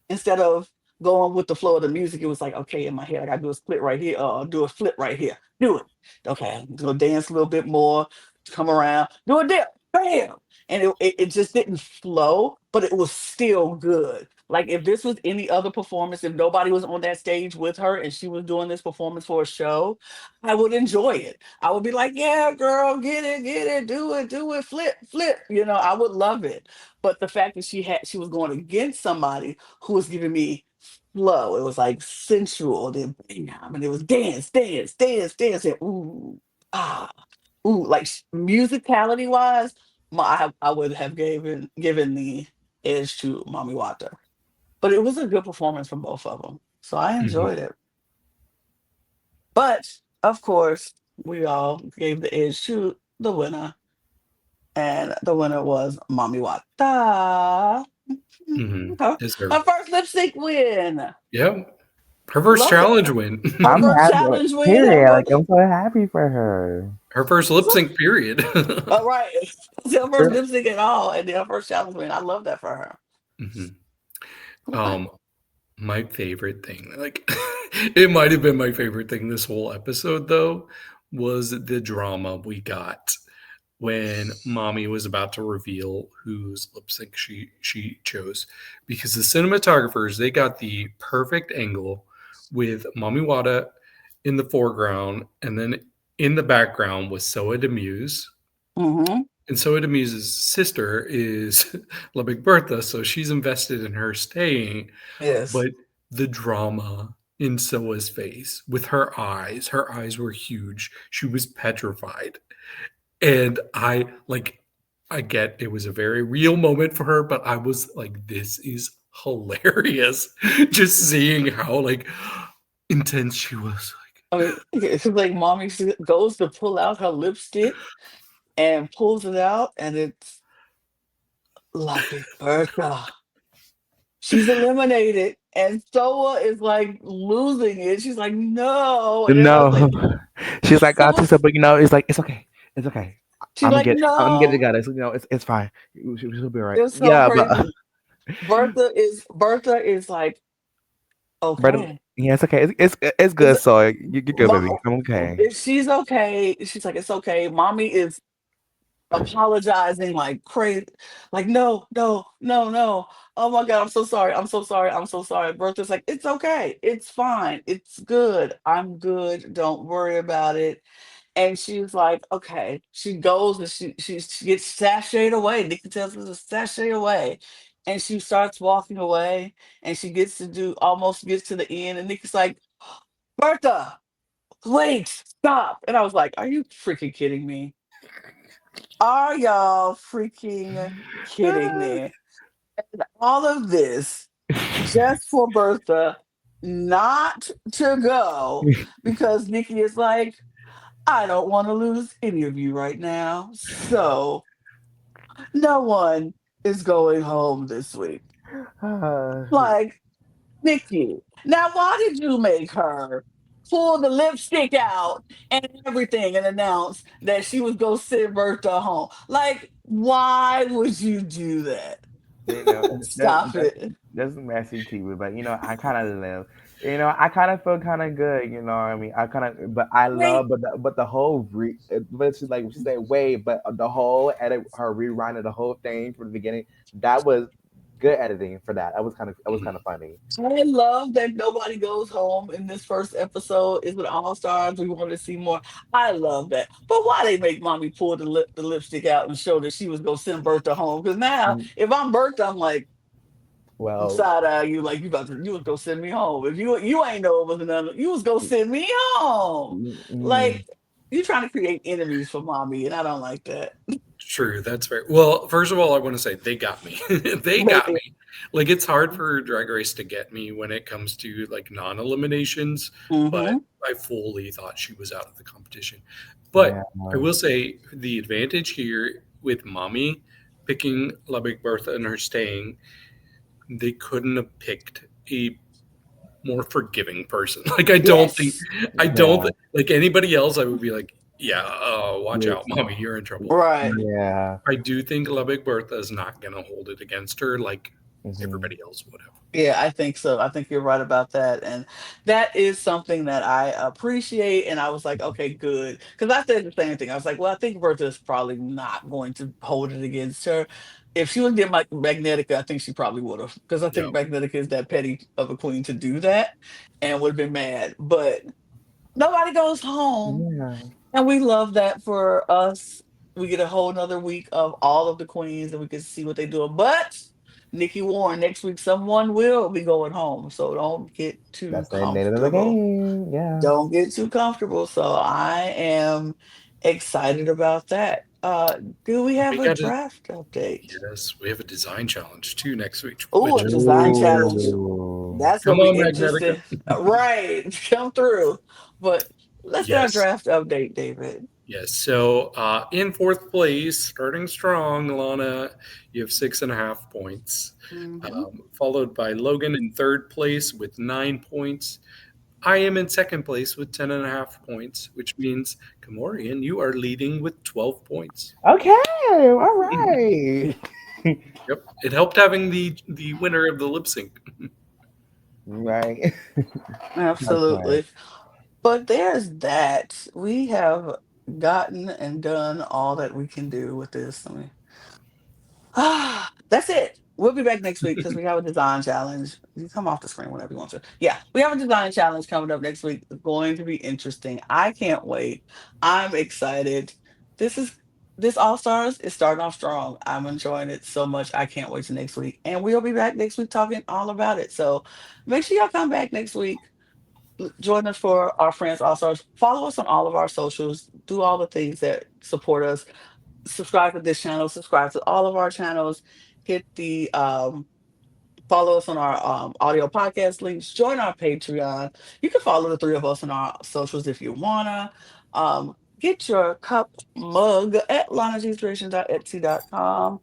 [SPEAKER 1] instead of going with the flow of the music, it was like, okay, in my head, I gotta do a split right here, do a flip right here. Do it. Okay, I'm gonna dance a little bit more, come around, do a dip, bam. And it just didn't flow, but it was still good. Like if this was any other performance, if nobody was on that stage with her and she was doing this performance for a show, I would enjoy it. I would be like, yeah, girl, get it, do it, flip, flip. I would love it. But the fact that she was going against somebody who was giving me flow. It was like sensual, then bam, and it was dance, dance, dance, dance, and ooh, ah, ooh, like musicality wise, I would have given the edge to Mami Wata. But it was a good performance from both of them, so I
[SPEAKER 2] Mhm.
[SPEAKER 1] enjoyed it. But of course, we all gave the edge to the winner, and the winner was Mami Wata.
[SPEAKER 2] Mhm.
[SPEAKER 1] Her
[SPEAKER 2] Deserved.
[SPEAKER 1] first lip sync win.
[SPEAKER 2] Yeah. Her first
[SPEAKER 1] Love it.
[SPEAKER 2] challenge win.
[SPEAKER 1] Her
[SPEAKER 3] I'm
[SPEAKER 1] first
[SPEAKER 3] happy. Like,
[SPEAKER 1] challenge win.
[SPEAKER 3] period. Like I'm so happy for her.
[SPEAKER 2] Her first lip sync period.
[SPEAKER 1] All right. It's her first
[SPEAKER 3] Girl,
[SPEAKER 1] lip sync at all, and then her first challenge win. I love that for her.
[SPEAKER 2] Mhm.
[SPEAKER 1] Okay.
[SPEAKER 2] Um, My favorite thing, like it might have been my favorite thing this whole episode, though, was the drama we got when Mami was about to reveal whose lip sync she chose, because the cinematographers they got the perfect angle with Mami Watta in the foreground, and then in the background was Soa de Muse.
[SPEAKER 1] Mm-hmm.
[SPEAKER 2] And Soa de Muse's sister is La Big Bertha, so she's invested in her staying.
[SPEAKER 1] Yes.
[SPEAKER 2] But the drama in Soa's face with her eyes were huge. She was petrified. And I get it was a very real moment for her, but I was like, this is hilarious. Just seeing how like intense she was.
[SPEAKER 1] I mean, it's like mommy goes to pull out her lipstick and pulls it out, and it's La Big Bertha. She's eliminated, and Soa is like losing it. She's like, no. And then I was
[SPEAKER 3] No,
[SPEAKER 1] like,
[SPEAKER 3] she's like,
[SPEAKER 1] so
[SPEAKER 3] got to, but it's like it's okay.
[SPEAKER 1] she's like,
[SPEAKER 3] I'm gonna get it
[SPEAKER 1] no.
[SPEAKER 3] together. It's fine. She'll be all right.
[SPEAKER 1] It's so
[SPEAKER 3] Yeah, but
[SPEAKER 1] crazy. Bertha is like,
[SPEAKER 3] but
[SPEAKER 1] okay.
[SPEAKER 3] yeah, it's okay. It's
[SPEAKER 1] It's,
[SPEAKER 3] good. So you're good, baby.
[SPEAKER 1] Mo-
[SPEAKER 3] I'm okay.
[SPEAKER 1] if she's okay, she's like, it's okay. Mommy is apologizing like crazy, like, no, no, no, no. Oh my God, I'm so sorry. I'm so sorry. I'm so sorry. Bertha's like, it's okay. It's fine. It's good. I'm good. Don't worry about it. And she's like, okay. She goes and she gets sashayed away. Nikki tells her to sashay away. And she starts walking away, and she almost gets to the end. And Nikki's like, Bertha, wait, stop. And I was like, are you freaking kidding me? Are y'all freaking kidding me? And all of this just for Bertha not to go because Nikki is like, I don't want to lose any of you right now. So no one is going home this week.
[SPEAKER 3] Yeah.
[SPEAKER 1] Like, Nikki, now why did you make her pull the lipstick out and everything and announce that she was going to send Bertha home? Like, why would you do that? Stop it.
[SPEAKER 3] that's messy too. But I kind of live. I kind of feel kind of good. What I mean, I kind of, but I
[SPEAKER 1] Wait,
[SPEAKER 3] love, but the whole but she's like she said, wait, but the whole edit, her rewriting the whole thing from the beginning, that was good editing for that. That was kind of funny.
[SPEAKER 1] I love that nobody goes home in this first episode. Is with All Stars. We want to see more. I love that. But why they make mommy pull the lipstick out and show that she was gonna send Bertha home? Because now,
[SPEAKER 3] Mm,
[SPEAKER 1] if I'm Bertha, I'm like, I'm
[SPEAKER 3] Well,
[SPEAKER 1] side eye you like you was gonna send me home. If you ain't know it was another, you was gonna send me home.
[SPEAKER 3] mm,
[SPEAKER 1] Like, you trying to create enemies for mommy, and I don't like that.
[SPEAKER 2] True, that's fair. Well, first of all, I want to say they got me. They got me. Like it's hard for Drag Race to get me when it comes to like non-eliminations, but
[SPEAKER 1] Mm-hmm.
[SPEAKER 2] I fully thought she was out of the competition.
[SPEAKER 3] yeah,
[SPEAKER 2] But I will say the advantage here with Mommy picking La Big Bertha and her staying, they couldn't have picked a more forgiving person. Like
[SPEAKER 1] Yes.
[SPEAKER 2] I don't
[SPEAKER 3] yeah,
[SPEAKER 2] like anybody else. I would be like, yeah, watch
[SPEAKER 3] yeah,
[SPEAKER 2] out, Mommy, you're in trouble.
[SPEAKER 1] Right.
[SPEAKER 3] yeah.
[SPEAKER 2] I do think La Big Bertha is not going to hold it against her like
[SPEAKER 3] Hmm.
[SPEAKER 2] everybody else would have.
[SPEAKER 1] Yeah, I think so. I think you're right about that. And that is something that I appreciate. And I was like, okay, good. Because I said the same thing. I was like, well, I think Bertha's probably not going to hold it against her. If she would get like Magnetica, I think she probably would have. Because I
[SPEAKER 2] Yeah.
[SPEAKER 1] think Magnetica is that petty of a queen to do that and would have been mad. But nobody goes home.
[SPEAKER 3] Yeah,
[SPEAKER 1] And we love that for us. We get a whole nother week of all of the queens and we can see what they do. But Nikki Warren, next week someone will be going home. So don't get too
[SPEAKER 3] that's the name of the
[SPEAKER 1] comfortable.
[SPEAKER 3] game. Yeah.
[SPEAKER 1] Don't get too comfortable. So I am excited about that. Do we have
[SPEAKER 2] We
[SPEAKER 1] a
[SPEAKER 2] got to,
[SPEAKER 1] draft update?
[SPEAKER 2] yes, we have a design challenge too next week,
[SPEAKER 1] Oh,
[SPEAKER 2] which
[SPEAKER 1] a
[SPEAKER 2] is
[SPEAKER 1] design
[SPEAKER 2] pretty
[SPEAKER 1] challenge.
[SPEAKER 2] cool.
[SPEAKER 3] Ooh.
[SPEAKER 1] That's
[SPEAKER 2] Come
[SPEAKER 1] gonna be
[SPEAKER 2] on, Magnetica.
[SPEAKER 1] interesting. Right. Come through. But let's get our
[SPEAKER 2] Yes.
[SPEAKER 1] draft update, David.
[SPEAKER 2] Yes. So in fourth place, starting strong, Lana, you have 6.5 points.
[SPEAKER 1] Hmm.
[SPEAKER 2] Followed by Logan in third place with 9 points. I am in second place with 10.5 points, which means KaMorian, you are leading with 12 points.
[SPEAKER 3] Okay, all right.
[SPEAKER 2] Yep. It helped having the winner of the lip sync.
[SPEAKER 3] Right.
[SPEAKER 1] Absolutely.
[SPEAKER 3] Likewise.
[SPEAKER 1] But there's that. We have gotten and done all that we can do with this. I mean, that's it. We'll be back next week because we have a design challenge. You come off the screen whenever you want to. Yeah, we have a design challenge coming up next week. It's going to be interesting. I can't wait. I'm excited. This is this All Stars is starting off strong. I'm enjoying it so much. I can't wait to next week. And we'll be back next week talking all about it. So make sure y'all come back next week. Join us for our Friends All Stars. Follow us on all of our socials. Do all the things that support us. Subscribe to this channel, subscribe to all of our channels, hit the follow us on our audio podcast links, join our Patreon. You can follow the three of us on our socials if you wanna. Get your cup mug at lanaginspiration.etsy.com.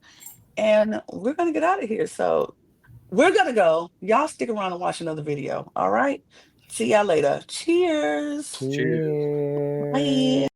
[SPEAKER 1] And we're gonna get out of here. So we're gonna go. Y'all stick around and watch another video. All right. See y'all later. Cheers.
[SPEAKER 2] Cheers.
[SPEAKER 3] Cheers.
[SPEAKER 1] Bye.